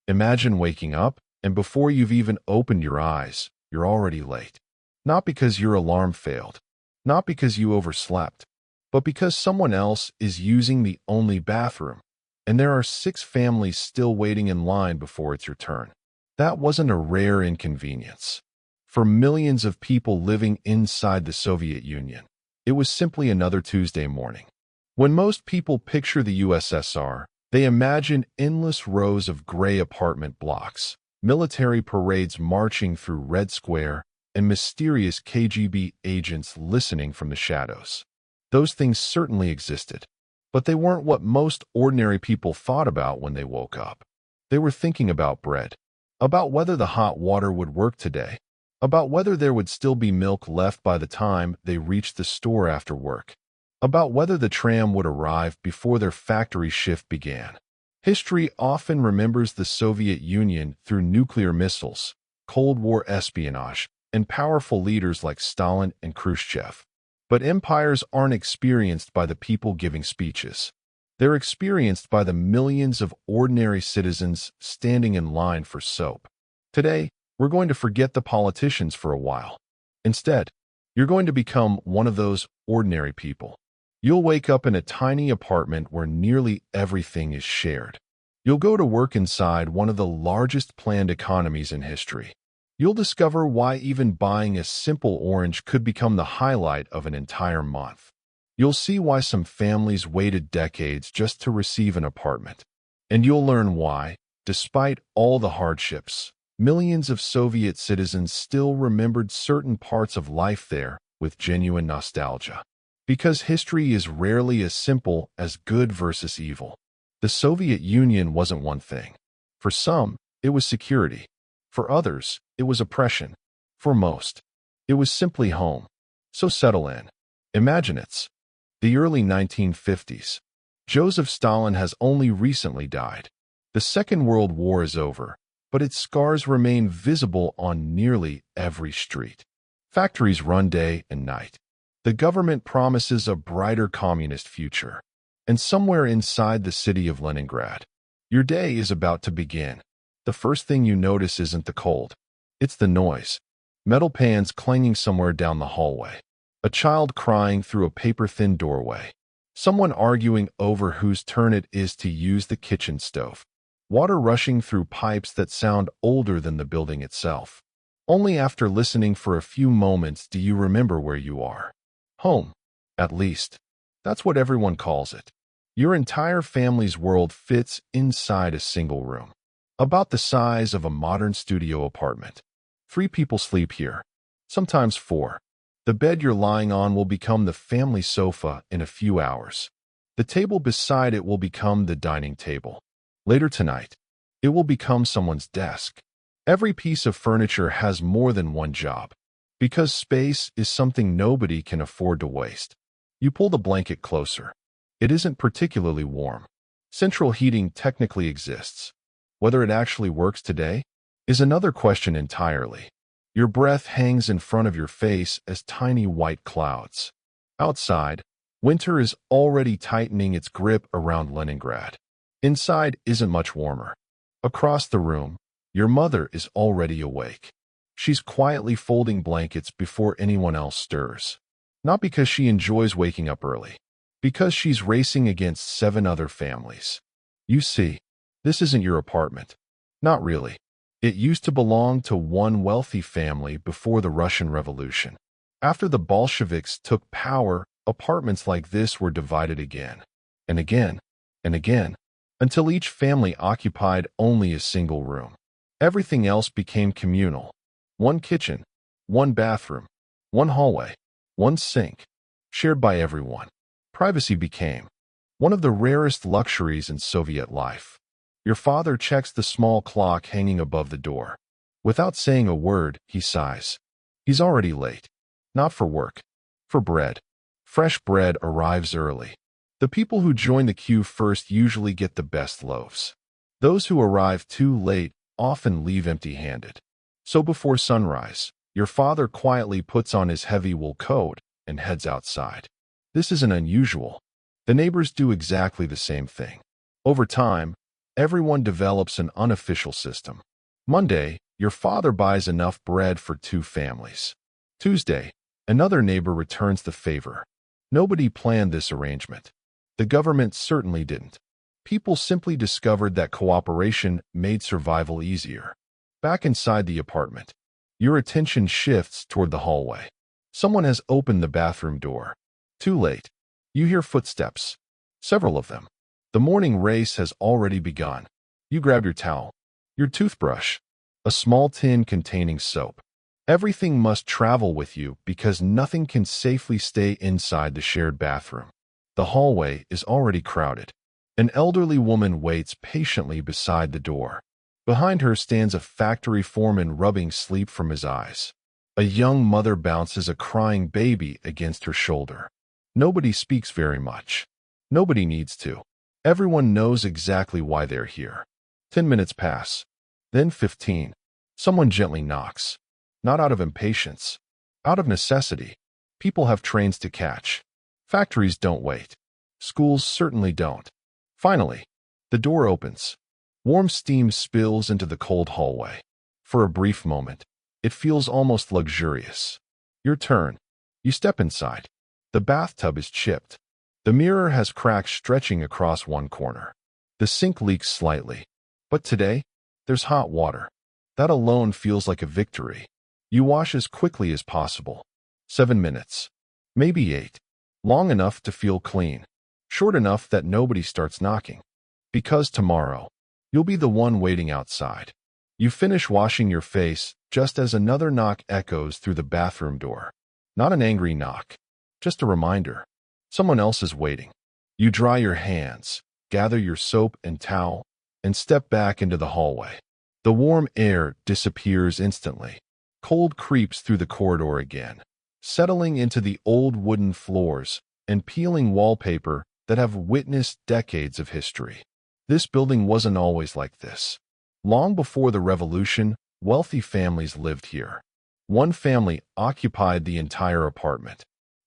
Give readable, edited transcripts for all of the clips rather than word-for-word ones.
Imagine waking up, and before you've even opened your eyes, you're already late. Not because your alarm failed, not because you overslept, but because someone else is using the only bathroom, and there are 6 families still waiting in line before it's your turn. That wasn't a rare inconvenience. For millions of people living inside the Soviet Union, it was simply another Tuesday morning. When most people picture the USSR, they imagine endless rows of gray apartment blocks, military parades marching through Red Square, and mysterious KGB agents listening from the shadows. Those things certainly existed, but they weren't what most ordinary people thought about when they woke up. They were thinking about bread, about whether the hot water would work today, about whether there would still be milk left by the time they reached the store after work, about whether the tram would arrive before their factory shift began. History often remembers the Soviet Union through nuclear missiles, Cold War espionage, and powerful leaders like Stalin and Khrushchev. But empires aren't experienced by the people giving speeches. They're experienced by the millions of ordinary citizens standing in line for soap. Today, we're going to forget the politicians for a while. Instead, you're going to become one of those ordinary people. You'll wake up in a tiny apartment where nearly everything is shared. You'll go to work inside one of the largest planned economies in history. You'll discover why even buying a simple orange could become the highlight of an entire month. You'll see why some families waited decades just to receive an apartment. And you'll learn why, despite all the hardships, millions of Soviet citizens still remembered certain parts of life there with genuine nostalgia. Because history is rarely as simple as good versus evil. The Soviet Union wasn't one thing. For some, it was security. For others, it was oppression. For most, it was simply home. So settle in. Imagine it's the early 1950s. Joseph Stalin has only recently died. The Second World War is over, but its scars remain visible on nearly every street. Factories run day and night. The government promises a brighter communist future. And somewhere inside the city of Leningrad, your day is about to begin. The first thing you notice isn't the cold. It's the noise. Metal pans clanging somewhere down the hallway. A child crying through a paper-thin doorway. Someone arguing over whose turn it is to use the kitchen stove. Water rushing through pipes that sound older than the building itself. Only after listening for a few moments do you remember where you are. Home, at least. That's what everyone calls it. Your entire family's world fits inside a single room. About the size of a modern studio apartment. 3 people sleep here. Sometimes 4. The bed you're lying on will become the family sofa in a few hours. The table beside it will become the dining table. Later tonight, it will become someone's desk. Every piece of furniture has more than one job. Because space is something nobody can afford to waste. You pull the blanket closer. It isn't particularly warm. Central heating technically exists. Whether it actually works today is another question entirely. Your breath hangs in front of your face as tiny white clouds. Outside, winter is already tightening its grip around Leningrad. Inside isn't much warmer. Across the room, your mother is already awake. She's quietly folding blankets before anyone else stirs. Not because she enjoys waking up early. Because she's racing against 7 other families. You see, this isn't your apartment. Not really. It used to belong to one wealthy family before the Russian Revolution. After the Bolsheviks took power, apartments like this were divided again, and again, and again, until each family occupied only a single room. Everything else became communal. One kitchen, one bathroom, one hallway, one sink, shared by everyone. Privacy became one of the rarest luxuries in Soviet life. Your father checks the small clock hanging above the door. Without saying a word, he sighs. He's already late. Not for work. For bread. Fresh bread arrives early. The people who join the queue first usually get the best loaves. Those who arrive too late often leave empty-handed. So before sunrise, your father quietly puts on his heavy wool coat and heads outside. This isn't unusual. The neighbors do exactly the same thing. Over time, Everyone develops an unofficial system. Monday, your father buys enough bread for 2 families. Tuesday, another neighbor returns the favor. Nobody planned this arrangement. The government certainly didn't. People simply discovered that cooperation made survival easier. Back inside the apartment, your attention shifts toward the hallway. Someone has opened the bathroom door. Too late. You hear footsteps. Several of them. The morning race has already begun. You grab your towel, your toothbrush, a small tin containing soap. Everything must travel with you because nothing can safely stay inside the shared bathroom. The hallway is already crowded. An elderly woman waits patiently beside the door. Behind her stands a factory foreman rubbing sleep from his eyes. A young mother bounces a crying baby against her shoulder. Nobody speaks very much. Nobody needs to. Everyone knows exactly why they're here. 10 minutes pass. Then 15. Someone gently knocks. Not out of impatience. Out of necessity. People have trains to catch. Factories don't wait. Schools certainly don't. Finally, the door opens. Warm steam spills into the cold hallway. For a brief moment, it feels almost luxurious. Your turn. You step inside. The bathtub is chipped. The mirror has cracks stretching across one corner. The sink leaks slightly. But today, there's hot water. That alone feels like a victory. You wash as quickly as possible. 7 minutes. Maybe 8. Long enough to feel clean. Short enough that nobody starts knocking. Because tomorrow, you'll be the one waiting outside. You finish washing your face just as another knock echoes through the bathroom door. Not an angry knock. Just a reminder. Someone else is waiting. You dry your hands, gather your soap and towel, and step back into the hallway. The warm air disappears instantly. Cold creeps through the corridor again, settling into the old wooden floors and peeling wallpaper that have witnessed decades of history. This building wasn't always like this. Long before the revolution, wealthy families lived here. One family occupied the entire apartment.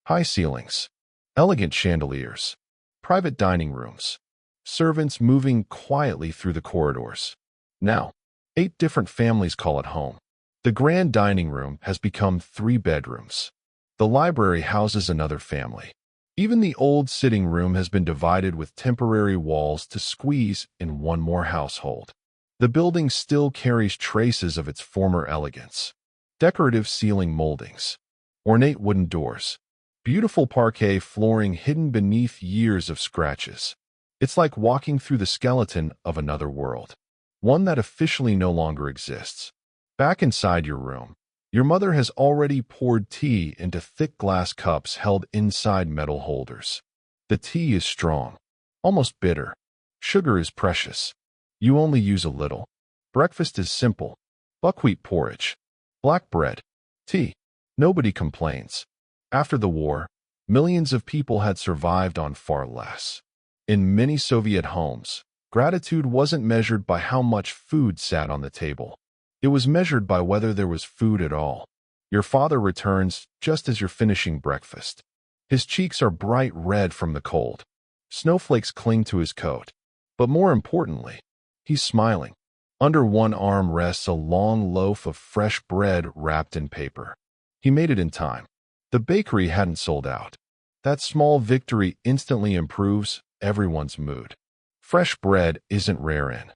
High ceilings, elegant chandeliers, private dining rooms, servants moving quietly through the corridors. Now, 8 different families call it home. The grand dining room has become 3 bedrooms. The library houses another family. Even the old sitting room has been divided with temporary walls to squeeze in one more household. The building still carries traces of its former elegance. Decorative ceiling moldings, ornate wooden doors, beautiful parquet flooring hidden beneath years of scratches. It's like walking through the skeleton of another world, one that officially no longer exists. Back inside your room, your mother has already poured tea into thick glass cups held inside metal holders. The tea is strong, almost bitter. Sugar is precious. You only use a little. Breakfast is simple. Buckwheat porridge, black bread, tea. Nobody complains. After the war, millions of people had survived on far less. In many Soviet homes, gratitude wasn't measured by how much food sat on the table. It was measured by whether there was food at all. Your father returns just as you're finishing breakfast. His cheeks are bright red from the cold. Snowflakes cling to his coat. But more importantly, he's smiling. Under one arm rests a long loaf of fresh bread wrapped in paper. He made it in time. The bakery hadn't sold out. That small victory instantly improves everyone's mood. Fresh bread isn't rare in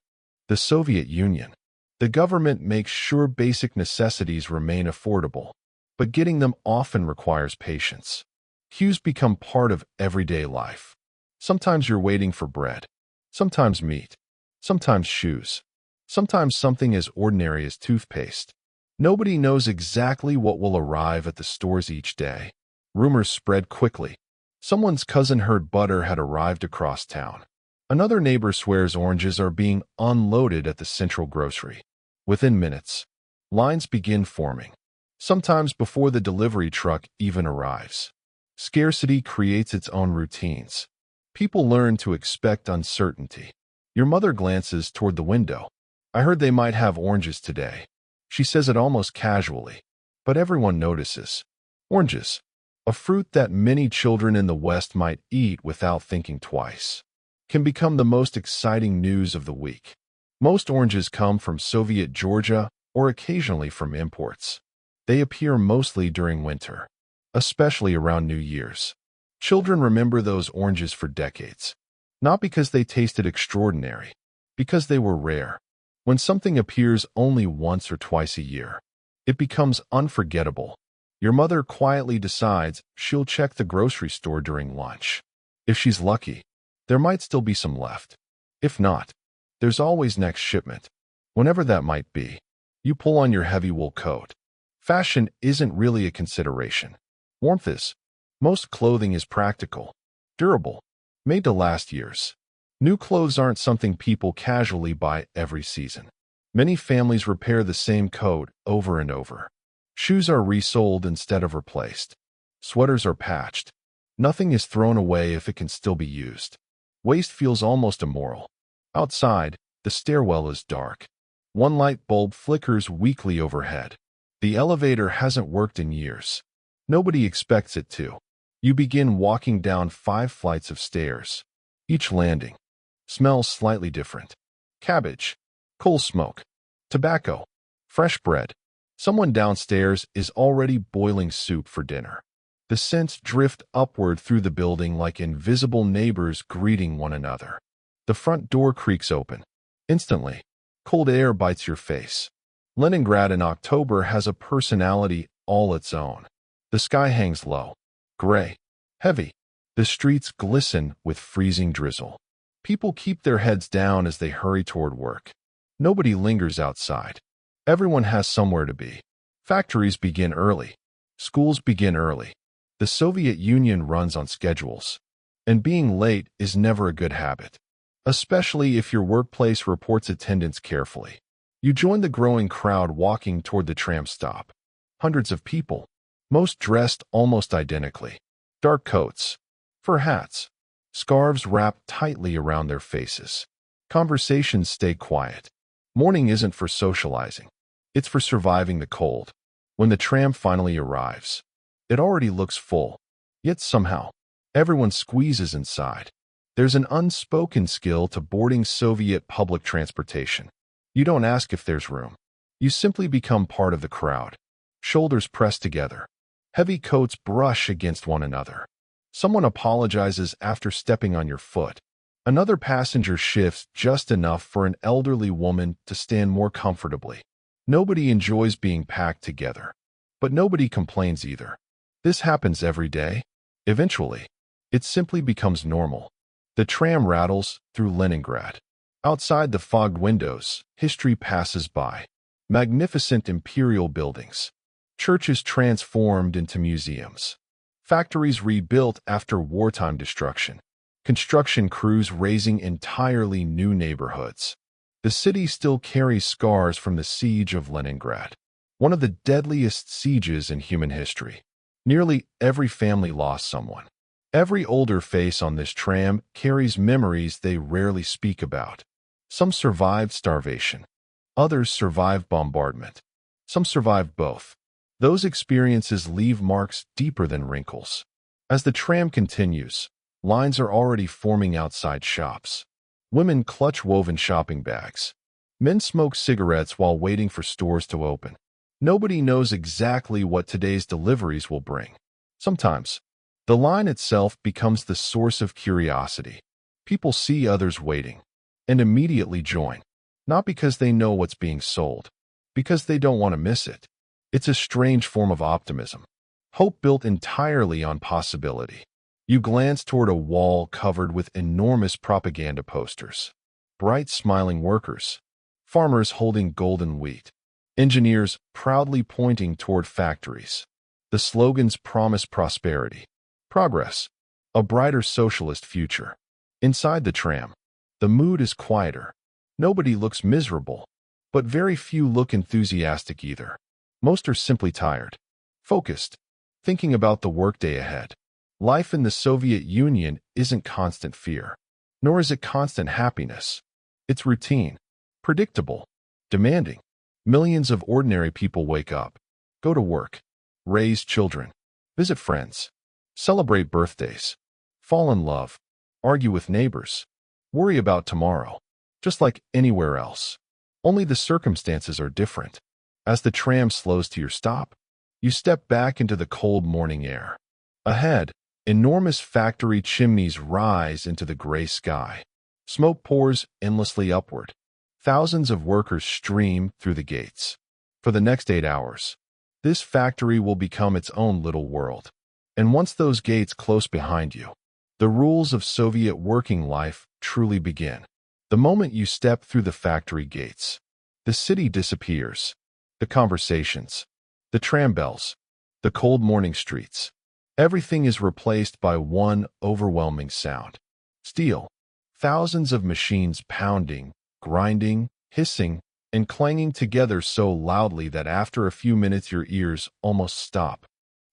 the Soviet Union. The government makes sure basic necessities remain affordable, but getting them often requires patience. Queues become part of everyday life. Sometimes you're waiting for bread, sometimes meat, sometimes shoes, sometimes something as ordinary as toothpaste. Nobody knows exactly what will arrive at the stores each day. Rumors spread quickly. Someone's cousin heard butter had arrived across town. Another neighbor swears oranges are being unloaded at the central grocery. Within minutes, lines begin forming, sometimes before the delivery truck even arrives. Scarcity creates its own routines. People learn to expect uncertainty. Your mother glances toward the window. I heard they might have oranges today. She says it almost casually, but everyone notices. Oranges, a fruit that many children in the West might eat without thinking twice. can become the most exciting news of the week. Most oranges come from Soviet Georgia or occasionally from imports. They appear mostly during winter, especially around New Year's. Children remember those oranges for decades, not because they tasted extraordinary, because they were rare. When something appears only once or twice a year, it becomes unforgettable. Your mother quietly decides she'll check the grocery store during lunch. If she's lucky, there might still be some left. If not, there's always next shipment. Whenever that might be, you pull on your heavy wool coat. Fashion isn't really a consideration. Warmth is. Most clothing is practical, durable, made to last years. New clothes aren't something people casually buy every season. Many families repair the same coat over and over. Shoes are resoled instead of replaced. Sweaters are patched. Nothing is thrown away if it can still be used. Waste feels almost immoral. Outside, the stairwell is dark. One light bulb flickers weakly overhead. The elevator hasn't worked in years. Nobody expects it to. You begin walking down 5 flights of stairs. Each landing smells slightly different. Cabbage, coal smoke, tobacco, fresh bread. Someone downstairs is already boiling soup for dinner. The scents drift upward through the building like invisible neighbors greeting one another. The front door creaks open. Instantly, cold air bites your face. Leningrad in October has a personality all its own. The sky hangs low, gray, heavy. The streets glisten with freezing drizzle. People keep their heads down as they hurry toward work. Nobody lingers outside. Everyone has somewhere to be. Factories begin early. Schools begin early. The Soviet Union runs on schedules. And being late is never a good habit, especially if your workplace reports attendance carefully. You join the growing crowd walking toward the tram stop. Hundreds of people, most dressed almost identically. Dark coats, fur hats, scarves wrapped tightly around their faces. Conversations stay quiet. Morning isn't for socializing. It's for surviving the cold. When the tram finally arrives, it already looks full. Yet somehow, everyone squeezes inside. There's an unspoken skill to boarding Soviet public transportation. You don't ask if there's room. You simply become part of the crowd. Shoulders press together. Heavy coats brush against one another. Someone apologizes after stepping on your foot. Another passenger shifts just enough for an elderly woman to stand more comfortably. Nobody enjoys being packed together, but nobody complains either. This happens every day. Eventually, it simply becomes normal. The tram rattles through Leningrad. Outside the fogged windows, history passes by. Magnificent imperial buildings. Churches transformed into museums. Factories rebuilt after wartime destruction. Construction crews raising entirely new neighborhoods. The city still carries scars from the siege of Leningrad, one of the deadliest sieges in human history. Nearly every family lost someone. Every older face on this tram carries memories they rarely speak about. Some survived starvation. Others survived bombardment. Some survived both. Those experiences leave marks deeper than wrinkles. As the tram continues, lines are already forming outside shops. Women clutch woven shopping bags. Men smoke cigarettes while waiting for stores to open. Nobody knows exactly what today's deliveries will bring. Sometimes, the line itself becomes the source of curiosity. People see others waiting and immediately join, not because they know what's being sold, because they don't want to miss it. It's a strange form of optimism. Hope built entirely on possibility. You glance toward a wall covered with enormous propaganda posters. Bright smiling workers. Farmers holding golden wheat. Engineers proudly pointing toward factories. The slogans promise prosperity, progress, a brighter socialist future. Inside the tram, the mood is quieter. Nobody looks miserable, but very few look enthusiastic either. Most are simply tired, focused, thinking about the workday ahead. Life in the Soviet Union isn't constant fear, nor is it constant happiness. It's routine, predictable, demanding. Millions of ordinary people wake up, go to work, raise children, visit friends, celebrate birthdays, fall in love, argue with neighbors, Worry about tomorrow, just like anywhere else. Only the circumstances are different. As the tram slows to your stop, you step back into the cold morning air. Ahead, enormous factory chimneys rise into the gray sky. Smoke pours endlessly upward. Thousands of workers stream through the gates. For the next 8 hours, this factory will become its own little world. And once those gates close behind you, the rules of Soviet working life truly begin. The moment you step through the factory gates, the city disappears. The conversations, the tram bells, the cold morning streets. Everything is replaced by one overwhelming sound. Steel. Thousands of machines pounding, grinding, hissing, and clanging together so loudly that after a few minutes your ears almost stop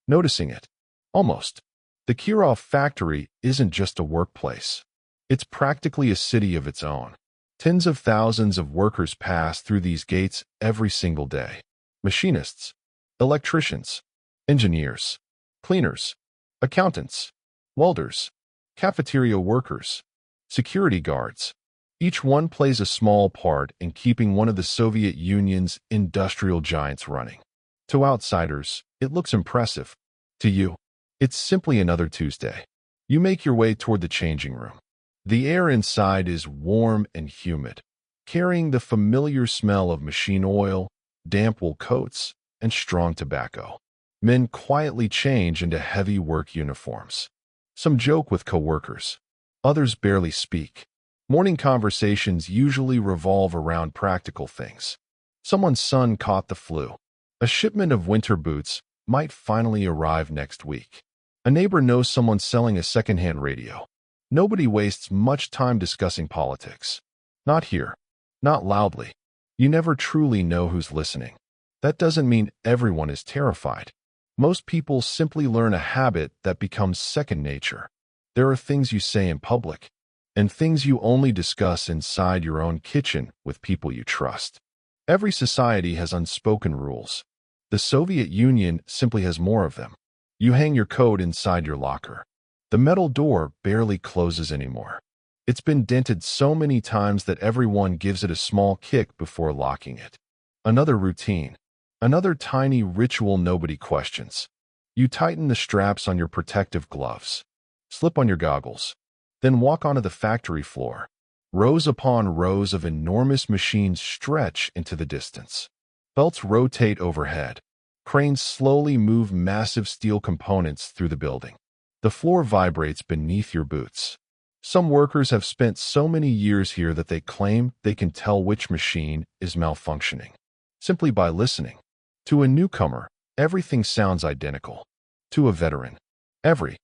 noticing it. Almost. The Kirov factory isn't just a workplace. It's practically a city of its own. Tens of thousands of workers pass through these gates every single day. Machinists, electricians, engineers, cleaners, accountants, welders, cafeteria workers, security guards. Each one plays a small part in keeping one of the Soviet Union's industrial giants running. To outsiders, it looks impressive. To you, it's simply another Tuesday. You make your way toward the changing room. The air inside is warm and humid, carrying the familiar smell of machine oil, damp wool coats, and strong tobacco. Men quietly change into heavy work uniforms. Some joke with coworkers. Others barely speak. Morning conversations usually revolve around practical things. Someone's son caught the flu. A shipment of winter boots might finally arrive next week. A neighbor knows someone selling a secondhand radio. Nobody wastes much time discussing politics. Not here. Not loudly. You never truly know who's listening. That doesn't mean everyone is terrified. Most people simply learn a habit that becomes second nature. There are things you say in public, and things you only discuss inside your own kitchen with people you trust. Every society has unspoken rules. The Soviet Union simply has more of them. You hang your coat inside your locker. The metal door barely closes anymore. It's been dented so many times that everyone gives it a small kick before locking it. Another routine. Another tiny ritual nobody questions. You tighten the straps on your protective gloves. Slip on your goggles. Then walk onto the factory floor. Rows upon rows of enormous machines stretch into the distance. Belts rotate overhead. Cranes slowly move massive steel components through the building. The floor vibrates beneath your boots. Some workers have spent so many years here that they claim they can tell which machine is malfunctioning, simply by listening. To a newcomer, everything sounds identical. To a veteran, every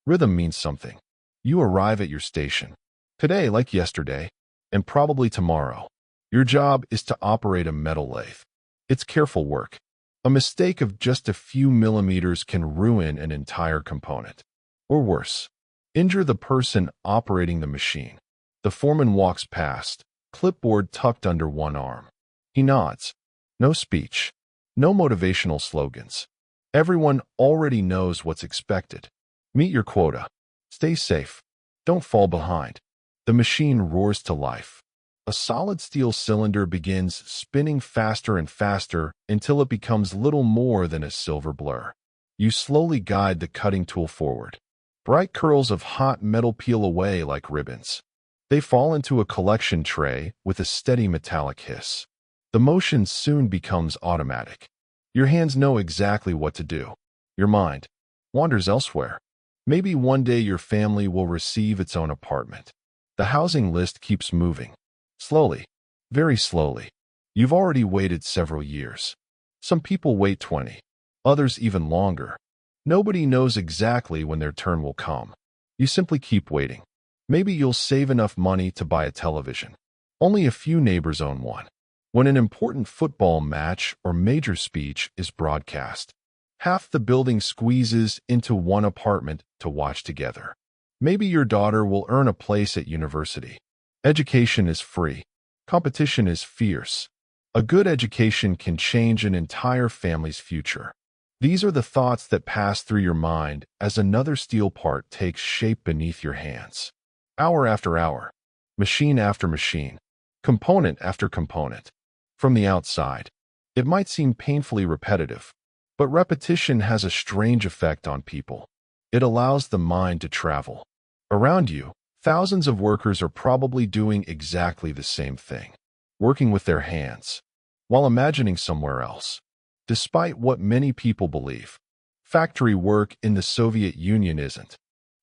rhythm means something. You arrive at your station. Today, like yesterday, and probably tomorrow. Your job is to operate a metal lathe. It's careful work. A mistake of just a few millimeters can ruin an entire component. Or worse, injure the person operating the machine. The foreman walks past, clipboard tucked under one arm. He nods. No speech. No motivational slogans. Everyone already knows what's expected. Meet your quota. Stay safe. Don't fall behind. The machine roars to life. A solid steel cylinder begins spinning faster and faster until it becomes little more than a silver blur. You slowly guide the cutting tool forward. Bright curls of hot metal peel away like ribbons. They fall into a collection tray with a steady metallic hiss. The motion soon becomes automatic. Your hands know exactly what to do. Your mind wanders elsewhere. Maybe one day your family will receive its own apartment. The housing list keeps moving. Slowly, very slowly. You've already waited several years. Some people wait 20, others even longer. Nobody knows exactly when their turn will come. You simply keep waiting. Maybe you'll save enough money to buy a television. Only a few neighbors own one. When an important football match or major speech is broadcast, half the building squeezes into one apartment to watch together. Maybe your daughter will earn a place at university. Education is free. Competition is fierce. A good education can change an entire family's future. These are the thoughts that pass through your mind as another steel part takes shape beneath your hands. Hour after hour, machine after machine, component after component. From the outside, it might seem painfully repetitive, but repetition has a strange effect on people. It allows the mind to travel. Around you, thousands of workers are probably doing exactly the same thing, working with their hands, while imagining somewhere else. Despite what many people believe, factory work in the Soviet Union isn't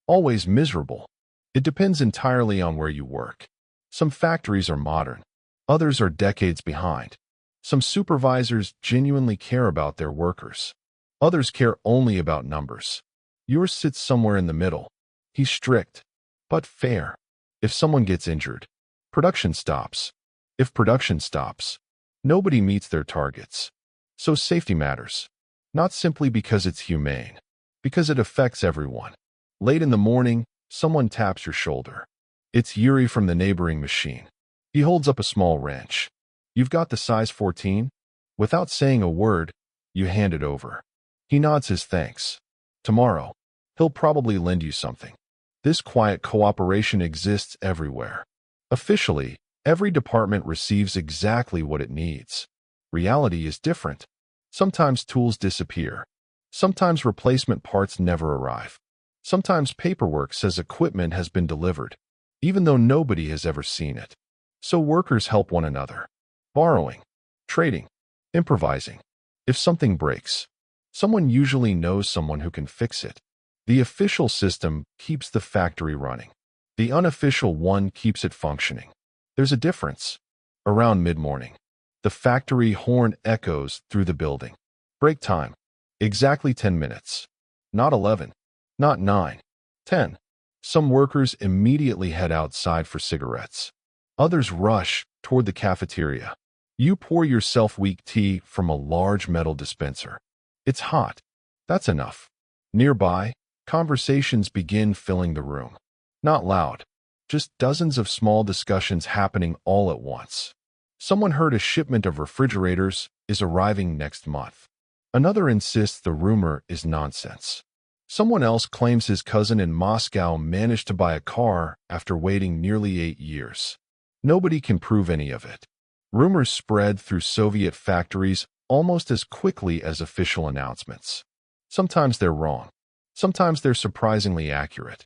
always miserable. It depends entirely on where you work. Some factories are modern, others are decades behind. Some supervisors genuinely care about their workers. Others care only about numbers. Yours sits somewhere in the middle. He's strict, but fair. If someone gets injured, production stops. If production stops, nobody meets their targets. So safety matters, not simply because it's humane, because it affects everyone. Late in the morning, someone taps your shoulder. It's Yuri from the neighboring machine. He holds up a small wrench. You've got the size 14? Without saying a word, you hand it over. He nods his thanks. Tomorrow, he'll probably lend you something. This quiet cooperation exists everywhere. Officially, every department receives exactly what it needs. Reality is different. Sometimes tools disappear. Sometimes replacement parts never arrive. Sometimes paperwork says equipment has been delivered, even though nobody has ever seen it. So workers help one another. Borrowing, trading, improvising. If something breaks, someone usually knows someone who can fix it. The official system keeps the factory running. The unofficial one keeps it functioning. There's a difference. Around mid-morning, the factory horn echoes through the building. Break time. Exactly 10 minutes. Not 11. Not 9. 10. Some workers immediately head outside for cigarettes. Others rush toward the cafeteria. You pour yourself weak tea from a large metal dispenser. It's hot. That's enough. Nearby, conversations begin filling the room. Not loud, just dozens of small discussions happening all at once. Someone heard a shipment of refrigerators is arriving next month. Another insists the rumor is nonsense. Someone else claims his cousin in Moscow managed to buy a car after waiting nearly 8 years. Nobody can prove any of it. Rumors spread through Soviet factories almost as quickly as official announcements. Sometimes they're wrong. Sometimes they're surprisingly accurate.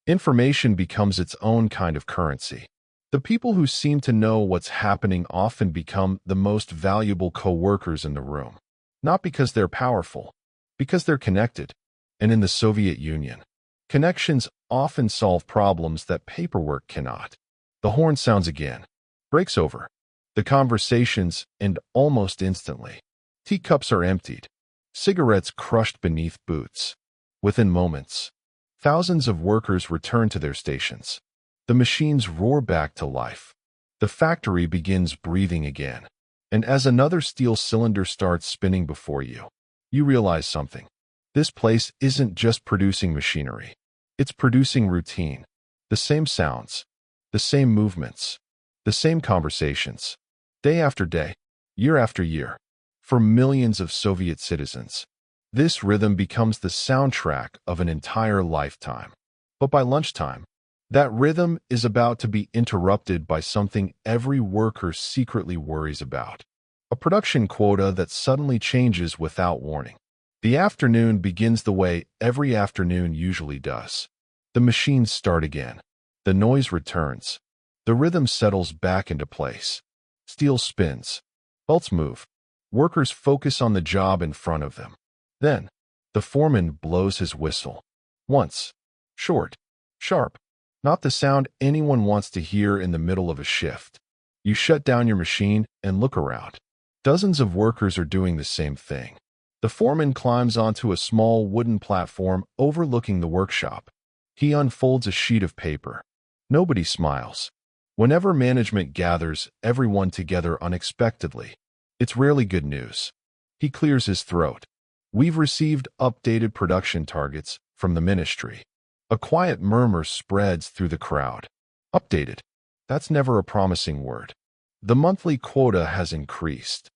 Information becomes its own kind of currency. The people who seem to know what's happening often become the most valuable co-workers in the room. Not because they're powerful, because they're connected. And in the Soviet Union, connections often solve problems that paperwork cannot. The horn sounds again. Breaks over. The conversations end almost instantly. Teacups are emptied. Cigarettes crushed beneath boots. Within moments, thousands of workers return to their stations. The machines roar back to life. The factory begins breathing again. And as another steel cylinder starts spinning before you, you realize something. This place isn't just producing machinery. It's producing routine. The same sounds, the same movements, the same conversations. Day after day, year after year. For millions of Soviet citizens, this rhythm becomes the soundtrack of an entire lifetime. But by lunchtime, that rhythm is about to be interrupted by something every worker secretly worries about. A production quota that suddenly changes without warning. The afternoon begins the way every afternoon usually does. The machines start again. The noise returns. The rhythm settles back into place. Steel spins. Belts move. Workers focus on the job in front of them. Then, the foreman blows his whistle. Once. Short. Sharp. Not the sound anyone wants to hear in the middle of a shift. You shut down your machine and look around. Dozens of workers are doing the same thing. The foreman climbs onto a small wooden platform overlooking the workshop. He unfolds a sheet of paper. Nobody smiles. Whenever management gathers everyone together unexpectedly, it's rarely good news. He clears his throat. We've received updated production targets from the ministry. A quiet murmur spreads through the crowd. Updated. That's never a promising word. The monthly quota has increased.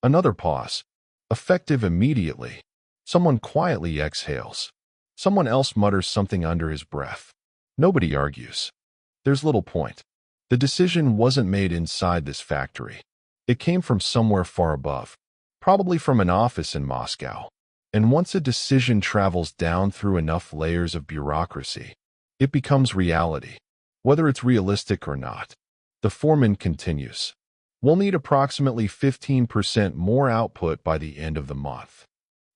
Another pause. Effective immediately. Someone quietly exhales. Someone else mutters something under his breath. Nobody argues. There's little point. The decision wasn't made inside this factory. It came from somewhere far above, probably from an office in Moscow. And once a decision travels down through enough layers of bureaucracy, it becomes reality, whether it's realistic or not. The foreman continues. We'll need approximately 15% more output by the end of the month.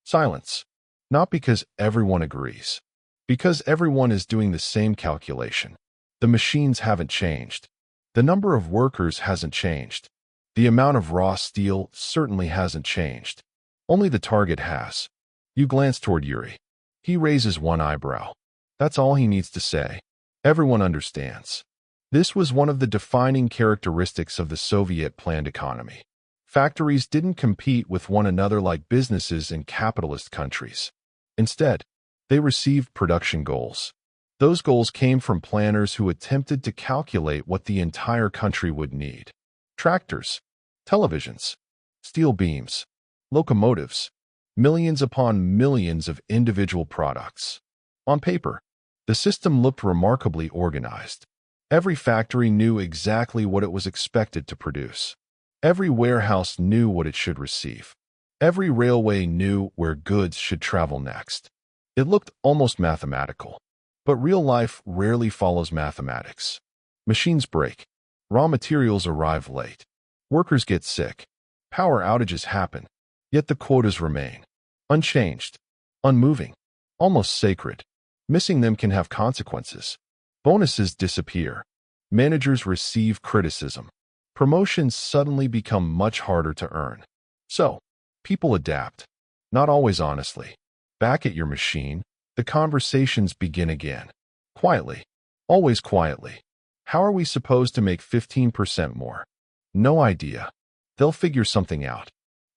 Silence. Not because everyone agrees. Because everyone is doing the same calculation. The machines haven't changed. The number of workers hasn't changed. The amount of raw steel certainly hasn't changed. Only the target has. You glance toward Yuri. He raises one eyebrow. That's all he needs to say. Everyone understands. This was one of the defining characteristics of the Soviet planned economy. Factories didn't compete with one another like businesses in capitalist countries. Instead, they received production goals. Those goals came from planners who attempted to calculate what the entire country would need. Tractors, televisions, steel beams, locomotives, millions upon millions of individual products. On paper, the system looked remarkably organized. Every factory knew exactly what it was expected to produce. Every warehouse knew what it should receive. Every railway knew where goods should travel next. It looked almost mathematical. But real life rarely follows mathematics. Machines break. Raw materials arrive late. Workers get sick. Power outages happen. Yet the quotas remain. Unchanged. Unmoving. Almost sacred. Missing them can have consequences. Bonuses disappear. Managers receive criticism. Promotions suddenly become much harder to earn. So, people adapt. Not always honestly. Back at your machine, the conversations begin again. Quietly. Always quietly. How are we supposed to make 15% more? No idea. They'll figure something out.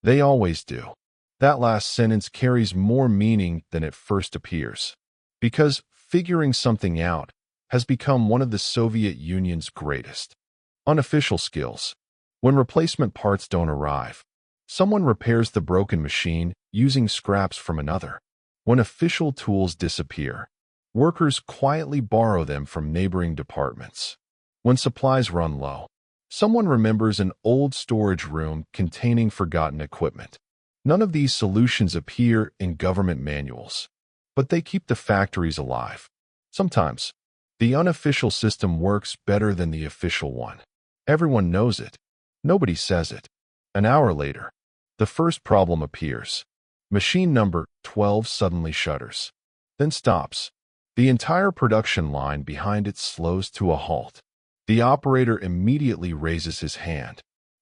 They always do. That last sentence carries more meaning than it first appears. Because figuring something out has become one of the Soviet Union's greatest unofficial skills. When replacement parts don't arrive, someone repairs the broken machine using scraps from another. When official tools disappear, workers quietly borrow them from neighboring departments. When supplies run low, someone remembers an old storage room containing forgotten equipment. None of these solutions appear in government manuals, but they keep the factories alive. Sometimes, the unofficial system works better than the official one. Everyone knows it. Nobody says it. An hour later, the first problem appears. Machine number 12 suddenly shudders, then stops. The entire production line behind it slows to a halt. The operator immediately raises his hand.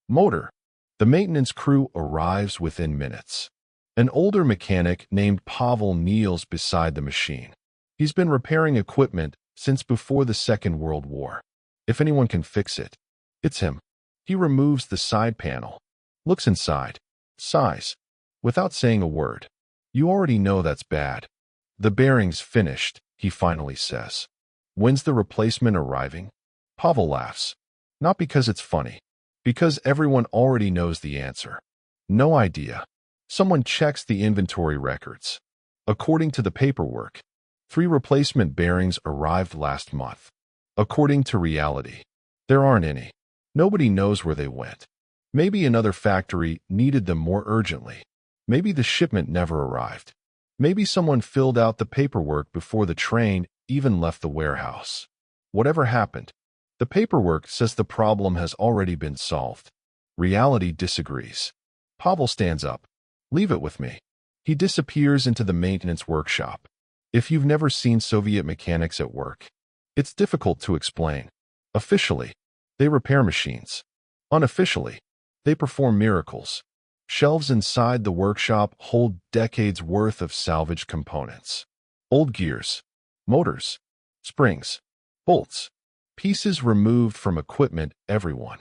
Motor. The maintenance crew arrives within minutes. An older mechanic named Pavel kneels beside the machine. He's been repairing equipment since before the Second World War. If anyone can fix it, it's him. He removes the side panel, looks inside, sighs. Without saying a word. You already know that's bad. The bearing's finished, he finally says. When's the replacement arriving? Pavel laughs. Not because it's funny. Because everyone already knows the answer. No idea. Someone checks the inventory records. According to the paperwork, 3 replacement bearings arrived last month. According to reality, there aren't any. Nobody knows where they went. Maybe another factory needed them more urgently. Maybe the shipment never arrived. Maybe someone filled out the paperwork before the train even left the warehouse. Whatever happened, the paperwork says the problem has already been solved. Reality disagrees. Pavel stands up. Leave it with me. He disappears into the maintenance workshop. If you've never seen Soviet mechanics at work, it's difficult to explain. Officially, they repair machines. Unofficially, they perform miracles. Shelves inside the workshop hold decades' worth of salvaged components. Old gears, motors, springs, bolts, pieces removed from equipment everyone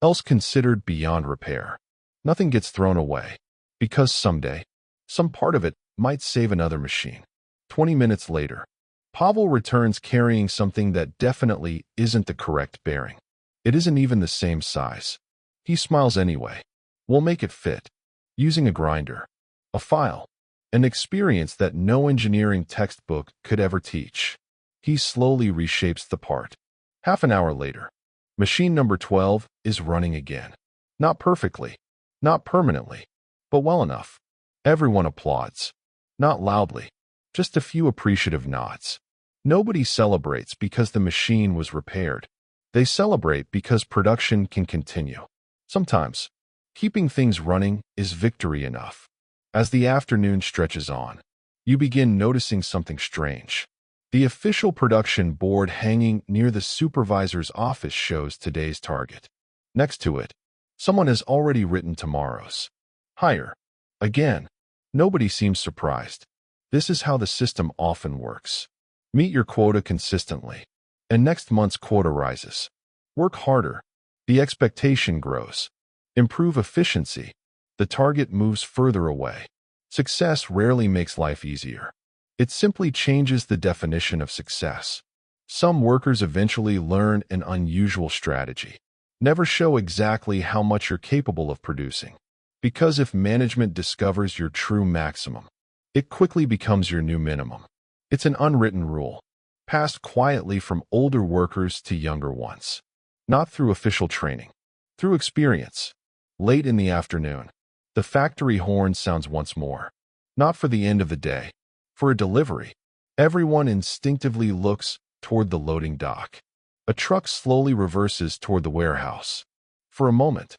else considered beyond repair. Nothing gets thrown away, because someday, some part of it might save another machine. 20 minutes later, Pavel returns carrying something that definitely isn't the correct bearing. It isn't even the same size. He smiles anyway. We'll make it fit. Using a grinder, a file, an experience that no engineering textbook could ever teach. He slowly reshapes the part. Half an hour later, Machine number 12 is running again. Not perfectly, not permanently, but well enough. Everyone applauds. Not loudly, just a few appreciative nods. Nobody celebrates because the machine was repaired. They celebrate because production can continue. Sometimes, keeping things running is victory enough. As the afternoon stretches on, you begin noticing something strange. The official production board hanging near the supervisor's office shows today's target. Next to it, someone has already written tomorrow's. Higher. Again. Nobody seems surprised. This is how the system often works. Meet your quota consistently, and next month's quota rises. Work harder. The expectation grows. Improve efficiency. The target moves further away. Success rarely makes life easier. It simply changes the definition of success. Some workers eventually learn an unusual strategy. Never show exactly how much you're capable of producing. Because if management discovers your true maximum, it quickly becomes your new minimum. It's an unwritten rule, passed quietly from older workers to younger ones. Not through official training, through experience. Late in the afternoon, the factory horn sounds once more. Not for the end of the day, for a delivery. Everyone instinctively looks toward the loading dock. A truck slowly reverses toward the warehouse. For a moment,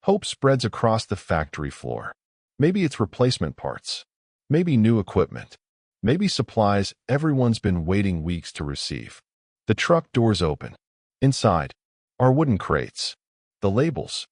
hope spreads across the factory floor. Maybe it's replacement parts. Maybe new equipment. Maybe supplies everyone's been waiting weeks to receive. The truck doors open. Inside are wooden crates. The labels.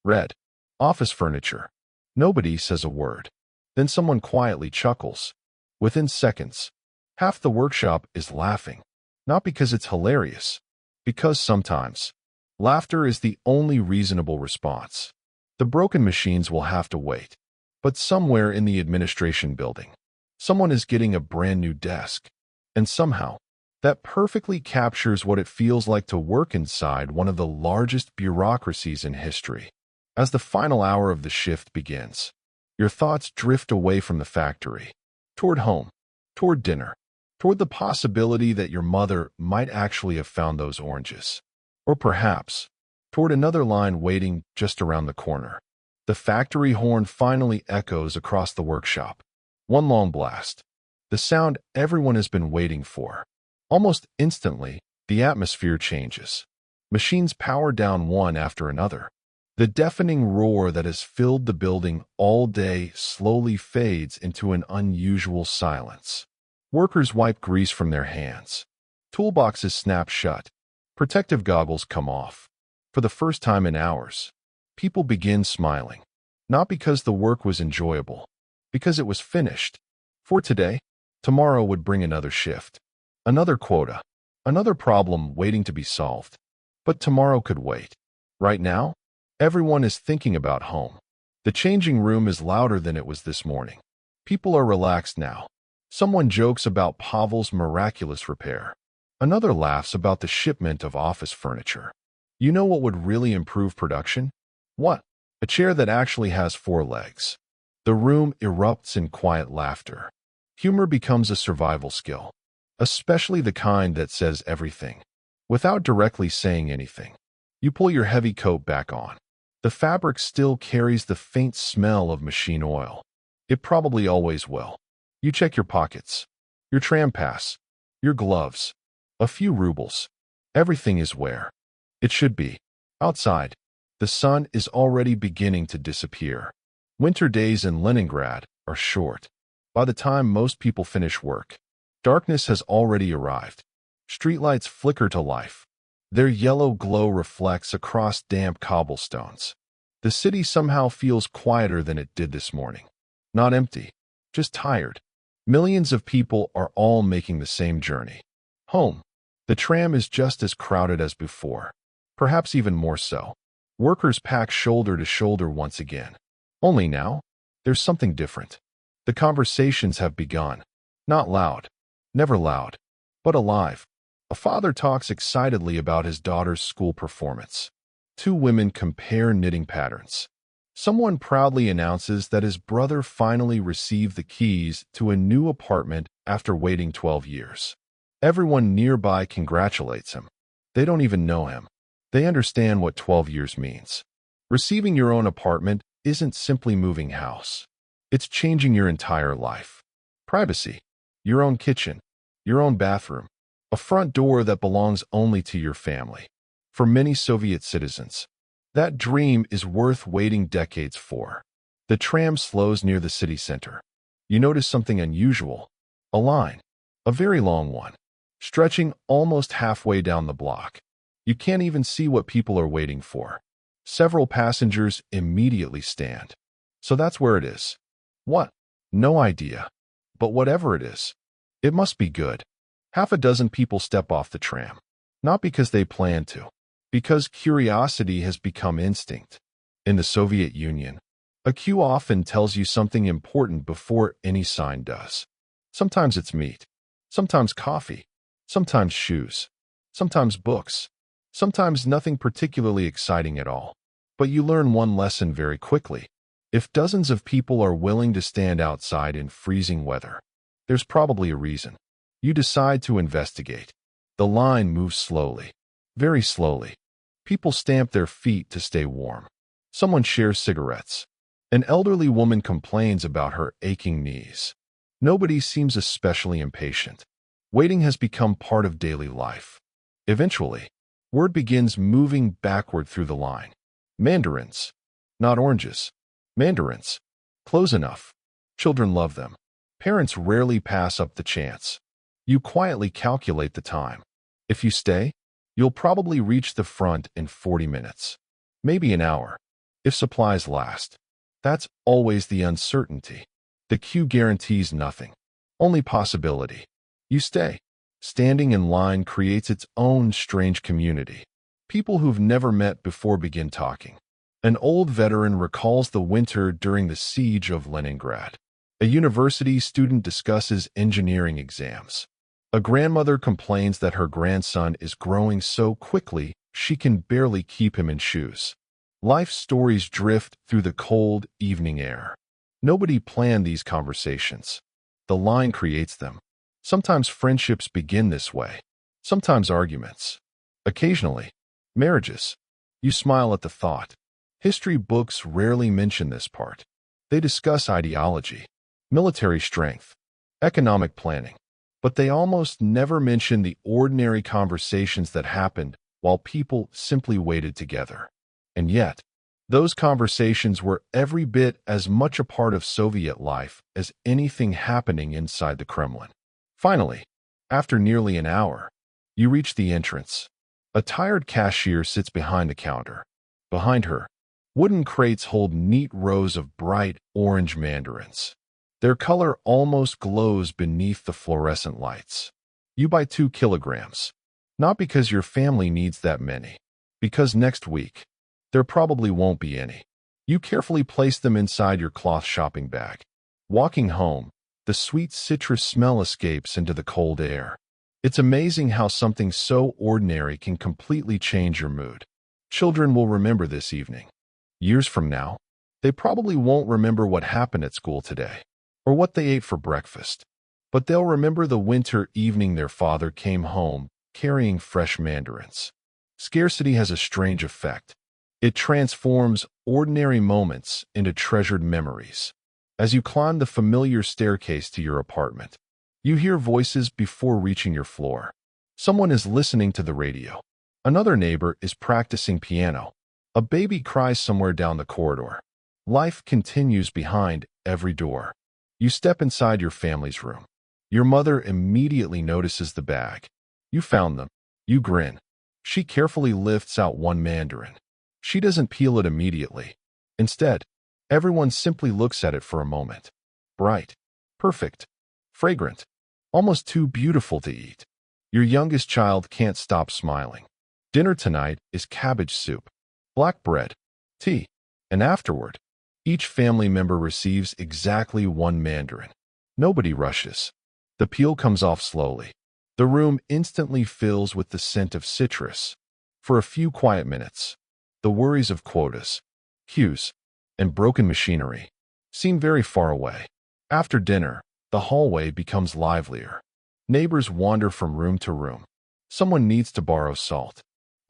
Red. Office furniture. Nobody says a word. Then someone quietly chuckles. Within seconds, half the workshop is laughing. Not because it's hilarious. Because sometimes, laughter is the only reasonable response. The broken machines will have to wait. But somewhere in the administration building, someone is getting a brand new desk. And somehow, that perfectly captures what it feels like to work inside one of the largest bureaucracies in history. As the final hour of the shift begins, your thoughts drift away from the factory, toward home, toward dinner, toward the possibility that your mother might actually have found those oranges. Or perhaps, toward another line waiting just around the corner. The factory horn finally echoes across the workshop. One long blast. The sound everyone has been waiting for. Almost instantly, the atmosphere changes. Machines power down one after another. The deafening roar that has filled the building all day slowly fades into an unusual silence. Workers wipe grease from their hands. Toolboxes snap shut. Protective goggles come off. For the first time in hours, people begin smiling. Not because the work was enjoyable, because it was finished. For today, tomorrow would bring another shift. Another quota. Another problem waiting to be solved. But tomorrow could wait. Right now, everyone is thinking about home. The changing room is louder than it was this morning. People are relaxed now. Someone jokes about Pavel's miraculous repair. Another laughs about the shipment of office furniture. You know what would really improve production? What? A chair that actually has 4 legs. The room erupts in quiet laughter. Humor becomes a survival skill, especially the kind that says everything, without directly saying anything. You pull your heavy coat back on. The fabric still carries the faint smell of machine oil. It probably always will. You check your pockets, your tram pass, your gloves, a few rubles. Everything is where it should be. Outside, the sun is already beginning to disappear. Winter days in Leningrad are short. By the time most people finish work, darkness has already arrived. Streetlights flicker to life. Their yellow glow reflects across damp cobblestones. The city somehow feels quieter than it did this morning. Not empty, just tired. Millions of people are all making the same journey. Home. The tram is just as crowded as before, perhaps even more so. Workers pack shoulder to shoulder once again. Only now, there's something different. The conversations have begun. Not loud, never loud, but alive. A father talks excitedly about his daughter's school performance. 2 women compare knitting patterns. Someone proudly announces that his brother finally received the keys to a new apartment after waiting 12 years. Everyone nearby congratulates him. They don't even know him. They understand what 12 years means. Receiving your own apartment isn't simply moving house. It's changing your entire life. Privacy, your own kitchen, your own bathroom, a front door that belongs only to your family. For many Soviet citizens, that dream is worth waiting decades for. The tram slows near the city center. You notice something unusual. A line, a very long one, stretching almost halfway down the block. You can't even see what people are waiting for. Several passengers immediately stand. So that's where it is. What? No idea. But whatever it is, it must be good. Half a dozen people step off the tram. Not because they plan to. Because curiosity has become instinct. In the Soviet Union, a queue often tells you something important before any sign does. Sometimes it's meat. Sometimes coffee. Sometimes shoes. Sometimes books. Sometimes nothing particularly exciting at all. But you learn one lesson very quickly. If dozens of people are willing to stand outside in freezing weather, there's probably a reason. You decide to investigate. The line moves slowly. Very slowly. People stamp their feet to stay warm. Someone shares cigarettes. An elderly woman complains about her aching knees. Nobody seems especially impatient. Waiting has become part of daily life. Eventually, word begins moving backward through the line. Mandarins. Not oranges. Mandarins. Close enough. Children love them. Parents rarely pass up the chance. You quietly calculate the time. If you stay, you'll probably reach the front in 40 minutes. Maybe an hour. If supplies last. That's always the uncertainty. The queue guarantees nothing. Only possibility. You stay. Standing in line creates its own strange community. People who've never met before begin talking. An old veteran recalls the winter during the siege of Leningrad. A university student discusses engineering exams. A grandmother complains that her grandson is growing so quickly she can barely keep him in shoes. Life stories drift through the cold evening air. Nobody planned these conversations. The line creates them. Sometimes friendships begin this way. Sometimes arguments. Occasionally, marriages. You smile at the thought. History books rarely mention this part. They discuss ideology, military strength, economic planning. But they almost never mention the ordinary conversations that happened while people simply waited together. And yet, those conversations were every bit as much a part of Soviet life as anything happening inside the Kremlin. Finally, after nearly an hour, you reach the entrance. A tired cashier sits behind the counter. Behind her, wooden crates hold neat rows of bright orange mandarins. Their color almost glows beneath the fluorescent lights. You buy 2 kilograms. Not because your family needs that many. Because next week, there probably won't be any. You carefully place them inside your cloth shopping bag. Walking home, the sweet citrus smell escapes into the cold air. It's amazing how something so ordinary can completely change your mood. Children will remember this evening. Years from now, they probably won't remember what happened at school today, or what they ate for breakfast. But they'll remember the winter evening their father came home carrying fresh mandarins. Scarcity has a strange effect. It transforms ordinary moments into treasured memories. As you climb the familiar staircase to your apartment, you hear voices before reaching your floor. Someone is listening to the radio. Another neighbor is practicing piano. A baby cries somewhere down the corridor. Life continues behind every door. You step inside your family's room. Your mother immediately notices the bag. You found them. You grin. She carefully lifts out one mandarin. She doesn't peel it immediately. Instead, everyone simply looks at it for a moment. Bright, perfect, fragrant, almost too beautiful to eat. Your youngest child can't stop smiling. Dinner tonight is cabbage soup, black bread, tea, and afterward, each family member receives exactly one mandarin. Nobody rushes. The peel comes off slowly. The room instantly fills with the scent of citrus. For a few quiet minutes, the worries of quotas, queues, and broken machinery seem very far away. After dinner, the hallway becomes livelier. Neighbors wander from room to room. Someone needs to borrow salt.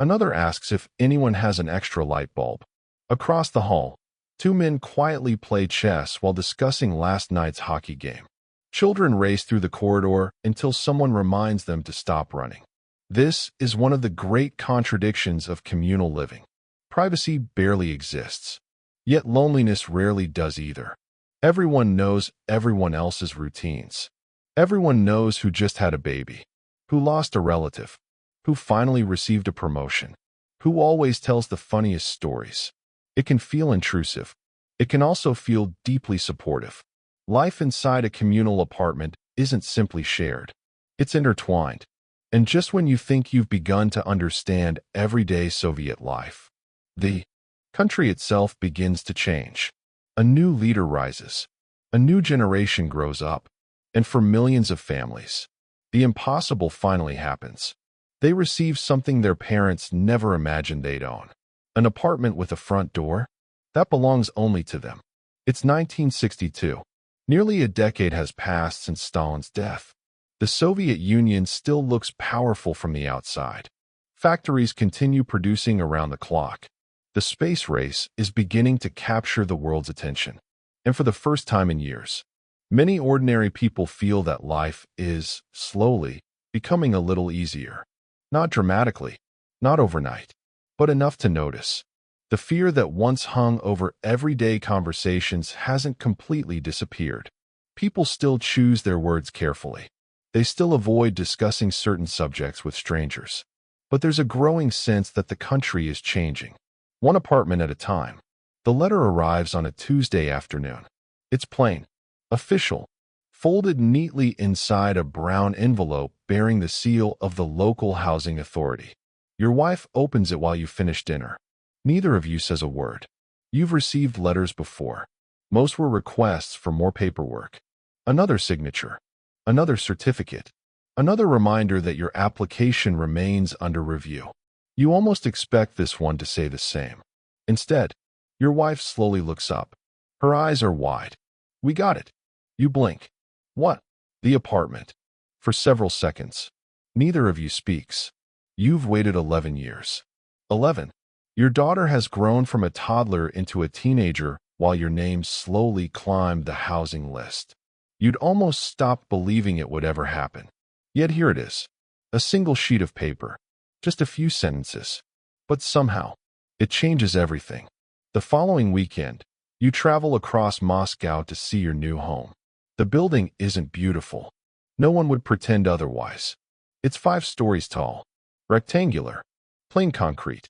Another asks if anyone has an extra light bulb. Across the hall, two men quietly play chess while discussing last night's hockey game. Children race through the corridor until someone reminds them to stop running. This is one of the great contradictions of communal living. Privacy barely exists, yet loneliness rarely does either. Everyone knows everyone else's routines. Everyone knows who just had a baby, who lost a relative, who finally received a promotion, who always tells the funniest stories. It can feel intrusive. It can also feel deeply supportive. Life inside a communal apartment isn't simply shared. It's intertwined. And just when you think you've begun to understand everyday Soviet life, the country itself begins to change. A new leader rises. A new generation grows up. And for millions of families, the impossible finally happens. They receive something their parents never imagined they'd own. An apartment with a front door that belongs only to them. It's 1962. Nearly a decade has passed since Stalin's death. The Soviet Union still looks powerful from the outside. Factories continue producing around the clock. The space race is beginning to capture the world's attention. And for the first time in years, many ordinary people feel that life is, slowly, becoming a little easier. Not dramatically, not overnight, but enough to notice. The fear that once hung over everyday conversations hasn't completely disappeared. People still choose their words carefully. They still avoid discussing certain subjects with strangers. But there's a growing sense that the country is changing. One apartment at a time. The letter arrives on a Tuesday afternoon. It's plain, official, folded neatly inside a brown envelope bearing the seal of the local housing authority. Your wife opens it while you finish dinner. Neither of you says a word. You've received letters before. Most were requests for more paperwork. Another signature. Another certificate. Another reminder that your application remains under review. You almost expect this one to say the same. Instead, your wife slowly looks up. Her eyes are wide. We got it. You blink. What? The apartment. For several seconds. Neither of you speaks. You've waited 11 years. 11. Your daughter has grown from a toddler into a teenager while your name slowly climbed the housing list. You'd almost stopped believing it would ever happen. Yet here it is. A single sheet of paper. Just a few sentences. But somehow, it changes everything. The following weekend, you travel across Moscow to see your new home. The building isn't beautiful. No one would pretend otherwise. It's 5 stories tall. Rectangular. Plain concrete.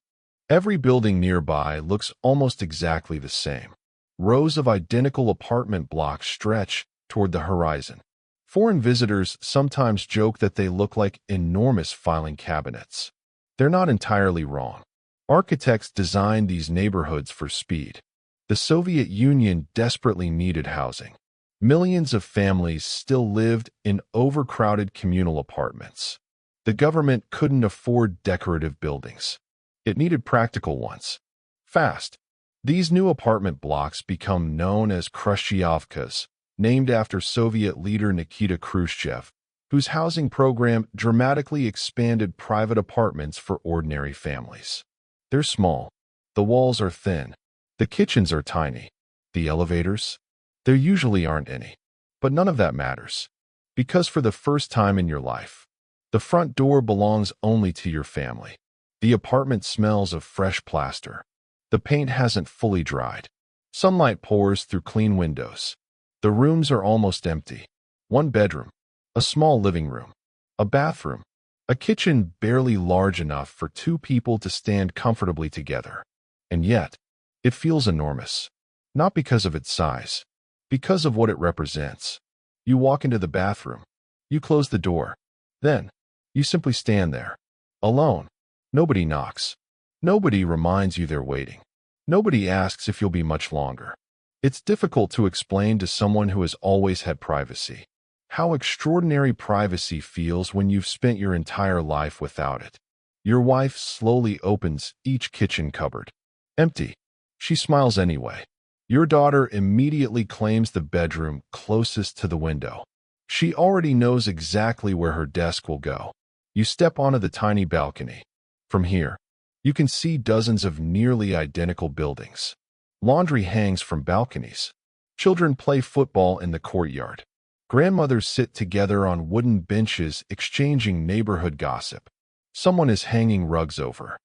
Every building nearby looks almost exactly the same. Rows of identical apartment blocks stretch toward the horizon. Foreign visitors sometimes joke that they look like enormous filing cabinets. They're not entirely wrong. Architects designed these neighborhoods for speed. The Soviet Union desperately needed housing. Millions of families still lived in overcrowded communal apartments. The government couldn't afford decorative buildings. It needed practical ones. Fast. These new apartment blocks become known as Khrushchevkas, named after Soviet leader Nikita Khrushchev, whose housing program dramatically expanded private apartments for ordinary families. They're small. The walls are thin. The kitchens are tiny. The elevators? There usually aren't any. But none of that matters. Because for the first time in your life, the front door belongs only to your family. The apartment smells of fresh plaster. The paint hasn't fully dried. Sunlight pours through clean windows. The rooms are almost empty. One bedroom, a small living room, a bathroom, a kitchen barely large enough for 2 people to stand comfortably together. And yet, it feels enormous. Not because of its size, because of what it represents. You walk into the bathroom. You close the door. Then, you simply stand there, alone. Nobody knocks. Nobody reminds you they're waiting. Nobody asks if you'll be much longer. It's difficult to explain to someone who has always had privacy how extraordinary privacy feels when you've spent your entire life without it. Your wife slowly opens each kitchen cupboard. Empty. She smiles anyway. Your daughter immediately claims the bedroom closest to the window. She already knows exactly where her desk will go. You step onto the tiny balcony. From here, You can see dozens of nearly identical buildings. Laundry hangs from balconies. Children play football in the courtyard. Grandmothers sit together on wooden benches exchanging neighborhood gossip. Someone is hanging rugs over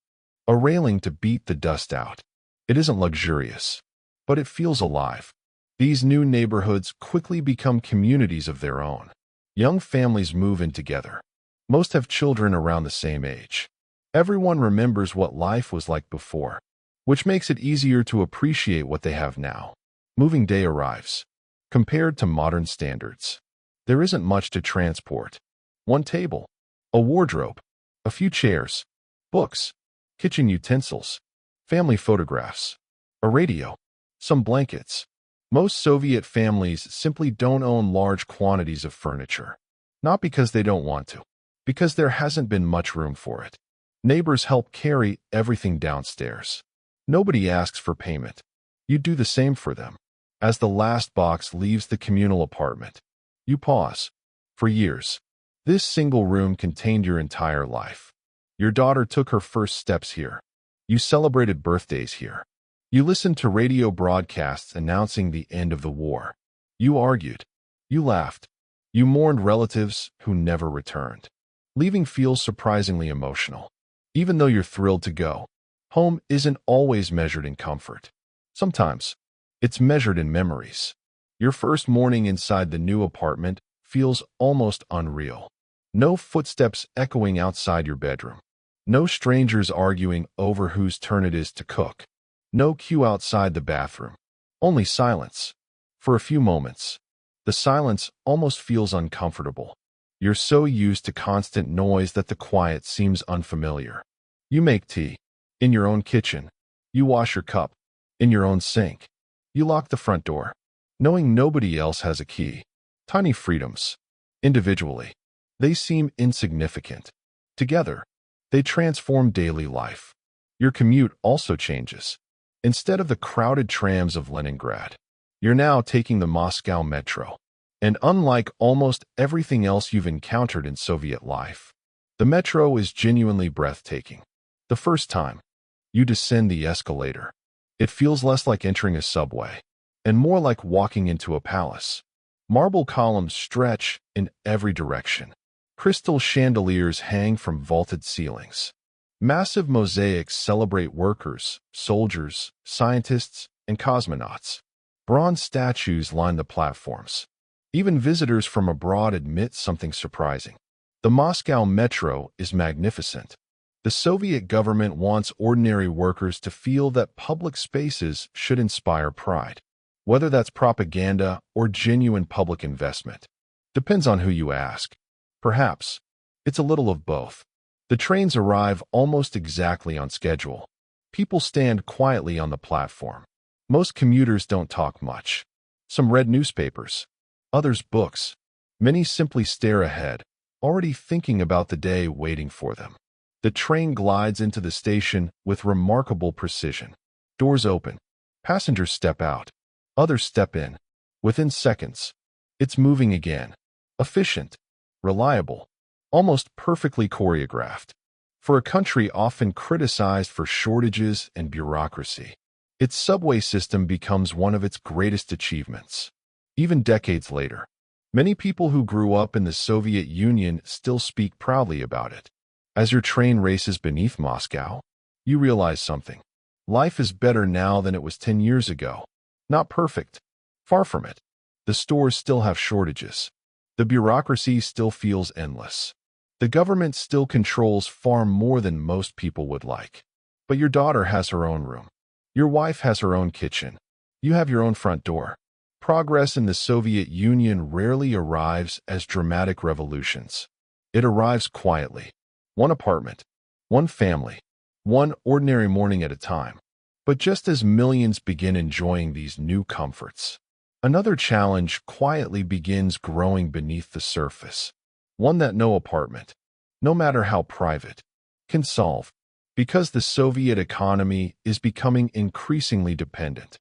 a railing to beat the dust out. It isn't luxurious, but it feels alive. These new neighborhoods quickly become communities of their own. Young families move in together. Most have children around the same age. Everyone remembers what life was like before, which makes it easier to appreciate what they have now. Moving day arrives. Compared to modern standards, there isn't much to transport. One table, a wardrobe, a few chairs, books, kitchen utensils, family photographs, a radio, some blankets. Most Soviet families simply don't own large quantities of furniture. Not because they don't want to, because there hasn't been much room for it. Neighbors help carry everything downstairs. Nobody asks for payment. You do the same for them. As the last box leaves the communal apartment, you pause. For years, this single room contained your entire life. Your daughter took her first steps here. You celebrated birthdays here. You listened to radio broadcasts announcing the end of the war. You argued. You laughed. You mourned relatives who never returned. Leaving feels surprisingly emotional. Even though you're thrilled to go, home isn't always measured in comfort. Sometimes, it's measured in memories. Your first morning inside the new apartment feels almost unreal. No footsteps echoing outside your bedroom. No strangers arguing over whose turn it is to cook. No queue outside the bathroom. Only silence. For a few moments, the silence almost feels uncomfortable. You're so used to constant noise that the quiet seems unfamiliar. You make tea. In your own kitchen. You wash your cup. In your own sink. You lock the front door, knowing nobody else has a key. Tiny freedoms. Individually, they seem insignificant. Together, they transform daily life. Your commute also changes. Instead of the crowded trams of Leningrad, you're now taking the Moscow metro. And unlike almost everything else you've encountered in Soviet life, the metro is genuinely breathtaking. The first time you descend the escalator, it feels less like entering a subway and more like walking into a palace. Marble columns stretch in every direction. Crystal chandeliers hang from vaulted ceilings. Massive mosaics celebrate workers, soldiers, scientists, and cosmonauts. Bronze statues line the platforms. Even visitors from abroad admit something surprising. The Moscow metro is magnificent. The Soviet government wants ordinary workers to feel that public spaces should inspire pride. Whether that's propaganda or genuine public investment, depends on who you ask. Perhaps it's a little of both. The trains arrive almost exactly on schedule. People stand quietly on the platform. Most commuters don't talk much. Some read newspapers, others books. Many simply stare ahead, already thinking about the day waiting for them. The train glides into the station with remarkable precision. Doors open. Passengers step out. Others step in. Within seconds, it's moving again. Efficient, reliable, almost perfectly choreographed. For a country often criticized for shortages and bureaucracy, its subway system becomes one of its greatest achievements. Even decades later, many people who grew up in the Soviet Union still speak proudly about it. As your train races beneath Moscow, you realize something. Life is better now than it was 10 years ago. Not perfect. Far from it. The stores still have shortages. The bureaucracy still feels endless. The government still controls far more than most people would like. But your daughter has her own room. Your wife has her own kitchen. You have your own front door. Progress in the Soviet Union rarely arrives as dramatic revolutions. It arrives quietly. One apartment, one family, one ordinary morning at a time. But just as millions begin enjoying these new comforts, another challenge quietly begins growing beneath the surface. One that no apartment, no matter how private, can solve. Because the Soviet economy is becoming increasingly dependent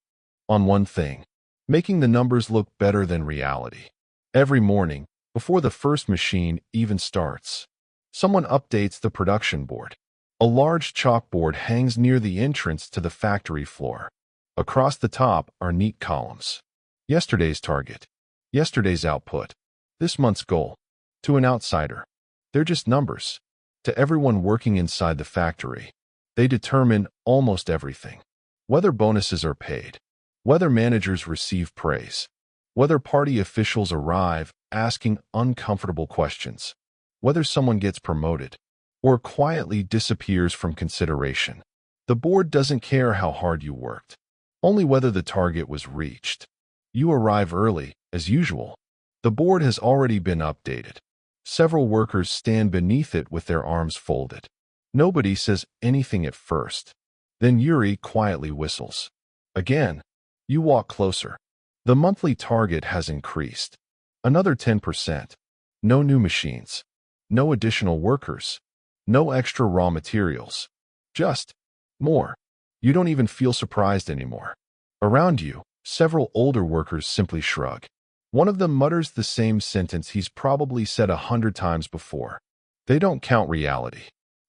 on one thing, making the numbers look better than reality. Every morning, before the first machine even starts, someone updates the production board. A large chalkboard hangs near the entrance to the factory floor. Across the top are neat columns. Yesterday's target. Yesterday's output. This month's goal. To an outsider, they're just numbers. To everyone working inside the factory, they determine almost everything. Whether bonuses are paid, whether managers receive praise, whether party officials arrive asking uncomfortable questions, whether someone gets promoted or quietly disappears from consideration. The board doesn't care how hard you worked, only whether the target was reached. You arrive early, as usual. The board has already been updated. Several workers stand beneath it with their arms folded. Nobody says anything at first. Then Yuri quietly whistles. Again, you walk closer. The monthly target has increased. Another 10%. No new machines. No additional workers. No extra raw materials. Just more. You don't even feel surprised anymore. Around you, several older workers simply shrug. One of them mutters the same sentence he's probably said 100 times before. They don't count reality.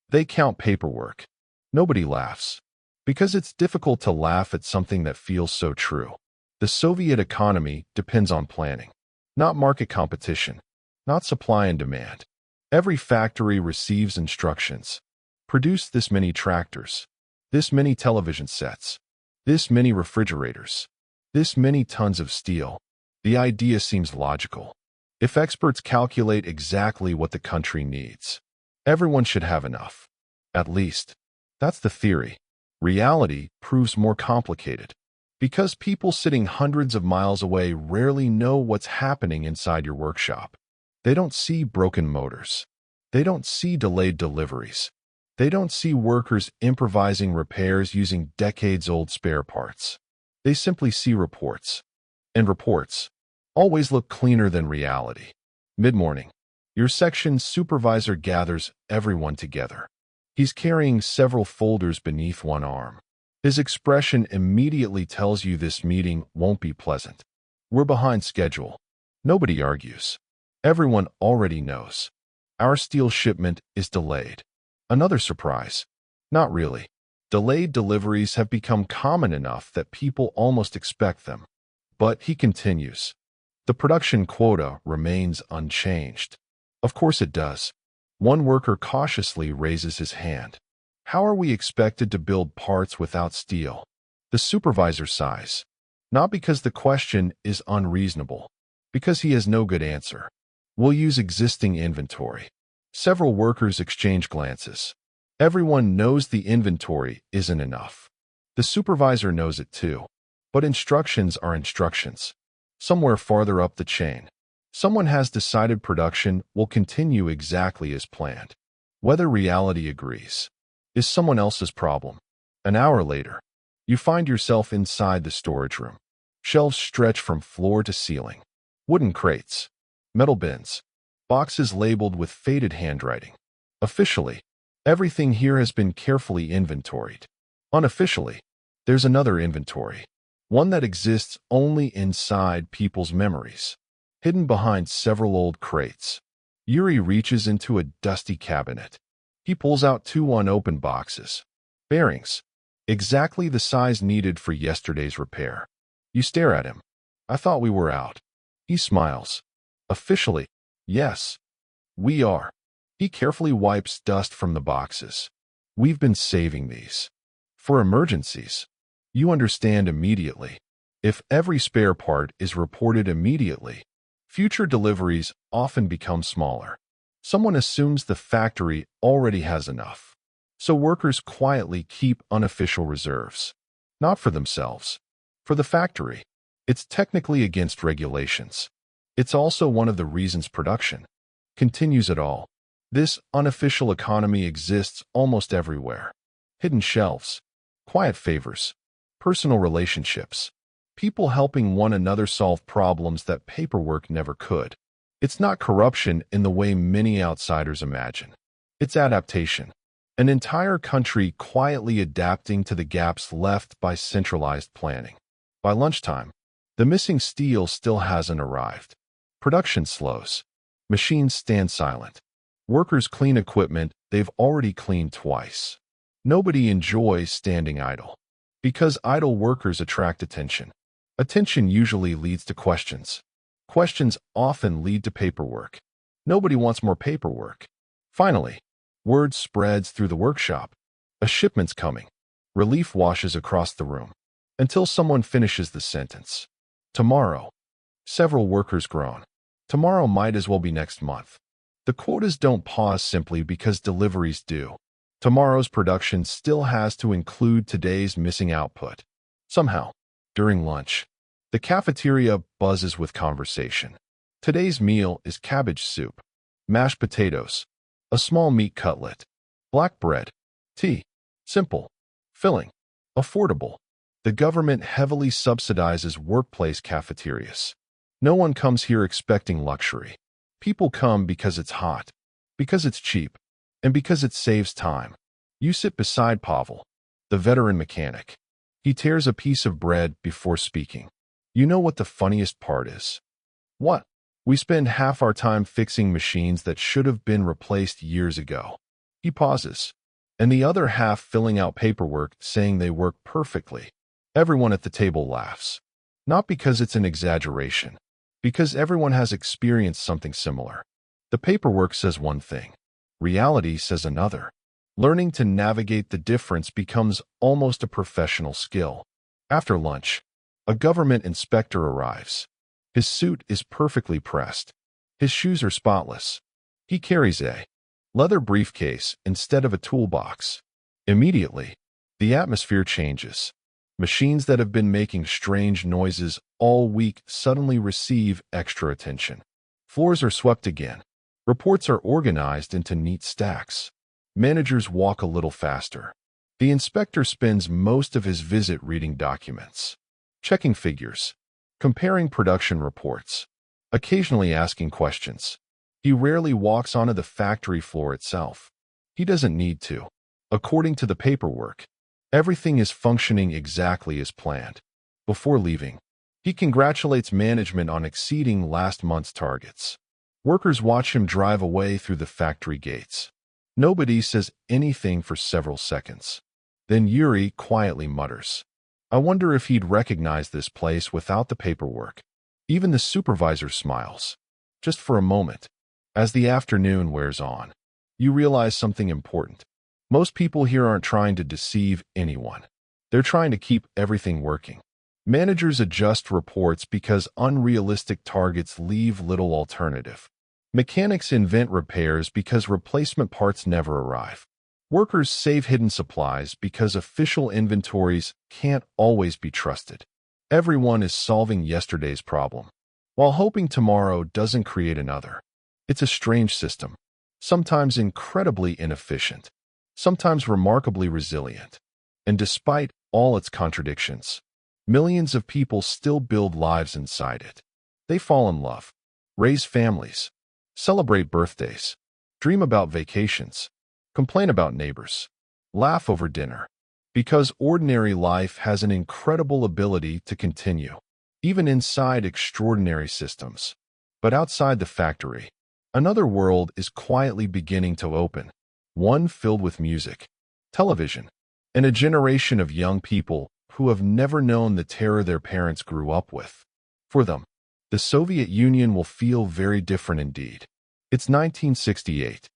They count paperwork. Nobody laughs. Because it's difficult to laugh at something that feels so true. The Soviet economy depends on planning, not market competition, not supply and demand. Every factory receives instructions. Produce this many tractors, this many television sets, this many refrigerators, this many tons of steel. The idea seems logical. If experts calculate exactly what the country needs, everyone should have enough. At least, that's the theory. Reality proves more complicated. Because people sitting hundreds of miles away rarely know what's happening inside your workshop. They don't see broken motors. They don't see delayed deliveries. They don't see workers improvising repairs using decades-old spare parts. They simply see reports. And reports always look cleaner than reality. Mid-morning, your section supervisor gathers everyone together. He's carrying several folders beneath one arm. His expression immediately tells you this meeting won't be pleasant. We're behind schedule. Nobody argues. Everyone already knows. Our steel shipment is delayed. Another surprise. Not really. Delayed deliveries have become common enough that people almost expect them. But he continues. The production quota remains unchanged. Of course it does. One worker cautiously raises his hand. How are we expected to build parts without steel? The supervisor sighs. Not because the question is unreasonable, because he has no good answer. We'll use existing inventory. Several workers exchange glances. Everyone knows the inventory isn't enough. The supervisor knows it too. But instructions are instructions. Somewhere farther up the chain, someone has decided production will continue exactly as planned. Whether reality agrees is someone else's problem. An hour later, you find yourself inside the storage room. Shelves stretch from floor to ceiling. Wooden crates, metal bins, boxes labeled with faded handwriting. Officially, everything here has been carefully inventoried. Unofficially, there's another inventory. One that exists only inside people's memories. Hidden behind several old crates, Yuri reaches into a dusty cabinet. He pulls out two unopened boxes. Bearings. Exactly the size needed for yesterday's repair. You stare at him. I thought we were out. He smiles. Officially, yes. We are. He carefully wipes dust from the boxes. We've been saving these. For emergencies. You understand immediately. If every spare part is reported immediately, future deliveries often become smaller. Someone assumes the factory already has enough. So workers quietly keep unofficial reserves. Not for themselves. For the factory. It's technically against regulations. It's also one of the reasons production continues at all. This unofficial economy exists almost everywhere. Hidden shelves. Quiet favors. Personal relationships. People helping one another solve problems that paperwork never could. It's not corruption in the way many outsiders imagine. It's adaptation. An entire country quietly adapting to the gaps left by centralized planning. By lunchtime, the missing steel still hasn't arrived. Production slows. Machines stand silent. Workers clean equipment they've already cleaned twice. Nobody enjoys standing idle. Because idle workers attract attention. Attention usually leads to questions. Questions often lead to paperwork. Nobody wants more paperwork. Finally, word spreads through the workshop. A shipment's coming. Relief washes across the room. Until someone finishes the sentence. Tomorrow. Several workers groan. Tomorrow might as well be next month. The quotas don't pause simply because deliveries do. Tomorrow's production still has to include today's missing output. Somehow, during lunch, the cafeteria buzzes with conversation. Today's meal is cabbage soup, mashed potatoes, a small meat cutlet, black bread, tea. Simple, filling, affordable. The government heavily subsidizes workplace cafeterias. No one comes here expecting luxury. People come because it's hot, because it's cheap, and because it saves time. You sit beside Pavel, the veteran mechanic. He tears a piece of bread before speaking. You know what the funniest part is? What? We spend half our time fixing machines that should have been replaced years ago. He pauses, and the other half filling out paperwork saying they work perfectly. Everyone at the table laughs. Not because it's an exaggeration, because everyone has experienced something similar. The paperwork says one thing. Reality says another. Learning to navigate the difference becomes almost a professional skill. After lunch, a government inspector arrives. His suit is perfectly pressed. His shoes are spotless. He carries a leather briefcase instead of a toolbox. Immediately, the atmosphere changes. Machines that have been making strange noises all week suddenly receive extra attention. Floors are swept again. Reports are organized into neat stacks. Managers walk a little faster. The inspector spends most of his visit reading documents, checking figures, comparing production reports, occasionally asking questions. He rarely walks onto the factory floor itself. He doesn't need to. According to the paperwork, everything is functioning exactly as planned. Before leaving, he congratulates management on exceeding last month's targets. Workers watch him drive away through the factory gates. Nobody says anything for several seconds. Then Yuri quietly mutters, "I wonder if he'd recognize this place without the paperwork." Even the supervisor smiles. Just for a moment. As the afternoon wears on, you realize something important. Most people here aren't trying to deceive anyone. They're trying to keep everything working. Managers adjust reports because unrealistic targets leave little alternative. Mechanics invent repairs because replacement parts never arrive. Workers save hidden supplies because official inventories can't always be trusted. Everyone is solving yesterday's problem, while hoping tomorrow doesn't create another. It's a strange system, sometimes incredibly inefficient, sometimes remarkably resilient. And despite all its contradictions, millions of people still build lives inside it. They fall in love, raise families, celebrate birthdays, dream about vacations, complain about neighbors, laugh over dinner. Because ordinary life has an incredible ability to continue, even inside extraordinary systems. But outside the factory, another world is quietly beginning to open, one filled with music, television, and a generation of young people who have never known the terror their parents grew up with. For them, the Soviet Union will feel very different indeed. It's 1968.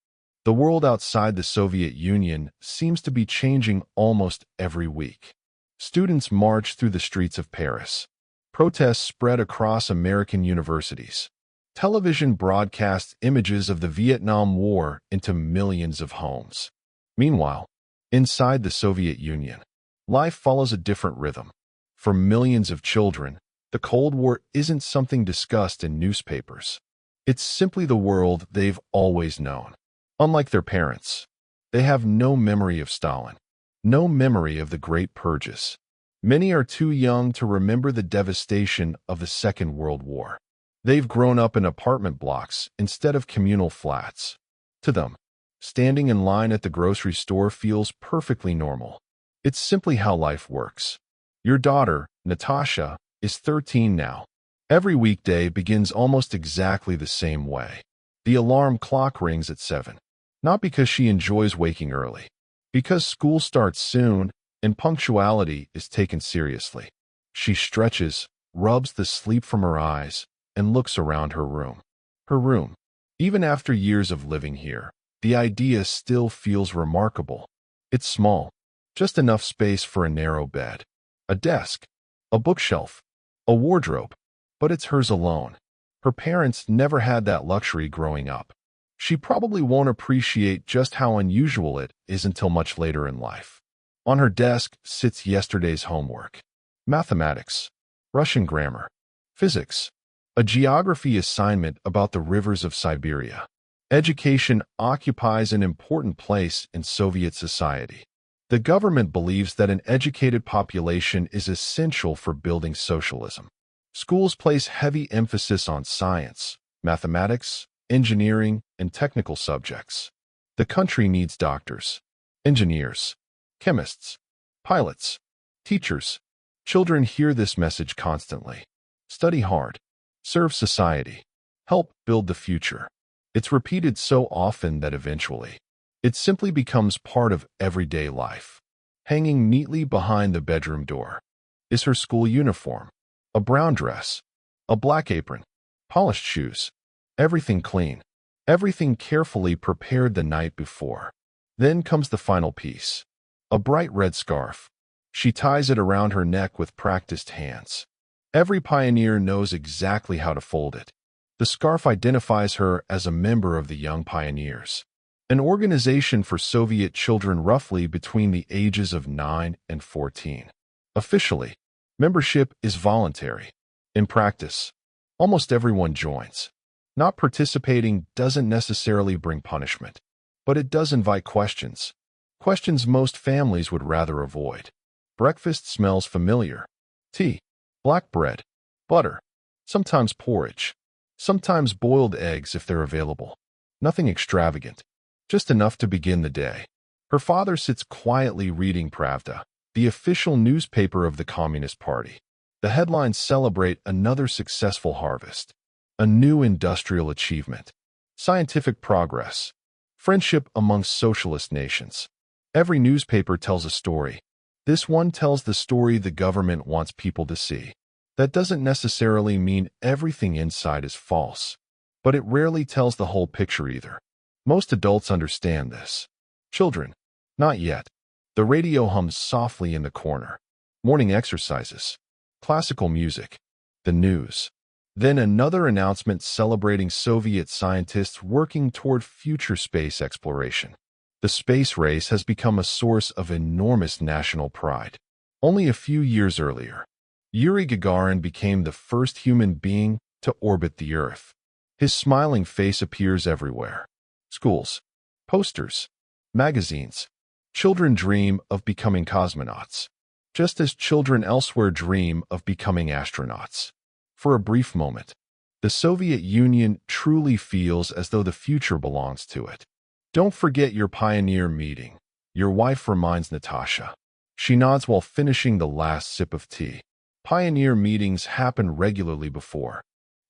The world outside the Soviet Union seems to be changing almost every week. Students march through the streets of Paris. Protests spread across American universities. Television broadcasts images of the Vietnam War into millions of homes. Meanwhile, inside the Soviet Union, life follows a different rhythm. For millions of children, the Cold War isn't something discussed in newspapers. It's simply the world they've always known. Unlike their parents, they have no memory of Stalin, no memory of the Great Purges. Many are too young to remember the devastation of the Second World War. They've grown up in apartment blocks instead of communal flats. To them, standing in line at the grocery store feels perfectly normal. It's simply how life works. Your daughter, Natasha, is 13 now. Every weekday begins almost exactly the same way. The alarm clock rings at 7. Not because she enjoys waking early, Because school starts soon and punctuality is taken seriously. She stretches, rubs the sleep from her eyes, and looks around her room. Her room. Even after years of living here, the idea still feels remarkable. It's small, just enough space for a narrow bed, a desk, a bookshelf, a wardrobe, but it's hers alone. Her parents never had that luxury growing up. She probably won't appreciate just how unusual it is until much later in life. On her desk sits yesterday's homework. Mathematics, Russian grammar, physics, a geography assignment about the rivers of Siberia. Education occupies an important place in Soviet society. The government believes that an educated population is essential for building socialism. Schools place heavy emphasis on science, mathematics, engineering, and technical subjects. The country needs doctors, engineers, chemists, pilots, teachers. Children hear this message constantly. Study hard, serve society, help build the future. It's repeated so often that eventually, it simply becomes part of everyday life. Hanging neatly behind the bedroom door is her school uniform, a brown dress, a black apron, polished shoes, everything clean, everything carefully prepared the night before. Then comes the final piece, a bright red scarf. She ties it around her neck with practiced hands. Every pioneer knows exactly how to fold it. The scarf identifies her as a member of the Young Pioneers, an organization for Soviet children roughly between the ages of 9 and 14. Officially, membership is voluntary. In practice, almost everyone joins. Not participating doesn't necessarily bring punishment, but it does invite questions. Questions most families would rather avoid. Breakfast smells familiar. Tea, black bread, butter, sometimes porridge, sometimes boiled eggs if they're available. Nothing extravagant, just enough to begin the day. Her father sits quietly reading Pravda, the official newspaper of the Communist Party. The headlines celebrate another successful harvest, a new industrial achievement, scientific progress, friendship among socialist nations. Every newspaper tells a story. This one tells the story the government wants people to see. That doesn't necessarily mean everything inside is false, but it rarely tells the whole picture either. Most adults understand this. Children, not yet. The radio hums softly in the corner. Morning exercises, classical music, the news. Then another announcement celebrating Soviet scientists working toward future space exploration. The space race has become a source of enormous national pride. Only a few years earlier, Yuri Gagarin became the first human being to orbit the Earth. His smiling face appears everywhere. Schools, posters, magazines. Children dream of becoming cosmonauts, just as children elsewhere dream of becoming astronauts. For a brief moment, the Soviet Union truly feels as though the future belongs to it. Don't forget your pioneer meeting, your wife reminds Natasha. She nods while finishing the last sip of tea. Pioneer meetings happen regularly before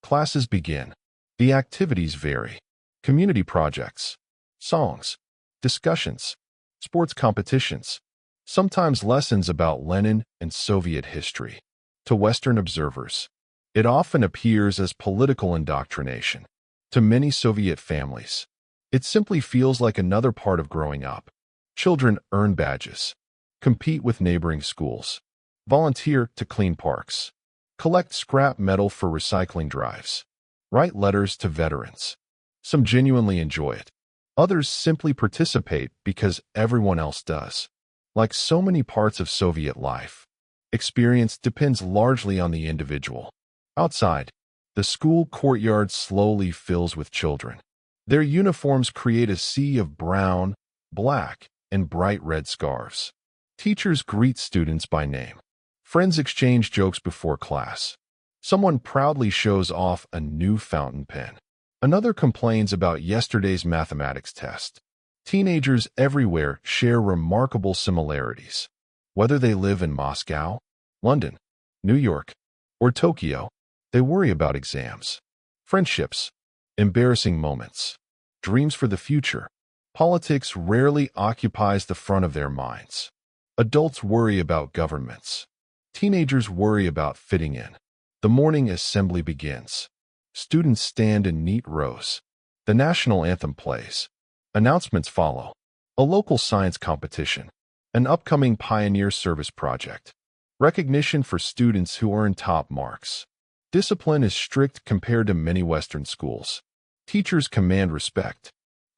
classes begin. The activities vary. Community projects, songs, discussions, sports competitions, sometimes lessons about Lenin and Soviet history. To Western observers, it often appears as political indoctrination. To many Soviet families, it simply feels like another part of growing up. Children earn badges, compete with neighboring schools, volunteer to clean parks, collect scrap metal for recycling drives, write letters to veterans. Some genuinely enjoy it. Others simply participate because everyone else does. Like so many parts of Soviet life, experience depends largely on the individual. Outside, the school courtyard slowly fills with children. Their uniforms create a sea of brown, black, and bright red scarves. Teachers greet students by name. Friends exchange jokes before class. Someone proudly shows off a new fountain pen. Another complains about yesterday's mathematics test. Teenagers everywhere share remarkable similarities. Whether they live in Moscow, London, New York, or Tokyo, they worry about exams, friendships, embarrassing moments, dreams for the future. Politics rarely occupies the front of their minds. Adults worry about governments. Teenagers worry about fitting in. The morning assembly begins. Students stand in neat rows. The national anthem plays. Announcements follow. A local science competition. An upcoming pioneer service project. Recognition for students who earn top marks. Discipline is strict compared to many Western schools. Teachers command respect.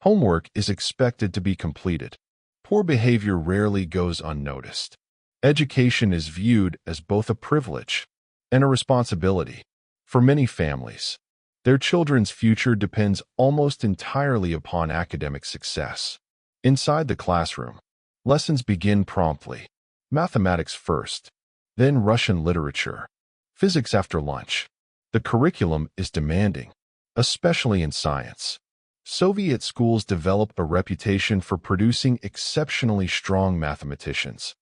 Homework is expected to be completed. Poor behavior rarely goes unnoticed. Education is viewed as both a privilege and a responsibility. For many families, their children's future depends almost entirely upon academic success. Inside the classroom, lessons begin promptly. Mathematics first, then Russian literature, physics after lunch. The curriculum is demanding, especially in science. Soviet schools developed a reputation for producing exceptionally strong mathematicians,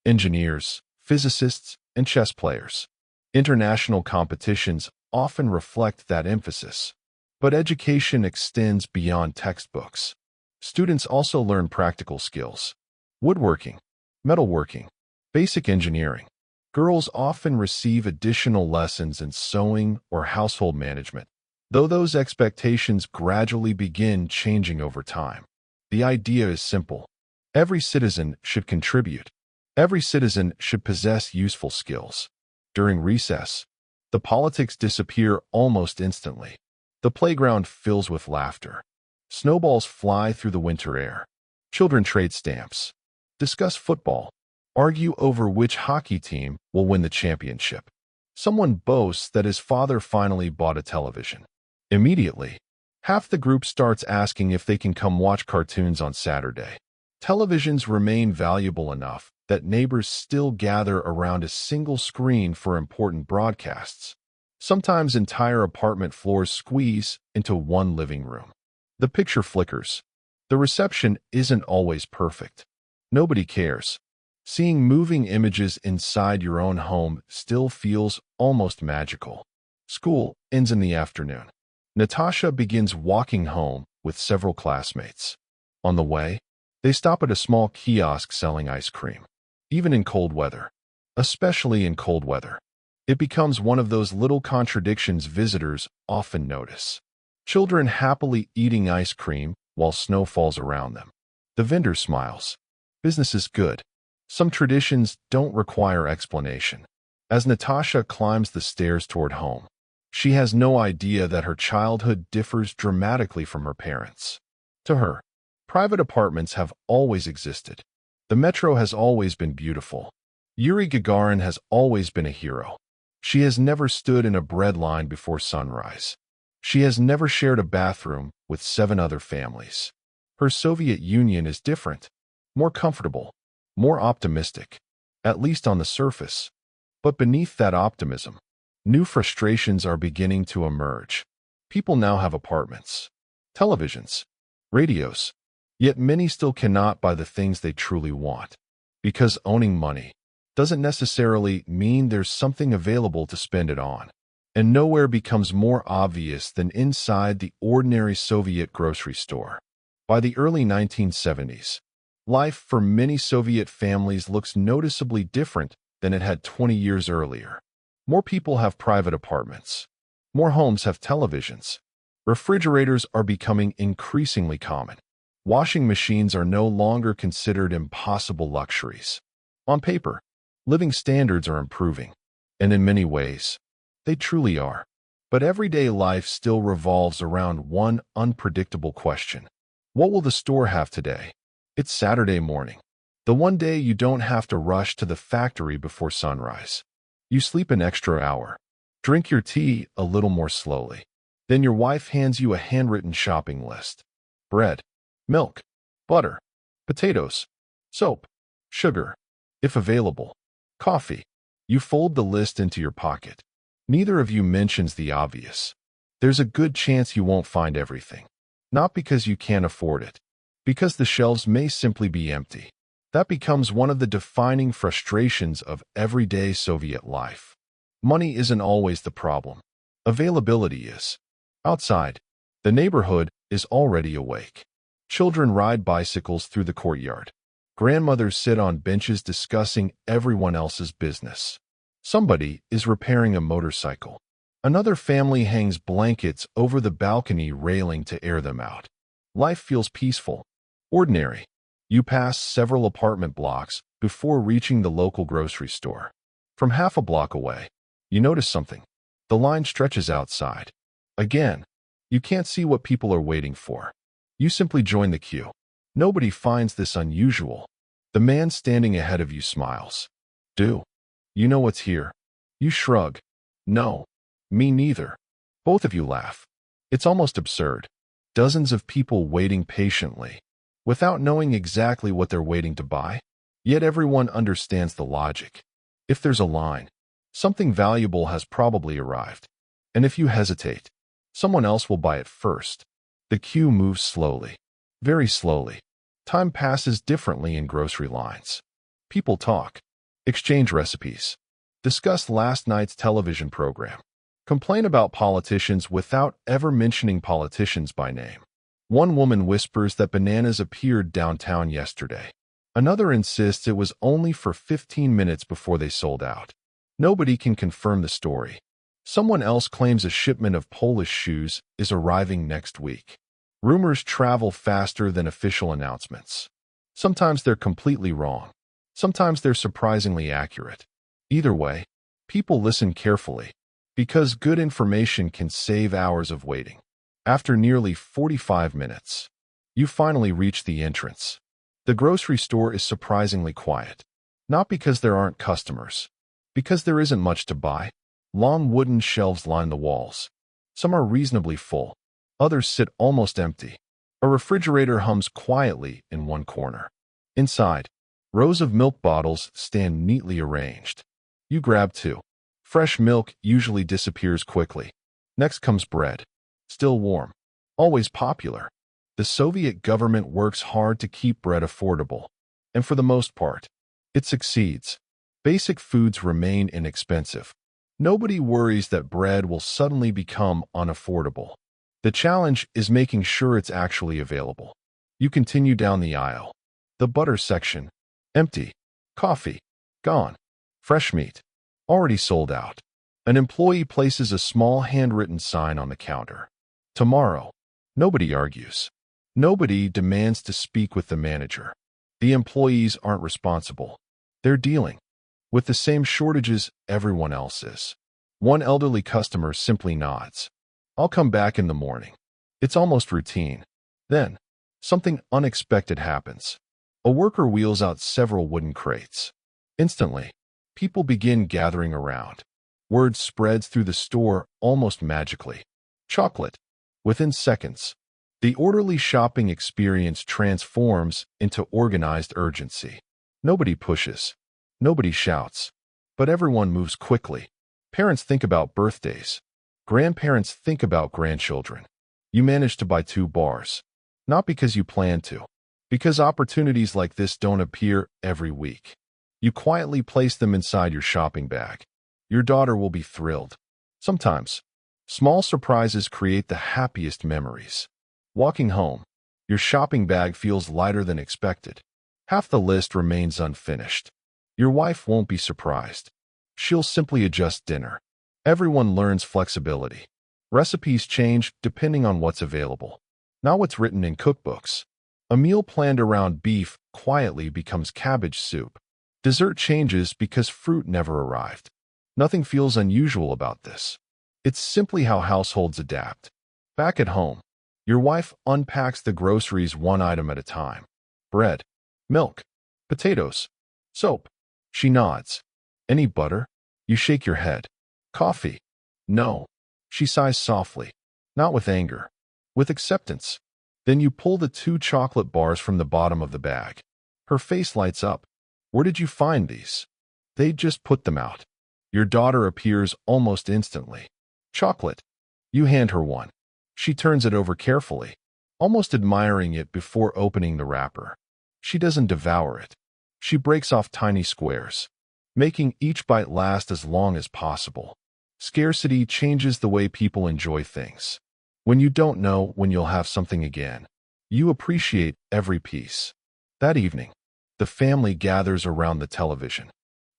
engineers, physicists, and chess players. International competitions often reflect that emphasis. But education extends beyond textbooks. Students also learn practical skills: woodworking, metalworking, basic engineering. Girls often receive additional lessons in sewing or household management, though those expectations gradually begin changing over time. The idea is simple. Every citizen should contribute. Every citizen should possess useful skills. During recess, the politics disappear almost instantly. The playground fills with laughter. Snowballs fly through the winter air. Children trade stamps, discuss football, argue over which hockey team will win the championship. Someone boasts that his father finally bought a television. Immediately, half the group starts asking if they can come watch cartoons on Saturday. Televisions remain valuable enough that neighbors still gather around a single screen for important broadcasts. Sometimes entire apartment floors squeeze into one living room. The picture flickers. The reception isn't always perfect. Nobody cares. Seeing moving images inside your own home still feels almost magical. School ends in the afternoon. Natasha begins walking home with several classmates. On the way, they stop at a small kiosk selling ice cream. Even in cold weather, especially in cold weather, it becomes one of those little contradictions visitors often notice. Children happily eating ice cream while snow falls around them. The vendor smiles. Business is good. Some traditions don't require explanation. As Natasha climbs the stairs toward home, she has no idea that her childhood differs dramatically from her parents. To her, private apartments have always existed. The metro has always been beautiful. Yuri Gagarin has always been a hero. She has never stood in a bread line before sunrise. She has never shared a bathroom with 7 other families. Her Soviet Union is different, more comfortable, more optimistic, at least on the surface. But beneath that optimism, new frustrations are beginning to emerge. People now have apartments, televisions, radios, yet many still cannot buy the things they truly want. Because owning money doesn't necessarily mean there's something available to spend it on. And nowhere becomes more obvious than inside the ordinary Soviet grocery store. By the early 1970s, life for many Soviet families looks noticeably different than it had 20 years earlier. More people have private apartments. More homes have televisions. Refrigerators are becoming increasingly common. Washing machines are no longer considered impossible luxuries. On paper, living standards are improving, and in many ways, they truly are. But everyday life still revolves around one unpredictable question. What will the store have today? It's Saturday morning. The one day you don't have to rush to the factory before sunrise. You sleep an extra hour. Drink your tea a little more slowly. Then your wife hands you a handwritten shopping list. Bread, milk, butter, potatoes, soap, sugar, if available, coffee. You fold the list into your pocket. Neither of you mentions the obvious. There's a good chance you won't find everything. Not because you can't afford it, because the shelves may simply be empty. That becomes one of the defining frustrations of everyday Soviet life. Money isn't always the problem. Availability is. Outside, the neighborhood is already awake. Children ride bicycles through the courtyard. Grandmothers sit on benches discussing everyone else's business. Somebody is repairing a motorcycle. Another family hangs blankets over the balcony railing to air them out. Life feels peaceful, ordinary. You pass several apartment blocks before reaching the local grocery store. From half a block away, you notice something. The line stretches outside. Again, you can't see what people are waiting for. You simply join the queue. Nobody finds this unusual. The man standing ahead of you smiles. Do you know what's here? You shrug. No, me neither. Both of you laugh. It's almost absurd. Dozens of people waiting patiently, without knowing exactly what they're waiting to buy. Yet everyone understands the logic. If there's a line, something valuable has probably arrived. And if you hesitate, someone else will buy it first. The queue moves slowly, very slowly. Time passes differently in grocery lines. People talk, exchange recipes, discuss last night's television program, complain about politicians without ever mentioning politicians by name. One woman whispers that bananas appeared downtown yesterday. Another insists it was only for 15 minutes before they sold out. Nobody can confirm the story. Someone else claims a shipment of Polish shoes is arriving next week. Rumors travel faster than official announcements. Sometimes they're completely wrong. Sometimes they're surprisingly accurate. Either way, people listen carefully, because good information can save hours of waiting. After nearly 45 minutes, you finally reach the entrance. The grocery store is surprisingly quiet. Not because there aren't customers, because there isn't much to buy. Long wooden shelves line the walls. Some are reasonably full. Others sit almost empty. A refrigerator hums quietly in one corner. Inside, rows of milk bottles stand neatly arranged. You grab two. Fresh milk usually disappears quickly. Next comes bread. Still warm. Always popular. The Soviet government works hard to keep bread affordable. And for the most part, it succeeds. Basic foods remain inexpensive. Nobody worries that bread will suddenly become unaffordable. The challenge is making sure it's actually available. You continue down the aisle. The butter section, empty. Coffee, gone. Fresh meat, already sold out. An employee places a small handwritten sign on the counter. Tomorrow. Nobody argues. Nobody demands to speak with the manager. The employees aren't responsible. They're dealing with the same shortages everyone else is. One elderly customer simply nods. I'll come back in the morning. It's almost routine. Then, something unexpected happens. A worker wheels out several wooden crates. Instantly, people begin gathering around. Word spreads through the store almost magically. Chocolate. Within seconds, the orderly shopping experience transforms into organized urgency. Nobody pushes. Nobody shouts. But everyone moves quickly. Parents think about birthdays. Grandparents think about grandchildren. You manage to buy 2 bars. Not because you plan to. Because opportunities like this don't appear every week. You quietly place them inside your shopping bag. Your daughter will be thrilled. Sometimes, small surprises create the happiest memories. Walking home, your shopping bag feels lighter than expected. Half the list remains unfinished. Your wife won't be surprised. She'll simply adjust dinner. Everyone learns flexibility. Recipes change depending on what's available, not what's written in cookbooks. A meal planned around beef quietly becomes cabbage soup. Dessert changes because fruit never arrived. Nothing feels unusual about this. It's simply how households adapt. Back at home, your wife unpacks the groceries one item at a time. Bread, milk, potatoes, soap. She nods. Any butter? You shake your head. Coffee? No. She sighs softly, not with anger, with acceptance. Then you pull the 2 chocolate bars from the bottom of the bag. Her face lights up. Where did you find these? They just put them out. Your daughter appears almost instantly. Chocolate. You hand her one. She turns it over carefully, almost admiring it before opening the wrapper. She doesn't devour it. She breaks off tiny squares, making each bite last as long as possible. Scarcity changes the way people enjoy things. When you don't know when you'll have something again, You appreciate every piece. That evening, the family gathers around the television.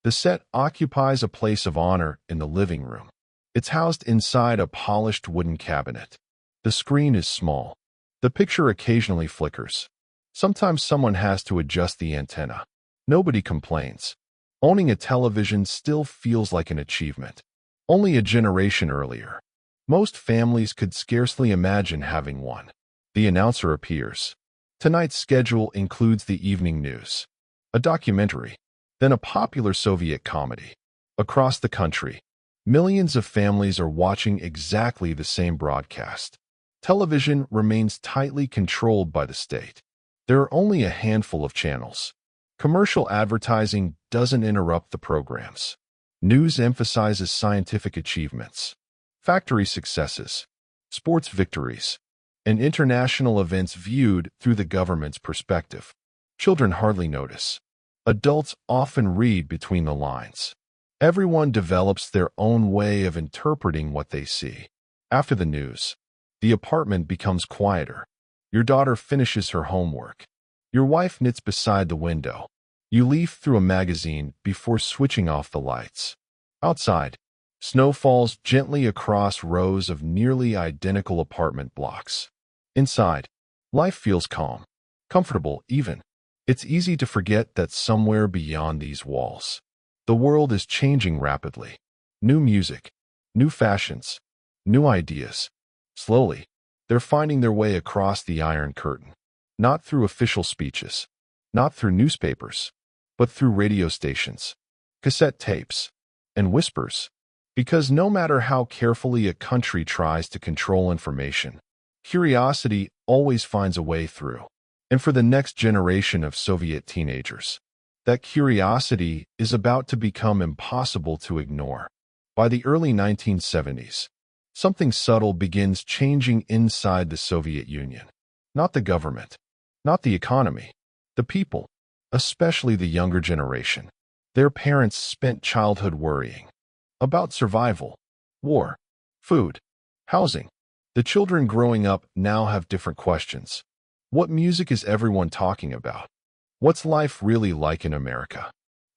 The set occupies a place of honor in the living room. It's housed inside a polished wooden cabinet. The screen is small. The picture occasionally flickers. Sometimes someone has to adjust the antenna. Nobody complains. Owning a television still feels like an achievement. Only a generation earlier, most families could scarcely imagine having one. The announcer appears. Tonight's schedule includes the evening news, a documentary, then a popular Soviet comedy. Across the country, millions of families are watching exactly the same broadcast. Television remains tightly controlled by the state. There are only a handful of channels. Commercial advertising doesn't interrupt the programs. News emphasizes scientific achievements, factory successes, sports victories, and international events viewed through the government's perspective. Children hardly notice. Adults often read between the lines. Everyone develops their own way of interpreting what they see. After the news, the apartment becomes quieter. Your daughter finishes her homework. Your wife knits beside the window. You leaf through a magazine before switching off the lights. Outside, snow falls gently across rows of nearly identical apartment blocks. Inside, life feels calm, comfortable even. It's easy to forget that somewhere beyond these walls, the world is changing rapidly. New music, new fashions, new ideas. Slowly, they're finding their way across the Iron Curtain. Not through official speeches, not through newspapers, but through radio stations, cassette tapes, and whispers. Because no matter how carefully a country tries to control information, curiosity always finds a way through. And for the next generation of Soviet teenagers, that curiosity is about to become impossible to ignore. By the early 1970s, something subtle begins changing inside the Soviet Union. Not the government, not the economy, the people, especially the younger generation. Their parents spent childhood worrying about survival, war, food, housing. The children growing up now have different questions. What music is everyone talking about? What's life really like in America?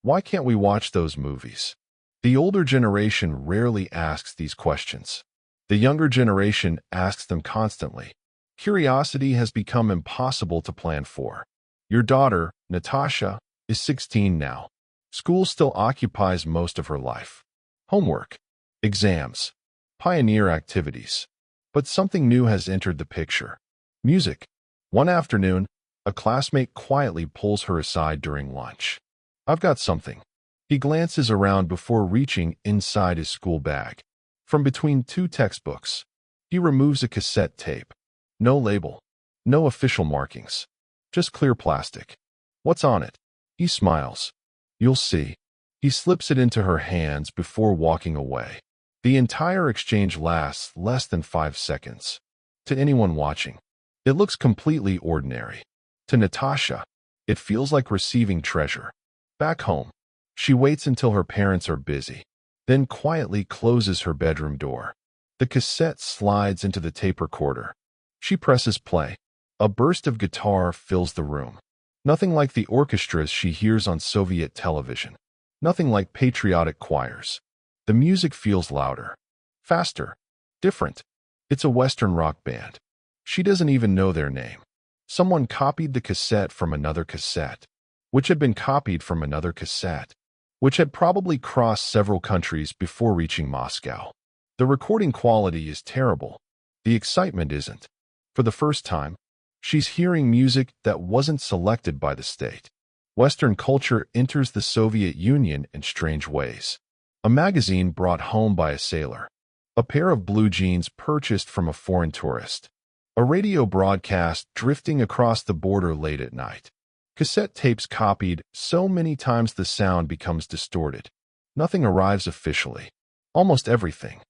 Why can't we watch those movies? The older generation rarely asks these questions. The younger generation asks them constantly. Curiosity has become impossible to plan for. Your daughter, Natasha, is 16 now. School still occupies most of her life. Homework, exams, pioneer activities. But something new has entered the picture. Music. One afternoon, a classmate quietly pulls her aside during lunch. "I've got something." He glances around before reaching inside his school bag. From between two textbooks, he removes a cassette tape. No label, no official markings, just clear plastic. "What's on it?" He smiles. "You'll see." He slips it into her hands before walking away. The entire exchange lasts less than 5 seconds. To anyone watching, it looks completely ordinary. To Natasha, it feels like receiving treasure. Back home, she waits until her parents are busy, then quietly closes her bedroom door. The cassette slides into the tape recorder. She presses play. A burst of guitar fills the room. Nothing like the orchestras she hears on Soviet television. Nothing like patriotic choirs. The music feels louder, faster, different. It's a Western rock band. She doesn't even know their name. Someone copied the cassette from another cassette, which had been copied from another cassette, which had probably crossed several countries before reaching Moscow. The recording quality is terrible. The excitement isn't. For the first time, she's hearing music that wasn't selected by the state. Western culture enters the Soviet Union in strange ways. A magazine brought home by a sailor. A pair of blue jeans purchased from a foreign tourist. A radio broadcast drifting across the border late at night. Cassette tapes copied so many times the sound becomes distorted. Nothing arrives officially. Almost everything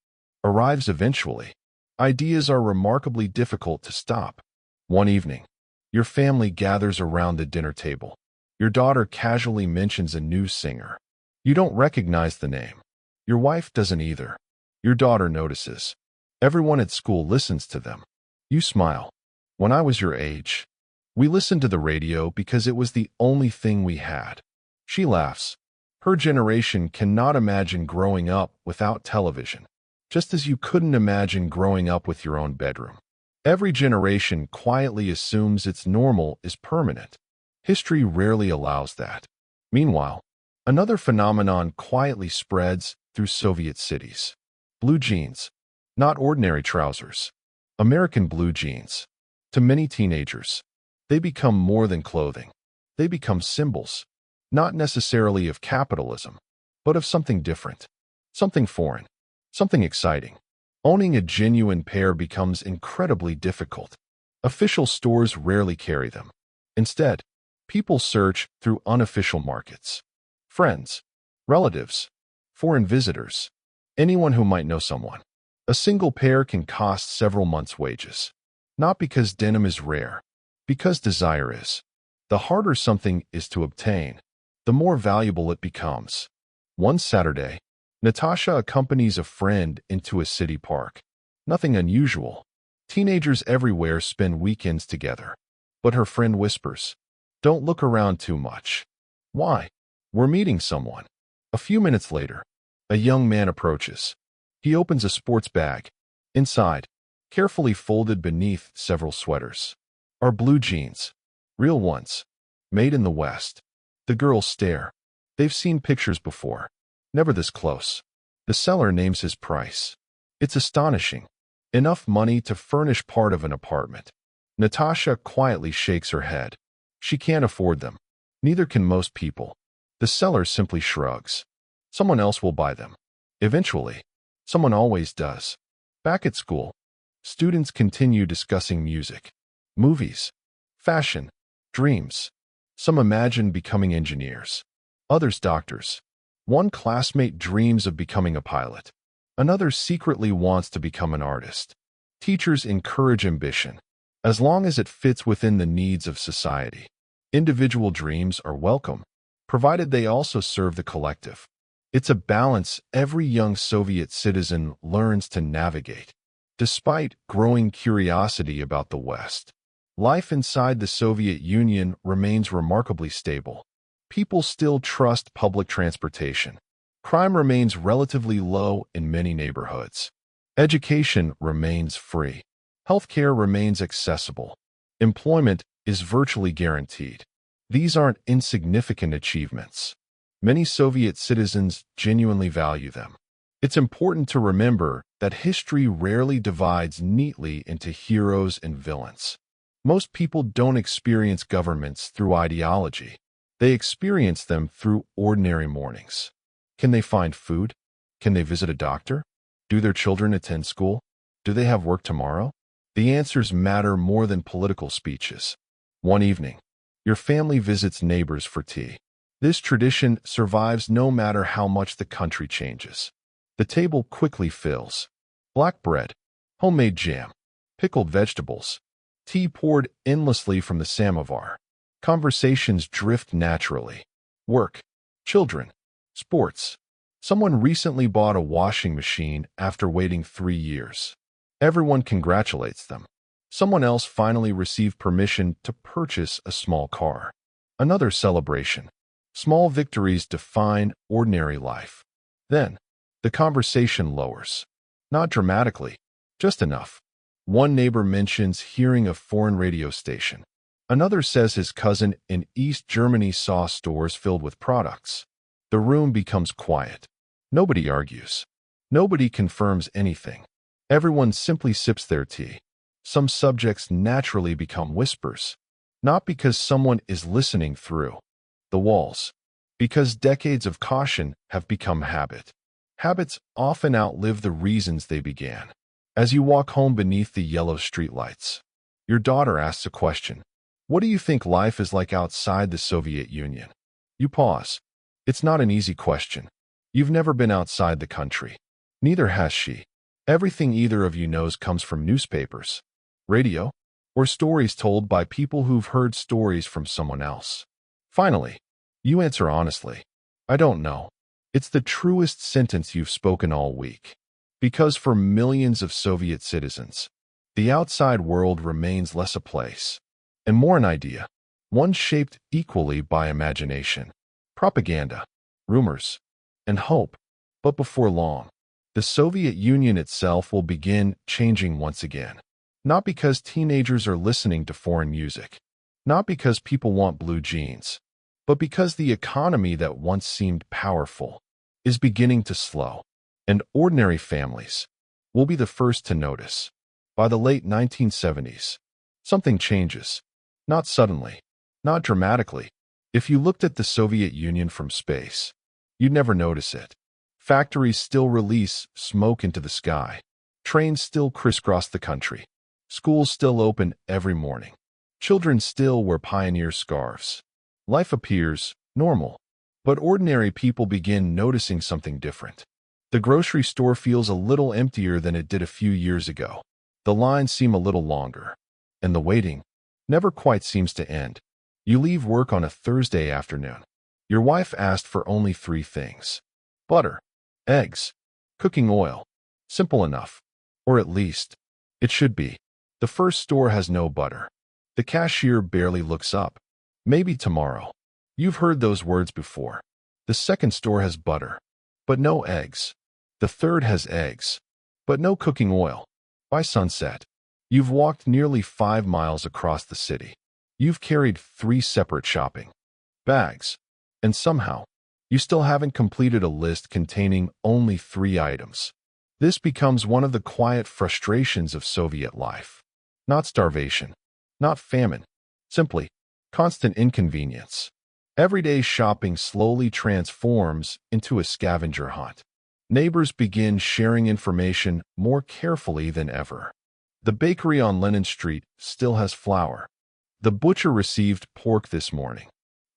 arrives eventually. Ideas are remarkably difficult to stop. One evening, your family gathers around the dinner table. Your daughter casually mentions a new singer. You don't recognize the name. Your wife doesn't either. Your daughter notices. Everyone at school listens to them. You smile. When I was your age, we listened to the radio because it was the only thing we had. She laughs. Her generation cannot imagine growing up without television, just as you couldn't imagine growing up with your own bedroom. Every generation quietly assumes its normal is permanent. History rarely allows that. Meanwhile, another phenomenon quietly spreads through Soviet cities. Blue jeans, not ordinary trousers. American blue jeans. To many teenagers, they become more than clothing. They become symbols, not necessarily of capitalism, but of something different, something foreign, something exciting. Owning a genuine pair becomes incredibly difficult. Official stores rarely carry them. Instead, people search through unofficial markets. Friends, relatives, foreign visitors, anyone who might know someone. A single pair can cost several months' wages. Not because denim is rare, because desire is. The harder something is to obtain, the more valuable it becomes. One Saturday, Natasha accompanies a friend into a city park. Nothing unusual. Teenagers everywhere spend weekends together. But her friend whispers, "Don't look around too much." Why? "We're meeting someone." A few minutes later, a young man approaches. He opens a sports bag. Inside, carefully folded beneath several sweaters, are blue jeans. Real ones. Made in the West. The girls stare. They've seen pictures before. Never this close. The seller names his price. It's astonishing. Enough money to furnish part of an apartment. Natasha quietly shakes her head. She can't afford them. Neither can most people. The seller simply shrugs. Someone else will buy them. Eventually. Someone always does. Back at school, students continue discussing music, movies, fashion, dreams. Some imagine becoming engineers. Others doctors. One classmate dreams of becoming a pilot. Another secretly wants to become an artist. Teachers encourage ambition, as long as it fits within the needs of society. Individual dreams are welcome, provided they also serve the collective. It's a balance every young Soviet citizen learns to navigate. Despite growing curiosity about the West, life inside the Soviet Union remains remarkably stable. People still trust public transportation. Crime remains relatively low in many neighborhoods. Education remains free. Healthcare remains accessible. Employment is virtually guaranteed. These aren't insignificant achievements. Many Soviet citizens genuinely value them. It's important to remember that history rarely divides neatly into heroes and villains. Most people don't experience governments through ideology. They experience them through ordinary mornings. Can they find food? Can they visit a doctor? Do their children attend school? Do they have work tomorrow? The answers matter more than political speeches. One evening, your family visits neighbors for tea. This tradition survives no matter how much the country changes. The table quickly fills. Black bread, homemade jam, pickled vegetables, tea poured endlessly from the samovar. Conversations drift naturally. Work, children, sports. Someone recently bought a washing machine after waiting 3 years. Everyone congratulates them. Someone else finally received permission to purchase a small car. Another celebration. Small victories define ordinary life. Then, the conversation lowers. Not dramatically, just enough. One neighbor mentions hearing a foreign radio station. Another says his cousin in East Germany saw stores filled with products. The room becomes quiet. Nobody argues. Nobody confirms anything. Everyone simply sips their tea. Some subjects naturally become whispers, not because someone is listening through the walls, because decades of caution have become habit. Habits often outlive the reasons they began. As you walk home beneath the yellow streetlights, your daughter asks a question. What do you think life is like outside the Soviet Union? You pause. It's not an easy question. You've never been outside the country. Neither has she. Everything either of you knows comes from newspapers, radio, or stories told by people who've heard stories from someone else. Finally, you answer honestly. I don't know. It's the truest sentence you've spoken all week. Because for millions of Soviet citizens, The outside world remains less a place and more an idea, one shaped equally by imagination, propaganda, rumors, and hope. But before long, the Soviet Union itself will begin changing once again. Not because teenagers are listening to foreign music, not because people want blue jeans, but because the economy that once seemed powerful is beginning to slow, and ordinary families will be the first to notice. By the late 1970s, something changes. Not suddenly, not dramatically. If you looked at the Soviet Union from space, you'd never notice it. Factories still release smoke into the sky. Trains still crisscross the country. Schools still open every morning. Children still wear pioneer scarves. Life appears normal, but ordinary people begin noticing something different. The grocery store feels a little emptier than it did a few years ago. The lines seem a little longer, and the waiting never quite seems to end. You leave work on a Thursday afternoon. Your wife asked for only 3 things: butter, eggs, cooking oil. Simple enough. Or at least, it should be. The first store has no butter. The cashier barely looks up. Maybe tomorrow. You've heard those words before. The second store has butter, but no eggs. The third has eggs, but no cooking oil. By sunset, you've walked nearly 5 miles across the city. You've carried 3 separate shopping bags, and somehow, you still haven't completed a list containing only 3 items. This becomes one of the quiet frustrations of Soviet life. Not starvation, not famine, simply constant inconvenience. Everyday shopping slowly transforms into a scavenger hunt. Neighbors begin sharing information more carefully than ever. The bakery on Lenin Street still has flour. The butcher received pork this morning.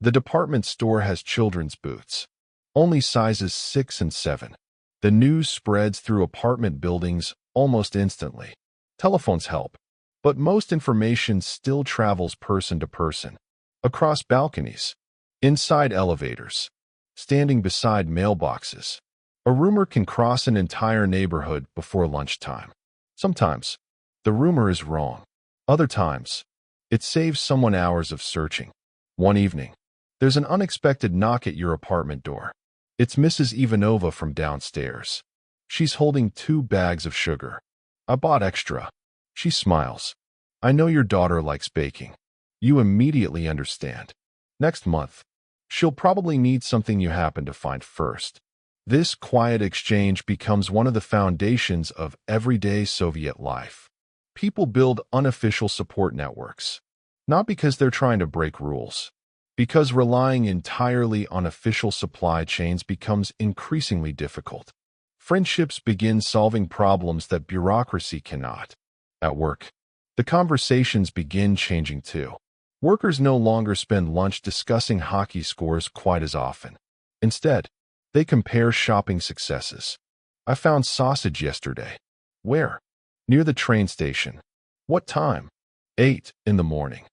The department store has children's boots, only sizes 6 and 7. The news spreads through apartment buildings almost instantly. Telephones help, but most information still travels person to person, across balconies, inside elevators, standing beside mailboxes. A rumor can cross an entire neighborhood before lunchtime. Sometimes, the rumor is wrong. Other times, it saves someone hours of searching. One evening, there's an unexpected knock at your apartment door. It's Mrs. Ivanova from downstairs. She's holding 2 bags of sugar. I bought extra. She smiles. I know your daughter likes baking. You immediately understand. Next month, she'll probably need something you happen to find first. This quiet exchange becomes one of the foundations of everyday Soviet life. People build unofficial support networks, not because they're trying to break rules, because relying entirely on official supply chains becomes increasingly difficult. Friendships begin solving problems that bureaucracy cannot. At work, the conversations begin changing too. Workers no longer spend lunch discussing hockey scores quite as often. Instead, they compare shopping successes. I found sausage yesterday. Where? Near the train station. What time? 8 in the morning.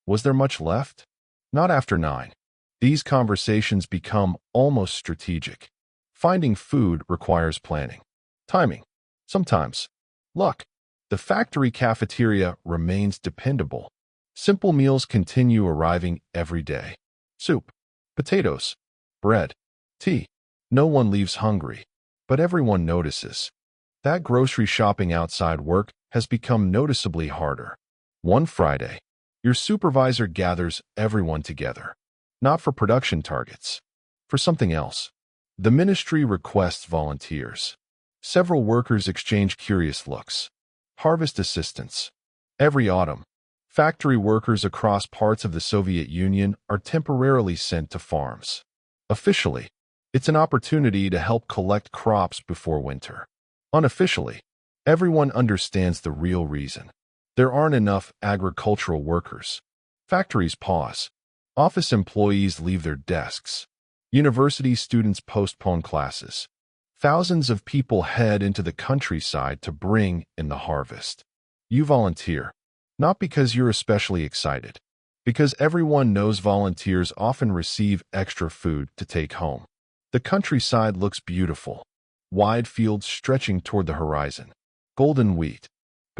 Was there much left? Not after 9. These conversations become almost strategic. Finding food requires planning, timing, sometimes luck. The factory cafeteria remains dependable. Simple meals continue arriving every day. Soup, potatoes, bread, tea. No one leaves hungry, but everyone notices. That grocery shopping outside work has become noticeably harder. One Friday, your supervisor gathers everyone together, not for production targets, for something else. The ministry requests volunteers. Several workers exchange curious looks. Harvest assistants. Every autumn, factory workers across parts of the Soviet Union are temporarily sent to farms. Officially, it's an opportunity to help collect crops before winter. Unofficially, everyone understands the real reason. There aren't enough agricultural workers. Factories pause. Office employees leave their desks. University students postpone classes. Thousands of people head into the countryside to bring in the harvest. You volunteer, not because you're especially excited, because everyone knows volunteers often receive extra food to take home. The countryside looks beautiful. Wide fields stretching toward the horizon. Golden wheat,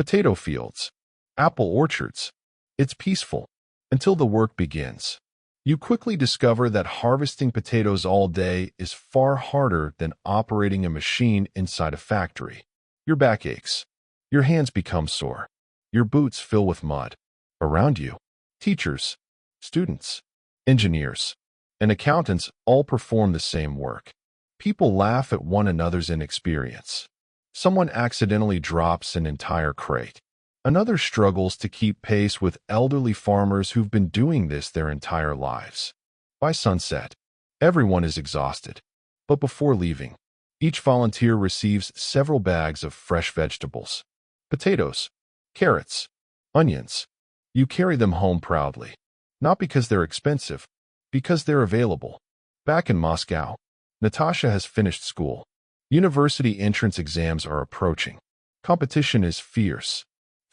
Potato fields, apple orchards. It's peaceful until the work begins. You quickly discover that harvesting potatoes all day is far harder than operating a machine inside a factory. Your back aches. Your hands become sore. Your boots fill with mud. Around you, teachers, students, engineers, and accountants all perform the same work. People laugh at one another's inexperience. Someone accidentally drops an entire crate. Another struggles to keep pace with elderly farmers who've been doing this their entire lives. By sunset, everyone is exhausted. But before leaving, each volunteer receives several bags of fresh vegetables. Potatoes, carrots, onions. You carry them home proudly. Not because they're expensive, because they're available. Back in Moscow, Natasha has finished school. University entrance exams are approaching. Competition is fierce.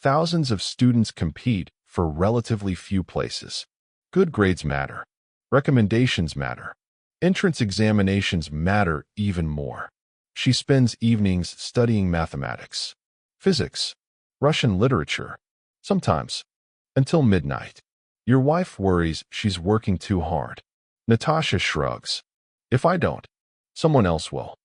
Thousands of students compete for relatively few places. Good grades matter. Recommendations matter. Entrance examinations matter even more. She spends evenings studying mathematics, physics, Russian literature, sometimes until midnight. Your wife worries she's working too hard. Natasha shrugs. If I don't, someone else will.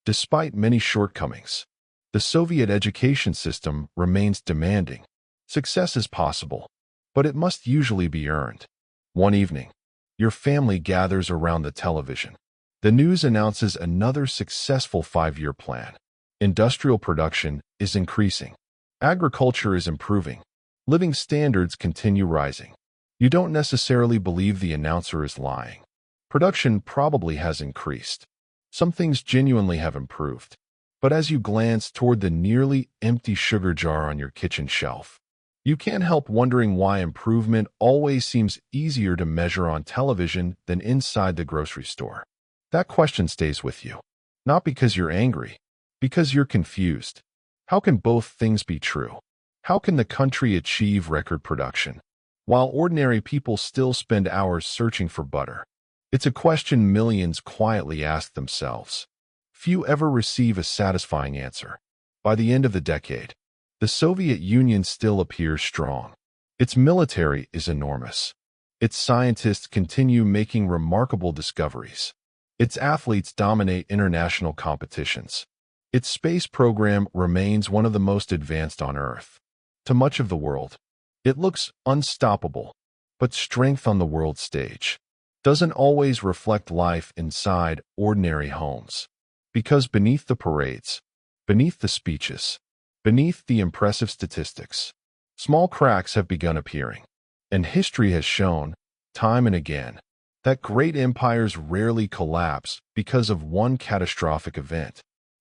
Despite many shortcomings, the Soviet education system remains demanding. Success is possible, but it must usually be earned. One evening, your family gathers around the television. The news announces another successful 5-year plan. Industrial production is increasing. Agriculture is improving. Living standards continue rising. You don't necessarily believe the announcer is lying. Production probably has increased. Some things genuinely have improved. But as you glance toward the nearly empty sugar jar on your kitchen shelf, you can't help wondering why improvement always seems easier to measure on television than inside the grocery store. That question stays with you. Not because you're angry, because you're confused. How can both things be true? How can the country achieve record production, while ordinary people still spend hours searching for butter? It's a question millions quietly ask themselves. Few ever receive a satisfying answer. By the end of the decade, the Soviet Union still appears strong. Its military is enormous. Its scientists continue making remarkable discoveries. Its athletes dominate international competitions. Its space program remains one of the most advanced on Earth. To much of the world, it looks unstoppable, but strength on the world stage doesn't always reflect life inside ordinary homes. Because beneath the parades, beneath the speeches, beneath the impressive statistics, small cracks have begun appearing. And history has shown, time and again, that great empires rarely collapse because of one catastrophic event.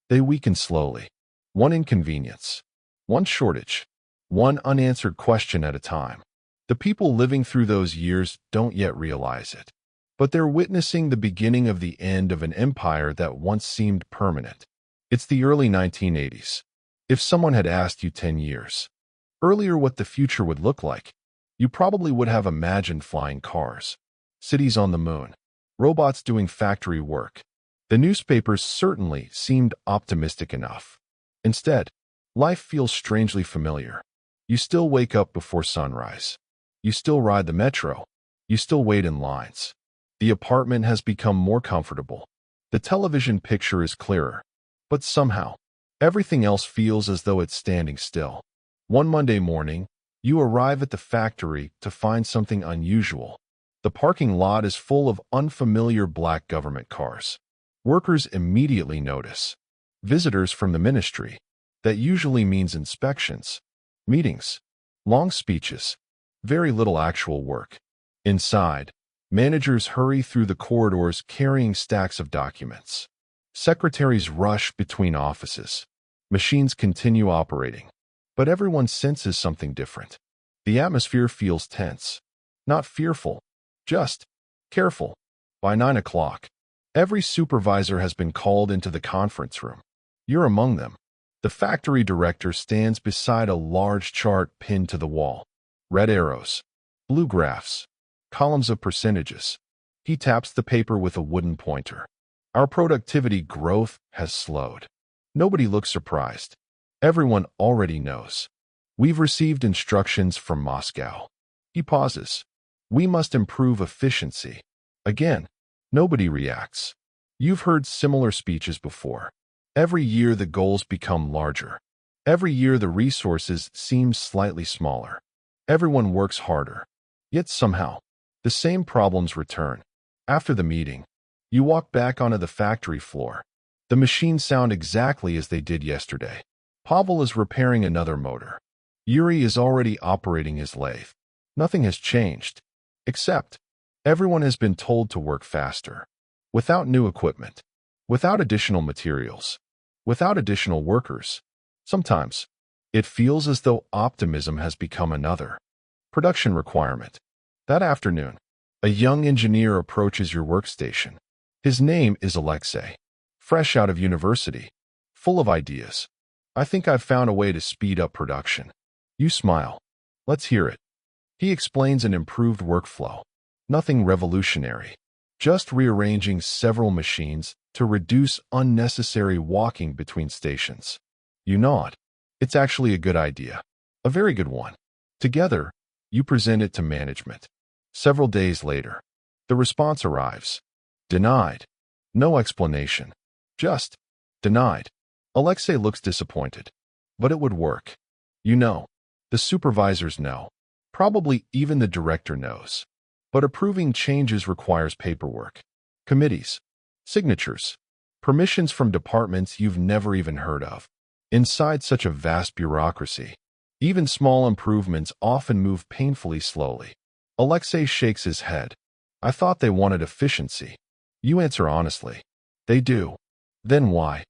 They weaken slowly. One inconvenience, one shortage, one unanswered question at a time. The people living through those years don't yet realize it. But they're witnessing the beginning of the end of an empire that once seemed permanent. It's the early 1980s. If someone had asked you 10 years earlier what the future would look like, you probably would have imagined flying cars, cities on the moon, robots doing factory work. The newspapers certainly seemed optimistic enough. Instead, life feels strangely familiar. You still wake up before sunrise. You still ride the metro. You still wait in lines. The apartment has become more comfortable. The television picture is clearer. But somehow, everything else feels as though it's standing still. One Monday morning, you arrive at the factory to find something unusual. The parking lot is full of unfamiliar black government cars. Workers immediately notice. Visitors from the ministry. That usually means inspections, meetings, long speeches, very little actual work. Inside, managers hurry through the corridors carrying stacks of documents. Secretaries rush between offices. Machines continue operating. But everyone senses something different. The atmosphere feels tense. Not fearful, just careful. By 9 o'clock, every supervisor has been called into the conference room. You're among them. The factory director stands beside a large chart pinned to the wall. Red arrows, blue graphs, columns of percentages. He taps the paper with a wooden pointer. Our productivity growth has slowed. Nobody looks surprised. Everyone already knows. We've received instructions from Moscow. He pauses. We must improve efficiency. Again, nobody reacts. You've heard similar speeches before. Every year the goals become larger. Every year the resources seem slightly smaller. Everyone works harder. Yet somehow, the same problems return. After the meeting, you walk back onto the factory floor. The machines sound exactly as they did yesterday. Pavel is repairing another motor. Yuri is already operating his lathe. Nothing has changed. Except, everyone has been told to work faster. Without new equipment. Without additional materials. Without additional workers. Sometimes, it feels as though optimism has become another production requirement. That afternoon, a young engineer approaches your workstation. His name is Alexei. Fresh out of university. Full of ideas. I think I've found a way to speed up production. You smile. Let's hear it. He explains an improved workflow. Nothing revolutionary. Just rearranging several machines to reduce unnecessary walking between stations. You nod. It's actually a good idea. A very good one. Together, you present it to management. Several days later, the response arrives. Denied. No explanation. Just denied. Alexei looks disappointed. But it would work. You know. The supervisors know. Probably even the director knows. But approving changes requires paperwork. Committees. Signatures. Permissions from departments you've never even heard of. Inside such a vast bureaucracy, even small improvements often move painfully slowly. Alexei shakes his head. I thought they wanted efficiency. You answer honestly. They do. Then why?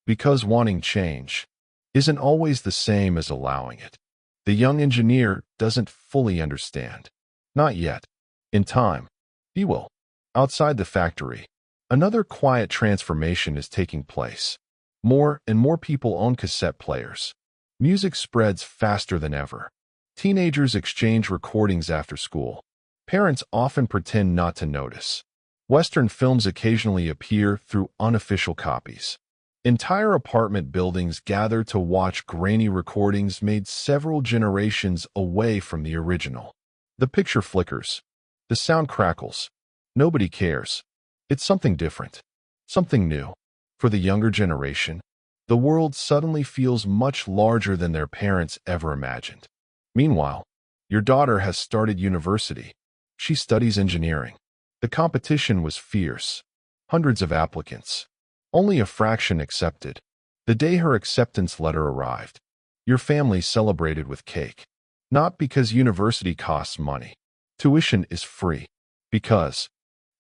Because wanting change isn't always the same as allowing it. The young engineer doesn't fully understand. Not yet. In time, he will. Outside the factory, another quiet transformation is taking place. More and more people own cassette players. Music spreads faster than ever. Teenagers exchange recordings after school. Parents often pretend not to notice. Western films occasionally appear through unofficial copies. Entire apartment buildings gather to watch grainy recordings made several generations away from the original. The picture flickers. The sound crackles. Nobody cares. It's something different. Something new. For the younger generation, the world suddenly feels much larger than their parents ever imagined. Meanwhile, your daughter has started university. She studies engineering. The competition was fierce. Hundreds of applicants. Only a fraction accepted. The day her acceptance letter arrived, your family celebrated with cake. Not because university costs money. Tuition is free. Because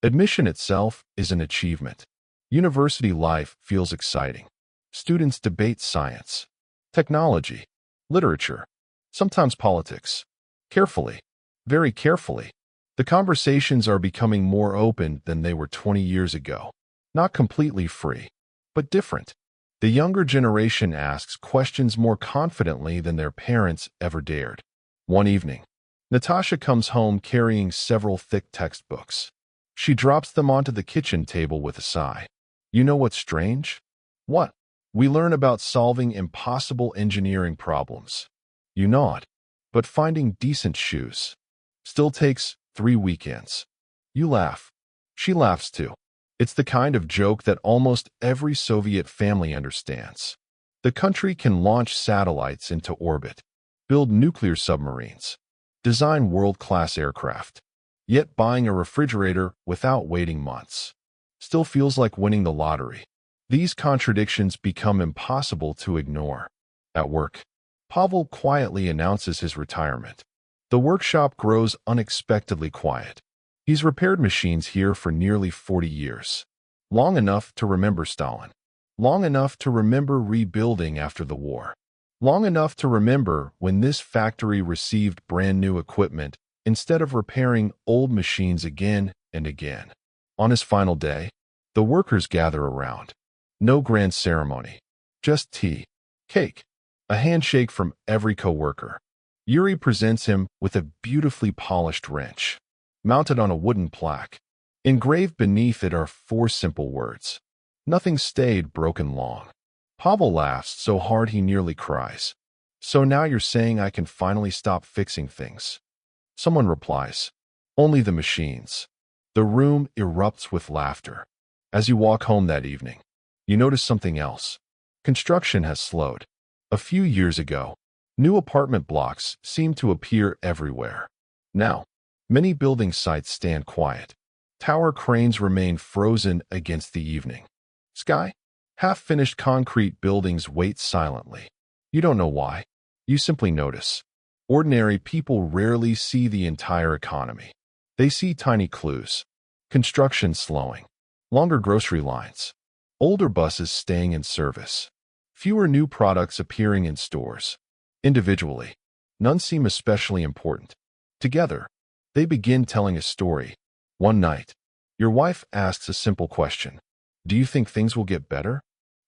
admission itself is an achievement. University life feels exciting. Students debate science, technology, literature, sometimes politics. Carefully, very carefully. The conversations are becoming more open than they were 20 years ago. Not completely free, but different. The younger generation asks questions more confidently than their parents ever dared. One evening, Natasha comes home carrying several thick textbooks. She drops them onto the kitchen table with a sigh. You know what's strange? What? We learn about solving impossible engineering problems. You nod. But finding decent shoes still takes 3 weekends. You laugh. She laughs too. It's the kind of joke that almost every Soviet family understands. The country can launch satellites into orbit, build nuclear submarines, design world-class aircraft. Yet buying a refrigerator without waiting months still feels like winning the lottery. These contradictions become impossible to ignore. At work, Pavel quietly announces his retirement. The workshop grows unexpectedly quiet. He's repaired machines here for nearly 40 years. Long enough to remember Stalin. Long enough to remember rebuilding after the war. Long enough to remember when this factory received brand new equipment instead of repairing old machines again and again. On his final day, the workers gather around. No grand ceremony. Just tea, cake, a handshake from every coworker. Yuri presents him with a beautifully polished wrench, mounted on a wooden plaque. Engraved beneath it are 4 simple words. Nothing stayed broken long. Pavel laughs so hard he nearly cries. So now you're saying I can finally stop fixing things? Someone replies, only the machines. The room erupts with laughter. As you walk home that evening, you notice something else. Construction has slowed. A few years ago, new apartment blocks seemed to appear everywhere. Now, many building sites stand quiet. Tower cranes remain frozen against the evening sky. Half-finished concrete buildings wait silently. You don't know why. You simply notice. Ordinary people rarely see the entire economy. They see tiny clues. Construction slowing. Longer grocery lines. Older buses staying in service. Fewer new products appearing in stores. Individually, none seem especially important. Together, they begin telling a story. One night, your wife asks a simple question. Do you think things will get better?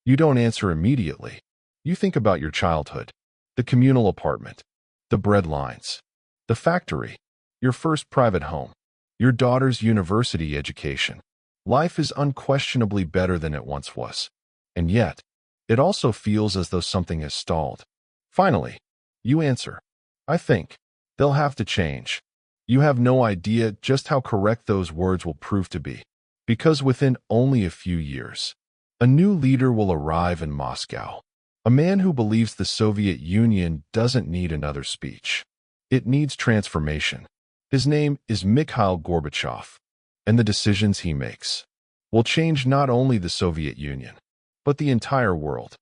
You don't answer immediately. You think about your childhood, the communal apartment, the bread lines, the factory, your first private home, your daughter's university education. Life is unquestionably better than it once was. And yet, it also feels as though something has stalled. Finally, you answer, I think they'll have to change. You have no idea just how correct those words will prove to be. Because within only a few years, a new leader will arrive in Moscow. A man who believes the Soviet Union doesn't need another speech. It needs transformation. His name is Mikhail Gorbachev, and the decisions he makes will change not only the Soviet Union, but the entire world.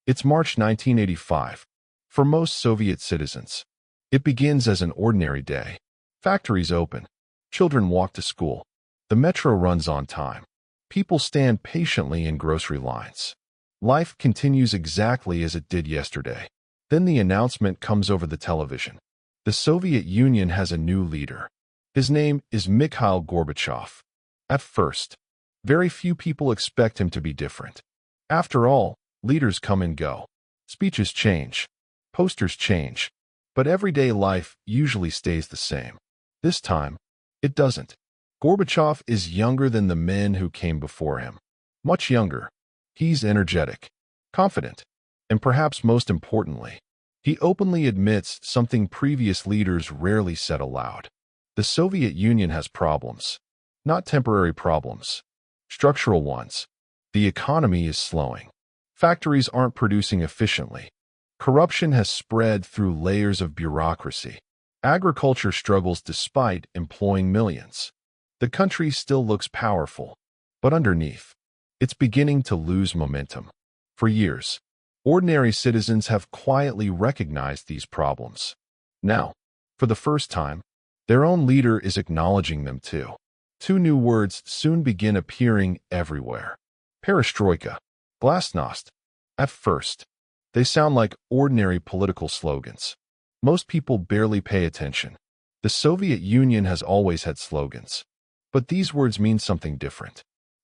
It's March 1985. For most Soviet citizens, it begins as an ordinary day. Factories open. Children walk to school. The metro runs on time. People stand patiently in grocery lines. Life continues exactly as it did yesterday. Then the announcement comes over the television. The Soviet Union has a new leader. His name is Mikhail Gorbachev. At first, very few people expect him to be different. After all, leaders come and go. Speeches change. Posters change. But everyday life usually stays the same. This time, it doesn't. Gorbachev is younger than the men who came before him. Much younger. He's energetic, confident, and perhaps most importantly, he openly admits something previous leaders rarely said aloud. The Soviet Union has problems. Not temporary problems. Structural ones. The economy is slowing. Factories aren't producing efficiently. Corruption has spread through layers of bureaucracy. Agriculture struggles despite employing millions. The country still looks powerful, but underneath, it's beginning to lose momentum. For years, ordinary citizens have quietly recognized these problems. Now, for the first time, their own leader is acknowledging them too. Two new words soon begin appearing everywhere. Perestroika, glasnost. At first, they sound like ordinary political slogans. Most people barely pay attention. The Soviet Union has always had slogans. But these words mean something different.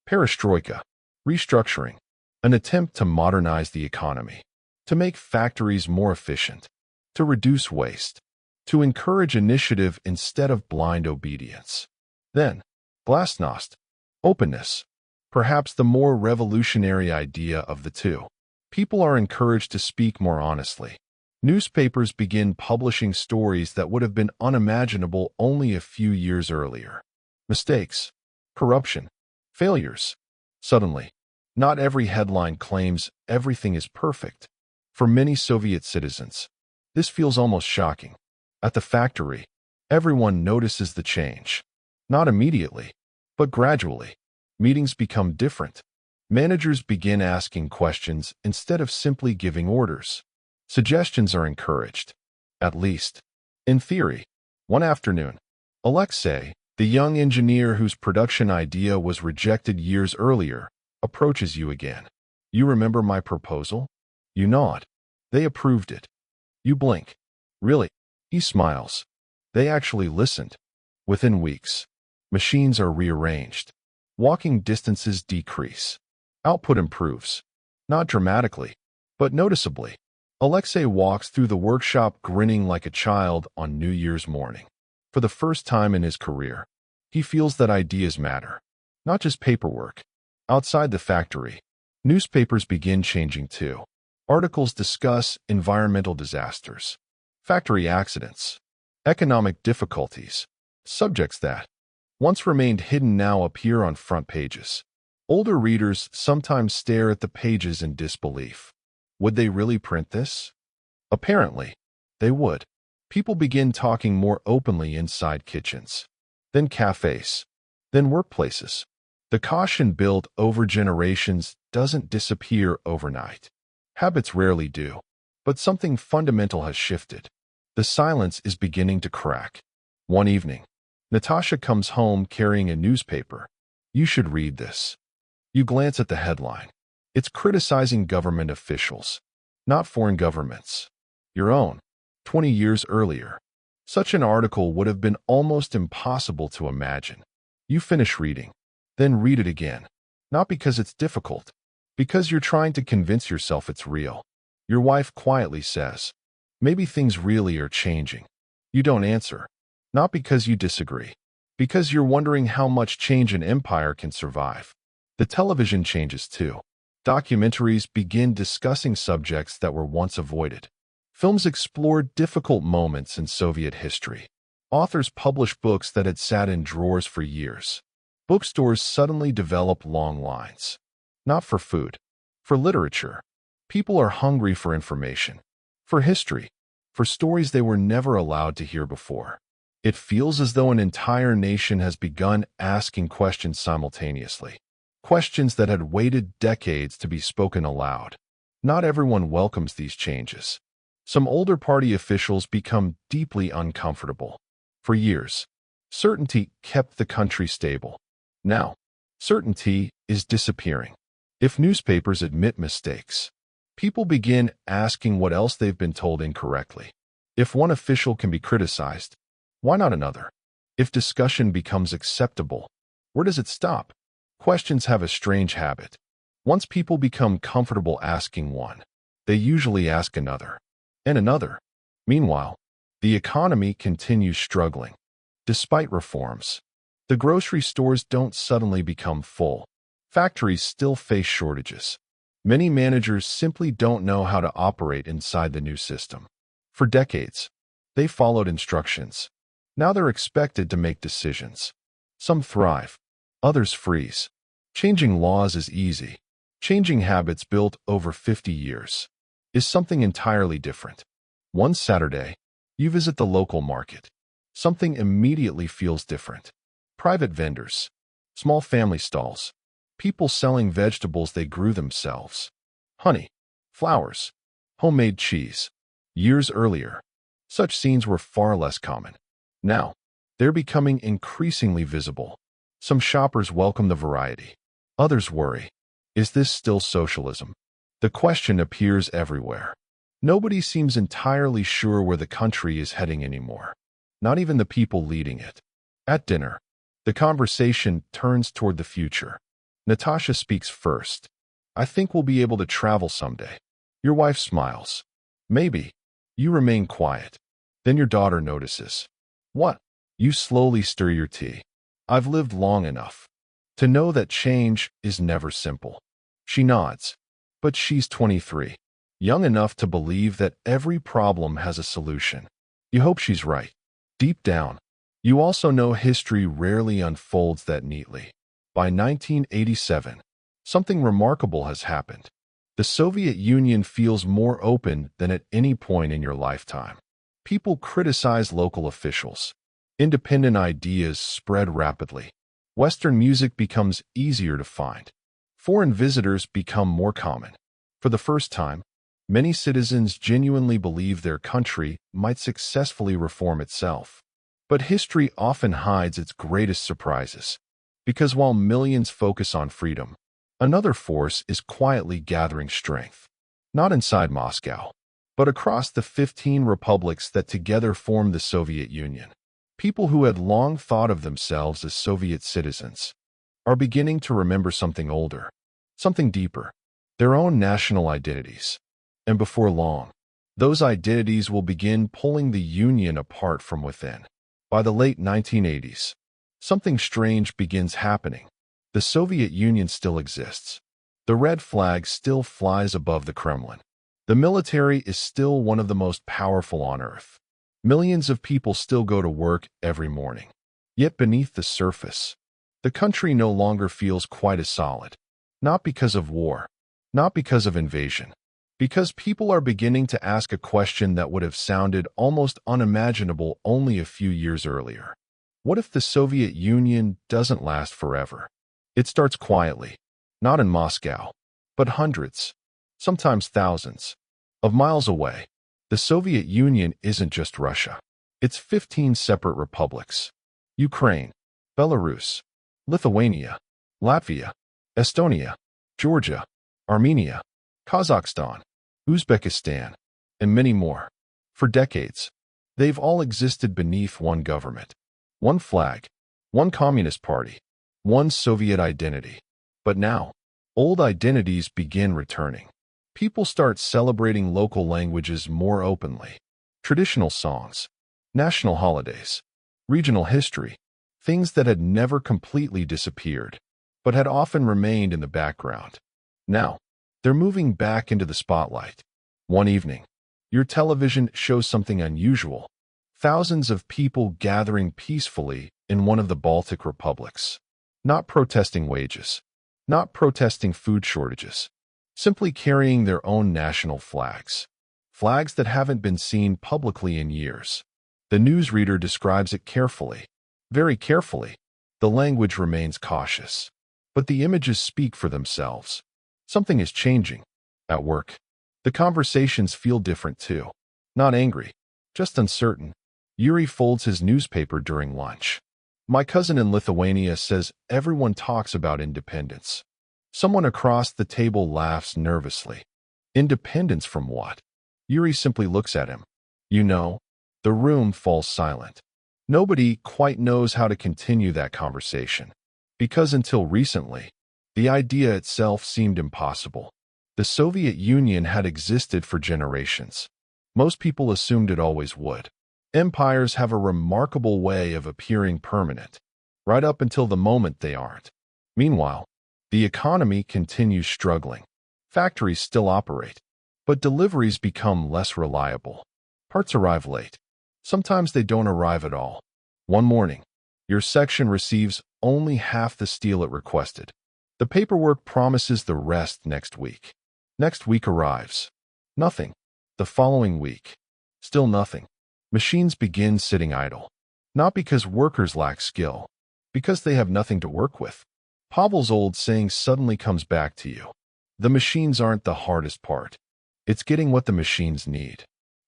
Perestroika, restructuring, an attempt to modernize the economy, to make factories more efficient, to reduce waste, to encourage initiative instead of blind obedience. Then, glasnost, openness, perhaps the more revolutionary idea of the two. People are encouraged to speak more honestly. Newspapers begin publishing stories that would have been unimaginable only a few years earlier. Mistakes, corruption, failures. Suddenly, not every headline claims everything is perfect. For many Soviet citizens, this feels almost shocking. At the factory, everyone notices the change. Not immediately, but gradually. Meetings become different. Managers begin asking questions instead of simply giving orders. Suggestions are encouraged, at least in theory. One afternoon, Alexei, the young engineer whose production idea was rejected years earlier, approaches you again. You remember my proposal? You nod. They approved it. You blink. Really? He smiles. They actually listened. Within weeks, machines are rearranged. Walking distances decrease. Output improves. Not dramatically, but noticeably. Alexei walks through the workshop grinning like a child on New Year's morning. For the first time in his career, he feels that ideas matter, not just paperwork. Outside the factory, newspapers begin changing too. Articles discuss environmental disasters, factory accidents, economic difficulties, subjects that once remained hidden now appear on front pages. Older readers sometimes stare at the pages in disbelief. Would they really print this? Apparently, they would. People begin talking more openly inside kitchens, then cafes, then workplaces. The caution built over generations doesn't disappear overnight. Habits rarely do, but something fundamental has shifted. The silence is beginning to crack. One evening, Natasha comes home carrying a newspaper. You should read this. You glance at the headline. It's criticizing government officials, not foreign governments. Your own. 20 years earlier, such an article would have been almost impossible to imagine. You finish reading, then read it again. Not because it's difficult, because you're trying to convince yourself it's real. Your wife quietly says, maybe things really are changing. You don't answer. Not because you disagree, because you're wondering how much change an empire can survive. The television changes too. Documentaries begin discussing subjects that were once avoided. Films explore difficult moments in Soviet history. Authors publish books that had sat in drawers for years. Bookstores suddenly develop long lines. Not for food, for literature. People are hungry for information, for history, for stories they were never allowed to hear before. It feels as though an entire nation has begun asking questions simultaneously. Questions that had waited decades to be spoken aloud. Not everyone welcomes these changes. Some older party officials become deeply uncomfortable. For years, certainty kept the country stable. Now, certainty is disappearing. If newspapers admit mistakes, people begin asking what else they've been told incorrectly. If one official can be criticized, why not another? If discussion becomes acceptable, where does it stop? Questions have a strange habit. Once people become comfortable asking one, they usually ask another. And another. Meanwhile, the economy continues struggling. Despite reforms, the grocery stores don't suddenly become full. Factories still face shortages. Many managers simply don't know how to operate inside the new system. For decades, they followed instructions. Now they're expected to make decisions. Some thrive, others freeze. Changing laws is easy. Changing habits built over 50 years is something entirely different. One Saturday, you visit the local market. Something immediately feels different. Private vendors, small family stalls, people selling vegetables they grew themselves. Honey, flowers, homemade cheese. Years earlier, such scenes were far less common. Now, they're becoming increasingly visible. Some shoppers welcome the variety. Others worry. Is this still socialism? The question appears everywhere. Nobody seems entirely sure where the country is heading anymore. Not even the people leading it. At dinner, the conversation turns toward the future. Natasha speaks first. I think we'll be able to travel someday. Your wife smiles. Maybe. You remain quiet. Then your daughter notices. What? You slowly stir your tea. I've lived long enough to know that change is never simple. She nods. But she's 23, young enough to believe that every problem has a solution. You hope she's right. Deep down, you also know history rarely unfolds that neatly. By 1987, something remarkable has happened. The Soviet Union feels more open than at any point in your lifetime. People criticize local officials. Independent ideas spread rapidly. Western music becomes easier to find. Foreign visitors become more common. For the first time, many citizens genuinely believe their country might successfully reform itself. But history often hides its greatest surprises. Because while millions focus on freedom, another force is quietly gathering strength. Not inside Moscow, but across the 15 republics that together form the Soviet Union. People who had long thought of themselves as Soviet citizens are beginning to remember something older, something deeper, their own national identities. And before long, those identities will begin pulling the Union apart from within. By the late 1980s, something strange begins happening. The Soviet Union still exists. The red flag still flies above the Kremlin. The military is still one of the most powerful on Earth. Millions of people still go to work every morning. Yet beneath the surface, the country no longer feels quite as solid. Not because of war, not because of invasion, because people are beginning to ask a question that would have sounded almost unimaginable only a few years earlier. What if the Soviet Union doesn't last forever? It starts quietly, not in Moscow, but hundreds, sometimes thousands, of miles away. The Soviet Union isn't just Russia. It's 15 separate republics. Ukraine, Belarus, Lithuania, Latvia, Estonia, Georgia, Armenia, Kazakhstan, Uzbekistan, and many more. For decades, they've all existed beneath one government, one flag, one communist party, one Soviet identity. But now, old identities begin returning. People start celebrating local languages more openly. Traditional songs, national holidays, regional history, things that had never completely disappeared, but had often remained in the background. Now, they're moving back into the spotlight. One evening, your television shows something unusual. Thousands of people gathering peacefully in one of the Baltic republics. Not protesting wages, not protesting food shortages, simply carrying their own national flags. Flags that haven't been seen publicly in years. The newsreader describes it carefully, very carefully. The language remains cautious, but the images speak for themselves. Something is changing. At work, the conversations feel different too. Not angry, just uncertain. Yuri folds his newspaper during lunch. My cousin in Lithuania says everyone talks about independence. Someone across the table laughs nervously. Independence from what? Yuri simply looks at him. You know, the room falls silent. Nobody quite knows how to continue that conversation. Because until recently, the idea itself seemed impossible. The Soviet Union had existed for generations. Most people assumed it always would. Empires have a remarkable way of appearing permanent, right up until the moment they aren't. Meanwhile, the economy continues struggling. Factories still operate, but deliveries become less reliable. Parts arrive late. Sometimes they don't arrive at all. One morning, your section receives only half the steel it requested. The paperwork promises the rest next week. Next week arrives. Nothing. The following week. Still nothing. Machines begin sitting idle. Not because workers lack skill, because they have nothing to work with. Pavel's old saying suddenly comes back to you. The machines aren't the hardest part. It's getting what the machines need.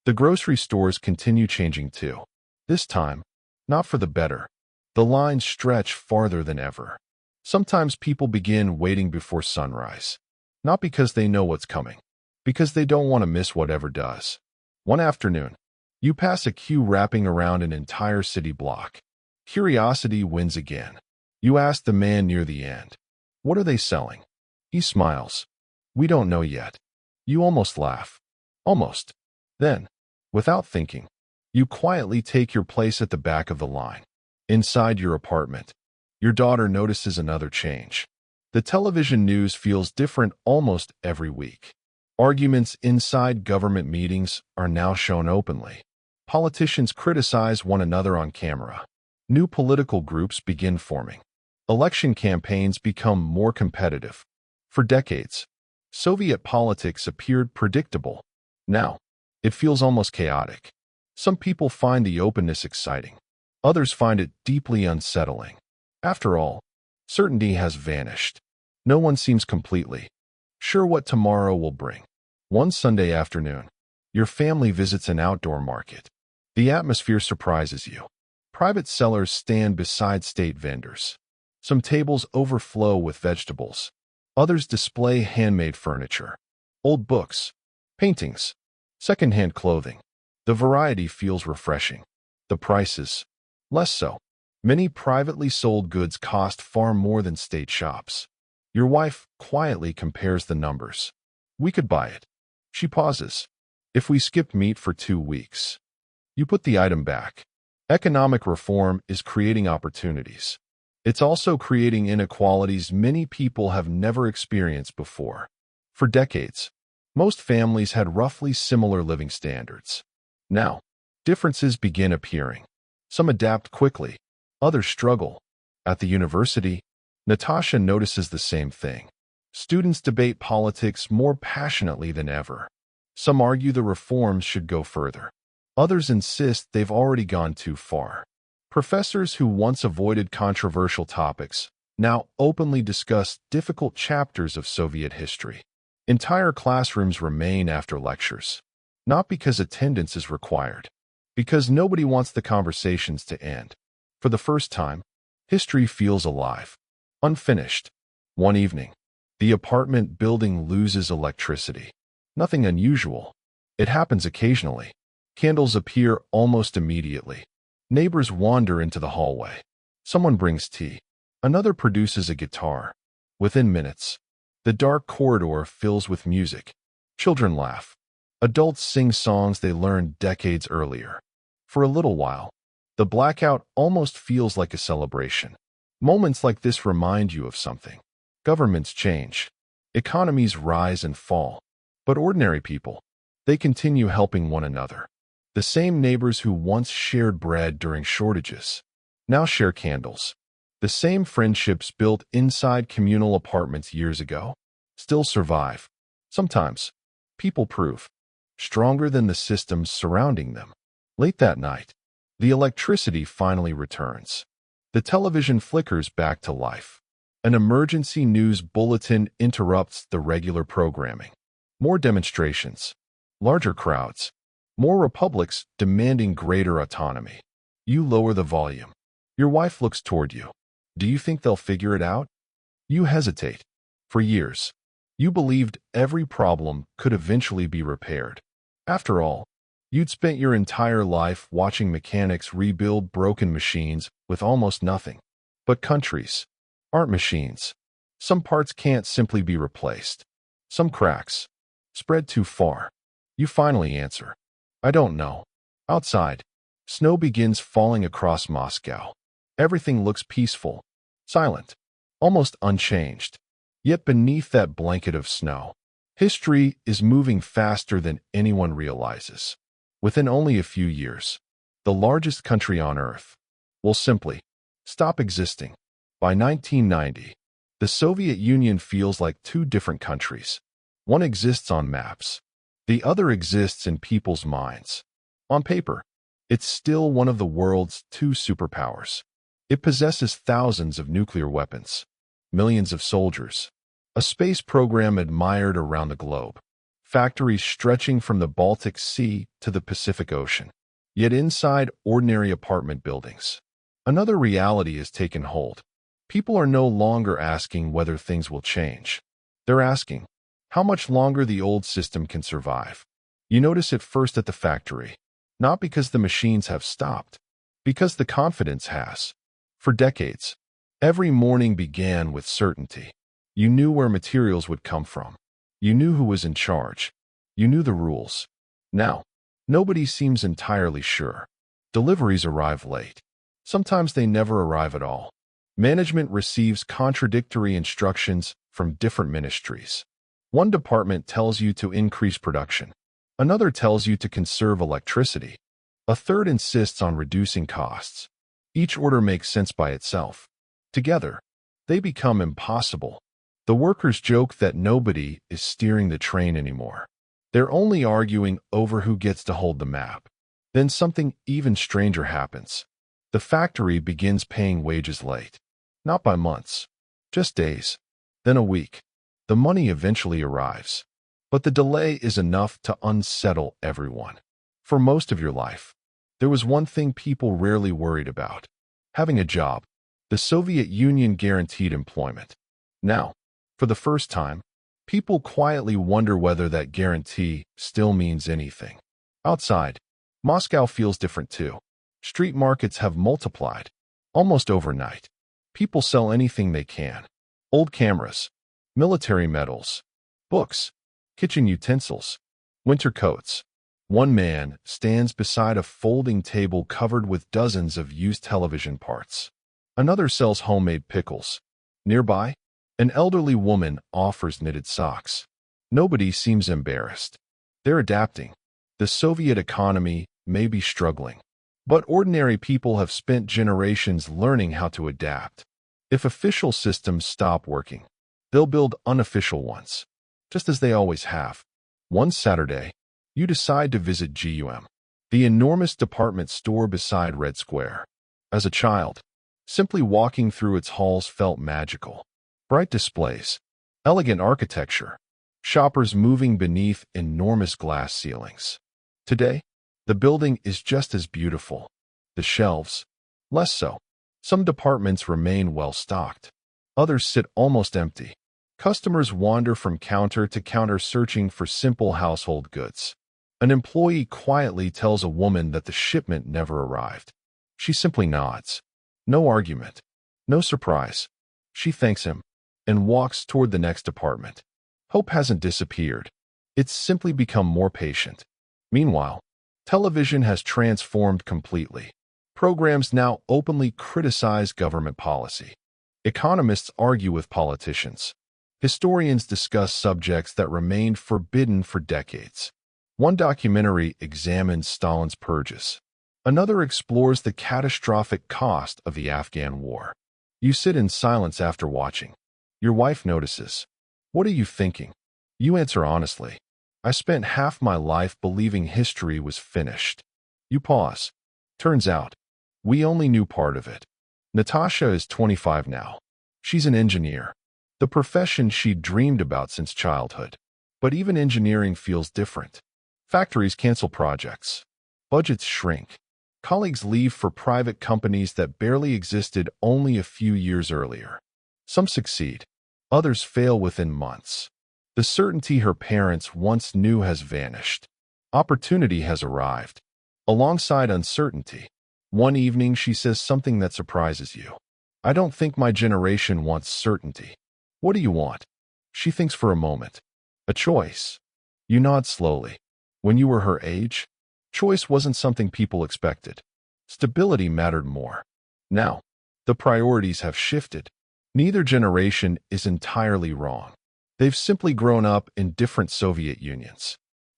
The grocery stores continue changing too. This time, not for the better. The lines stretch farther than ever. Sometimes people begin waiting before sunrise. Not because they know what's coming, because they don't want to miss whatever does. One afternoon, you pass a queue wrapping around an entire city block. Curiosity wins again. You ask the man near the end, "What are they selling?" He smiles. "We don't know yet." You almost laugh. Almost. Then, without thinking, you quietly take your place at the back of the line. Inside your apartment, your daughter notices another change. The television news feels different almost every week. Arguments inside government meetings are now shown openly. Politicians criticize one another on camera. New political groups begin forming. Election campaigns become more competitive. For decades, Soviet politics appeared predictable. Now, it feels almost chaotic. Some people find the openness exciting. Others find it deeply unsettling. After all, certainty has vanished. No one seems completely sure what tomorrow will bring. One Sunday afternoon, your family visits an outdoor market. The atmosphere surprises you. Private sellers stand beside state vendors. Some tables overflow with vegetables. Others display handmade furniture, old books, paintings, secondhand clothing. The variety feels refreshing. The prices, less so. Many privately sold goods cost far more than state shops. Your wife quietly compares the numbers. "We could buy it." She pauses. "If we skipped meat for 2 weeks." You put the item back. Economic reform is creating opportunities. It's also creating inequalities many people have never experienced before. For decades, Most families had roughly similar living standards. Now, differences begin appearing. Some adapt quickly, others struggle. At the university, Natasha notices the same thing. Students debate politics more passionately than ever. Some argue the reforms should go further. Others insist they've already gone too far. Professors who once avoided controversial topics now openly discuss difficult chapters of Soviet history. Entire classrooms remain after lectures, not because attendance is required, because nobody wants the conversations to end. For the first time, history feels alive, unfinished. One evening, the apartment building loses electricity. Nothing unusual. It happens occasionally. Candles appear almost immediately. Neighbors wander into the hallway. Someone brings tea. Another produces a guitar. Within minutes, the dark corridor fills with music. Children laugh. Adults sing songs they learned decades earlier. For a little while, the blackout almost feels like a celebration. Moments like this remind you of something. Governments change. Economies rise and fall. But ordinary people, they continue helping one another. The same neighbors who once shared bread during shortages now share candles. The same friendships built inside communal apartments years ago still survive. Sometimes, people prove stronger than the systems surrounding them. Late that night, the electricity finally returns. The television flickers back to life. An emergency news bulletin interrupts the regular programming. More demonstrations, larger crowds, more republics demanding greater autonomy. You lower the volume. Your wife looks toward you. Do you think they'll figure it out? You hesitate. For years, you believed every problem could eventually be repaired. After all, you'd spent your entire life watching mechanics rebuild broken machines with almost nothing. But countries aren't machines. Some parts can't simply be replaced. Some cracks spread too far. You finally answer, I don't know. Outside, snow begins falling across Moscow. Everything looks peaceful, silent, almost unchanged. Yet beneath that blanket of snow, history is moving faster than anyone realizes. Within only a few years, the largest country on Earth will simply stop existing. By 1990, the Soviet Union feels like two different countries. One exists on maps. The other exists in people's minds. On paper, it's still one of the world's two superpowers. It possesses thousands of nuclear weapons, millions of soldiers, a space program admired around the globe, factories stretching from the Baltic Sea to the Pacific Ocean. Yet inside ordinary apartment buildings, another reality has taken hold. People are no longer asking whether things will change. They're asking how much longer the old system can survive. You notice it first at the factory, not because the machines have stopped, because the confidence has. For decades, every morning began with certainty. You knew where materials would come from. You knew who was in charge. You knew the rules. Now, nobody seems entirely sure. Deliveries arrive late. Sometimes they never arrive at all. Management receives contradictory instructions from different ministries. One department tells you to increase production. Another tells you to conserve electricity. A third insists on reducing costs. Each order makes sense by itself. Together, they become impossible. The workers joke that nobody is steering the train anymore. They're only arguing over who gets to hold the map. Then something even stranger happens. The factory begins paying wages late. Not by months, just days, then a week. The money eventually arrives. But the delay is enough to unsettle everyone. For most of your life, there was one thing people rarely worried about: having a job. The Soviet Union guaranteed employment. Now, for the first time, people quietly wonder whether that guarantee still means anything. Outside, Moscow feels different too. Street markets have multiplied, almost overnight. People sell anything they can. Old cameras, military medals, books, kitchen utensils, winter coats. One man stands beside a folding table covered with dozens of used television parts. Another sells homemade pickles. Nearby, an elderly woman offers knitted socks. Nobody seems embarrassed. They're adapting. The Soviet economy may be struggling, but ordinary people have spent generations learning how to adapt. If official systems stop working, they'll build unofficial ones, just as they always have. One Saturday, you decide to visit GUM, the enormous department store beside Red Square. As a child, simply walking through its halls felt magical. Bright displays, elegant architecture, shoppers moving beneath enormous glass ceilings. Today, the building is just as beautiful. The shelves, less so. Some departments remain well-stocked. Others sit almost empty. Customers wander from counter to counter searching for simple household goods. An employee quietly tells a woman that the shipment never arrived. She simply nods. No argument. No surprise. She thanks him and walks toward the next department. Hope hasn't disappeared. It's simply become more patient. Meanwhile, television has transformed completely. Programs now openly criticize government policy. Economists argue with politicians. Historians discuss subjects that remained forbidden for decades. One documentary examines Stalin's purges. Another explores the catastrophic cost of the Afghan war. You sit in silence after watching. Your wife notices. What are you thinking? You answer honestly. I spent half my life believing history was finished. You pause. Turns out, we only knew part of it. Natasha is 25 now. She's an engineer, the profession she'd dreamed about since childhood. But even engineering feels different. Factories cancel projects. Budgets shrink. Colleagues leave for private companies that barely existed only a few years earlier. Some succeed. Others fail within months. The certainty her parents once knew has vanished. Opportunity has arrived. Alongside uncertainty, one evening she says something that surprises you. I don't think my generation wants certainty. What do you want? She thinks for a moment. A choice. You nod slowly. When you were her age, choice wasn't something people expected. Stability mattered more. Now, the priorities have shifted. Neither generation is entirely wrong. They've simply grown up in different Soviet unions.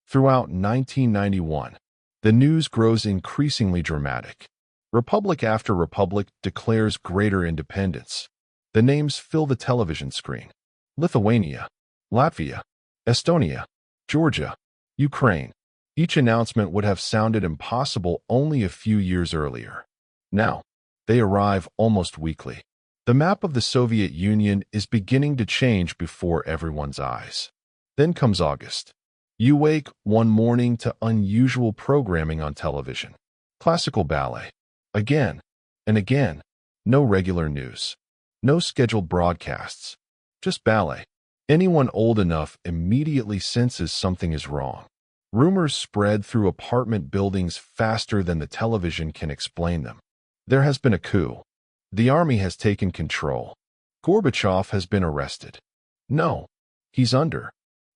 Throughout 1991, the news grows increasingly dramatic. Republic after republic declares greater independence. The names fill the television screen. Lithuania, Latvia, Estonia, Georgia, Ukraine. Each announcement would have sounded impossible only a few years earlier. Now, they arrive almost weekly. The map of the Soviet Union is beginning to change before everyone's eyes. Then comes August. You wake one morning to unusual programming on television. Classical ballet. Again and again. No regular news. No scheduled broadcasts. Just ballet. Anyone old enough immediately senses something is wrong. Rumors spread through apartment buildings faster than the television can explain them. There has been a coup. The army has taken control. Gorbachev has been arrested. No, he's under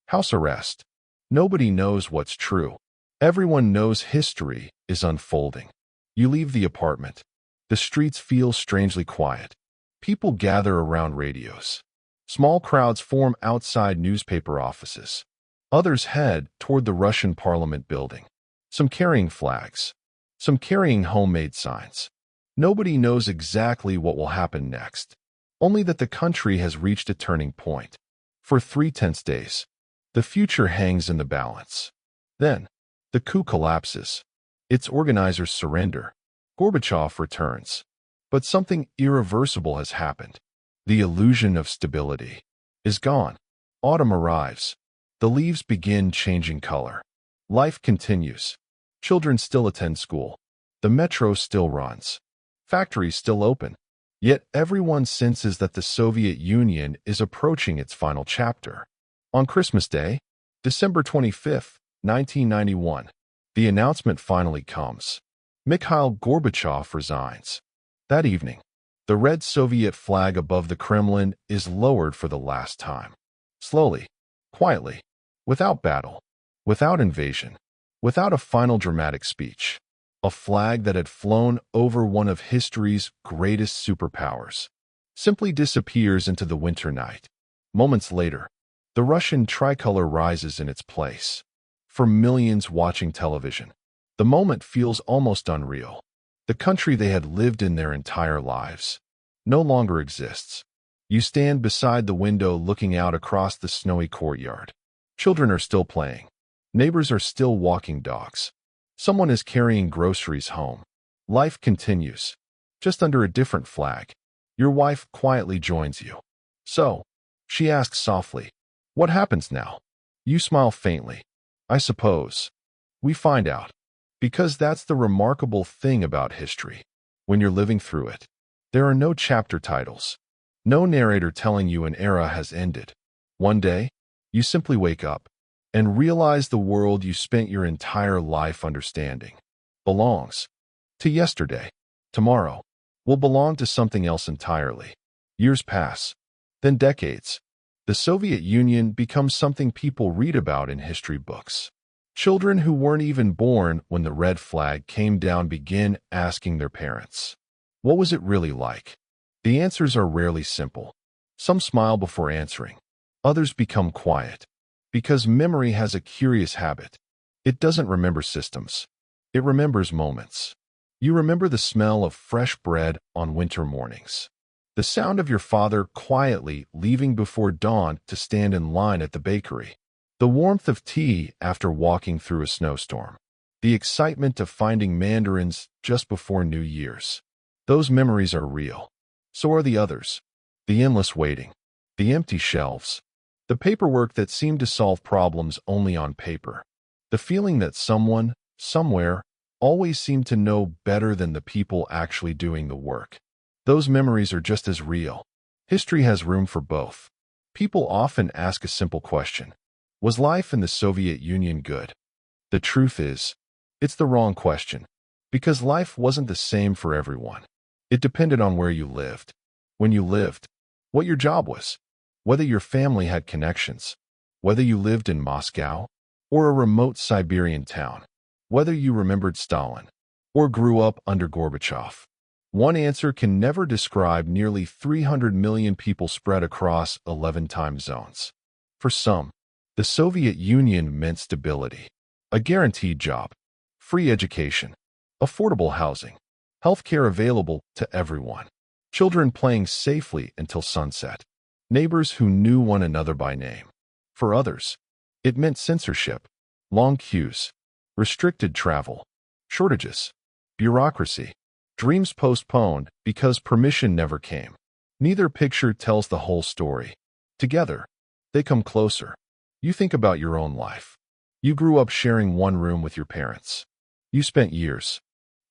house arrest. Nobody knows what's true. Everyone knows history is unfolding. You leave the apartment. The streets feel strangely quiet. People gather around radios. Small crowds form outside newspaper offices. Others head toward the Russian parliament building. Some carrying flags. Some carrying homemade signs. Nobody knows exactly what will happen next. Only that the country has reached a turning point. For 3 tense days, the future hangs in the balance. Then, the coup collapses. Its organizers surrender. Gorbachev returns. But something irreversible has happened. The illusion of stability is gone. Autumn arrives. The leaves begin changing color. Life continues. Children still attend school. The metro still runs. Factories still open. Yet everyone senses that the Soviet Union is approaching its final chapter. On Christmas Day, December 25, 1991, the announcement finally comes. Mikhail Gorbachev resigns. That evening, the red Soviet flag above the Kremlin is lowered for the last time. Slowly, quietly, without battle, without invasion, without a final dramatic speech. A flag that had flown over one of history's greatest superpowers simply disappears into the winter night. Moments later, The Russian tricolor rises in its place. For millions watching television, the moment feels almost unreal. The country they had lived in their entire lives no longer exists. You stand beside the window looking out across the snowy courtyard. Children are still playing. Neighbors are still walking dogs. Someone is carrying groceries home. Life continues, just under a different flag. Your wife quietly joins you. So, she asks softly, "What happens now?" You smile faintly. "I suppose we find out." Because that's the remarkable thing about history. When you're living through it, there are no chapter titles, no narrator telling you an era has ended. One day, you simply wake up and realize the world you spent your entire life understanding belongs to yesterday. Tomorrow will belong to something else entirely. Years pass, then decades. The Soviet Union becomes something people read about in history books. Children who weren't even born when the red flag came down begin asking their parents, "What was it really like?" The answers are rarely simple. Some smile before answering. Others become quiet. Because memory has a curious habit. It doesn't remember systems. It remembers moments. You remember the smell of fresh bread on winter mornings. The sound of your father quietly leaving before dawn to stand in line at the bakery. The warmth of tea after walking through a snowstorm. The excitement of finding mandarins just before New Year's. Those memories are real. So are the others. The endless waiting. The empty shelves. The paperwork that seemed to solve problems only on paper. The feeling that someone, somewhere, always seemed to know better than the people actually doing the work. Those memories are just as real. History has room for both. People often ask a simple question. Was life in the Soviet Union good? The truth is, it's the wrong question. Because life wasn't the same for everyone. It depended on where you lived. When you lived. What your job was. Whether your family had connections. Whether you lived in Moscow or a remote Siberian town. Whether you remembered Stalin or grew up under Gorbachev. One answer can never describe nearly 300 million people spread across 11 time zones. For some, the Soviet Union meant stability, a guaranteed job, free education, affordable housing, healthcare available to everyone, children playing safely until sunset, neighbors who knew one another by name. For others, it meant censorship, long queues, restricted travel, shortages, bureaucracy, dreams postponed because permission never came. Neither picture tells the whole story. Together, they come closer. You think about your own life. You grew up sharing one room with your parents. You spent years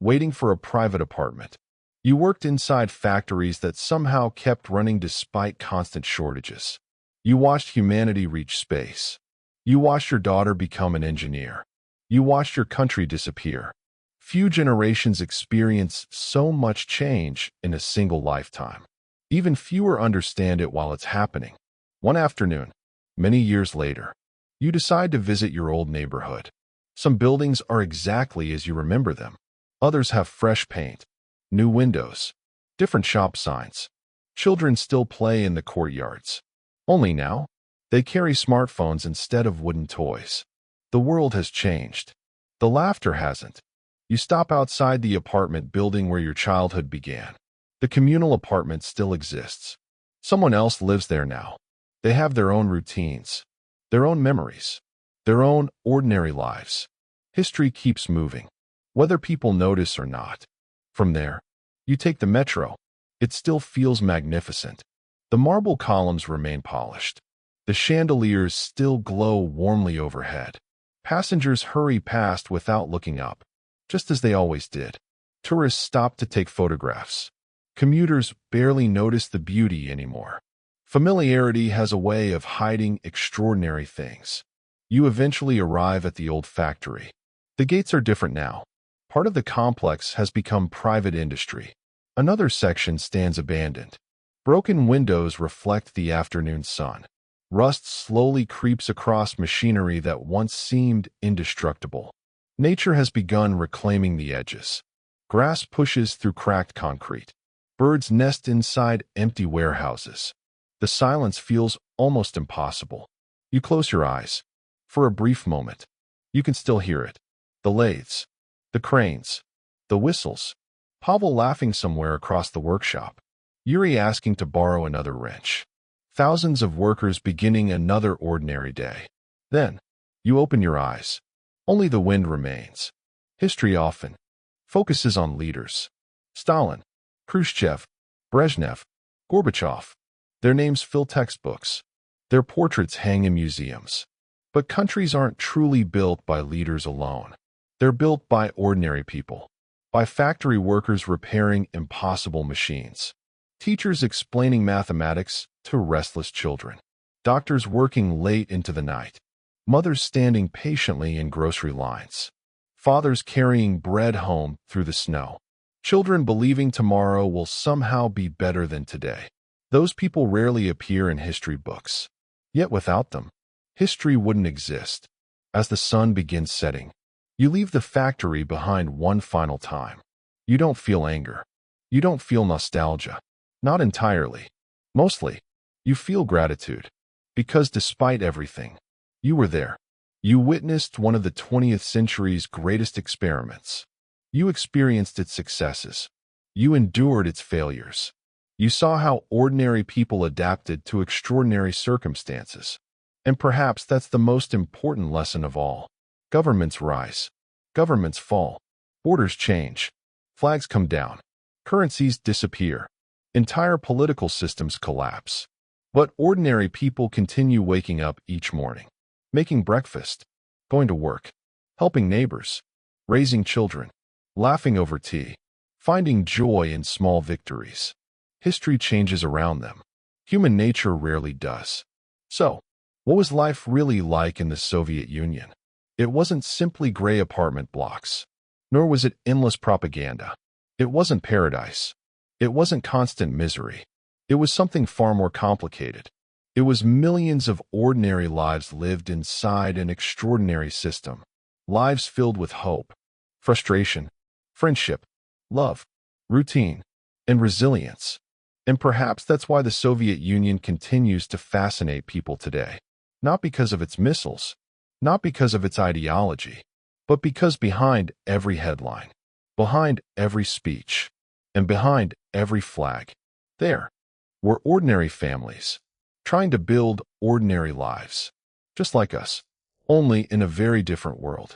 waiting for a private apartment. You worked inside factories that somehow kept running despite constant shortages. You watched humanity reach space. You watched your daughter become an engineer. You watched your country disappear. Few generations experience so much change in a single lifetime. Even fewer understand it while it's happening. One afternoon, many years later, you decide to visit your old neighborhood. Some buildings are exactly as you remember them. Others have fresh paint, new windows, different shop signs. Children still play in the courtyards. Only now, they carry smartphones instead of wooden toys. The world has changed. The laughter hasn't. You stop outside the apartment building where your childhood began. The communal apartment still exists. Someone else lives there now. They have their own routines, their own memories, their own ordinary lives. History keeps moving, whether people notice or not. From there, you take the metro. It still feels magnificent. The marble columns remain polished. The chandeliers still glow warmly overhead. Passengers hurry past without looking up, just as they always did. Tourists stop to take photographs. Commuters barely notice the beauty anymore. Familiarity has a way of hiding extraordinary things. You eventually arrive at the old factory. The gates are different now. Part of the complex has become private industry. Another section stands abandoned. Broken windows reflect the afternoon sun. Rust slowly creeps across machinery that once seemed indestructible. Nature has begun reclaiming the edges. Grass pushes through cracked concrete. Birds nest inside empty warehouses. The silence feels almost impossible. You close your eyes. For a brief moment, you can still hear it. The lathes, the cranes, the whistles. Pavel laughing somewhere across the workshop. Yuri asking to borrow another wrench. Thousands of workers beginning another ordinary day. Then, you open your eyes. Only the wind remains. History often focuses on leaders. Stalin, Khrushchev, Brezhnev, Gorbachev. Their names fill textbooks. Their portraits hang in museums. But countries aren't truly built by leaders alone. They're built by ordinary people. By factory workers repairing impossible machines. Teachers explaining mathematics to restless children. Doctors working late into the night. Mothers standing patiently in grocery lines. Fathers carrying bread home through the snow. Children believing tomorrow will somehow be better than today. Those people rarely appear in history books. Yet without them, history wouldn't exist. As the sun begins setting, you leave the factory behind one final time. You don't feel anger. You don't feel nostalgia. Not entirely. Mostly, you feel gratitude. Because despite everything, you were there. You witnessed one of the 20th century's greatest experiments. You experienced its successes. You endured its failures. You saw how ordinary people adapted to extraordinary circumstances. And perhaps that's the most important lesson of all. Governments rise. Governments fall. Borders change. Flags come down. Currencies disappear. Entire political systems collapse. But ordinary people continue waking up each morning, making breakfast, going to work, helping neighbors, raising children, laughing over tea, finding joy in small victories. History changes around them. Human nature rarely does. So, what was life really like in the Soviet Union? It wasn't simply gray apartment blocks, nor was it endless propaganda. It wasn't paradise. It wasn't constant misery. It was something far more complicated. It was millions of ordinary lives lived inside an extraordinary system. Lives filled with hope, frustration, friendship, love, routine, and resilience. And perhaps that's why the Soviet Union continues to fascinate people today. Not because of its missiles, not because of its ideology, but because behind every headline, behind every speech, and behind every flag, there were ordinary families, trying to build ordinary lives, just like us, only in a very different world.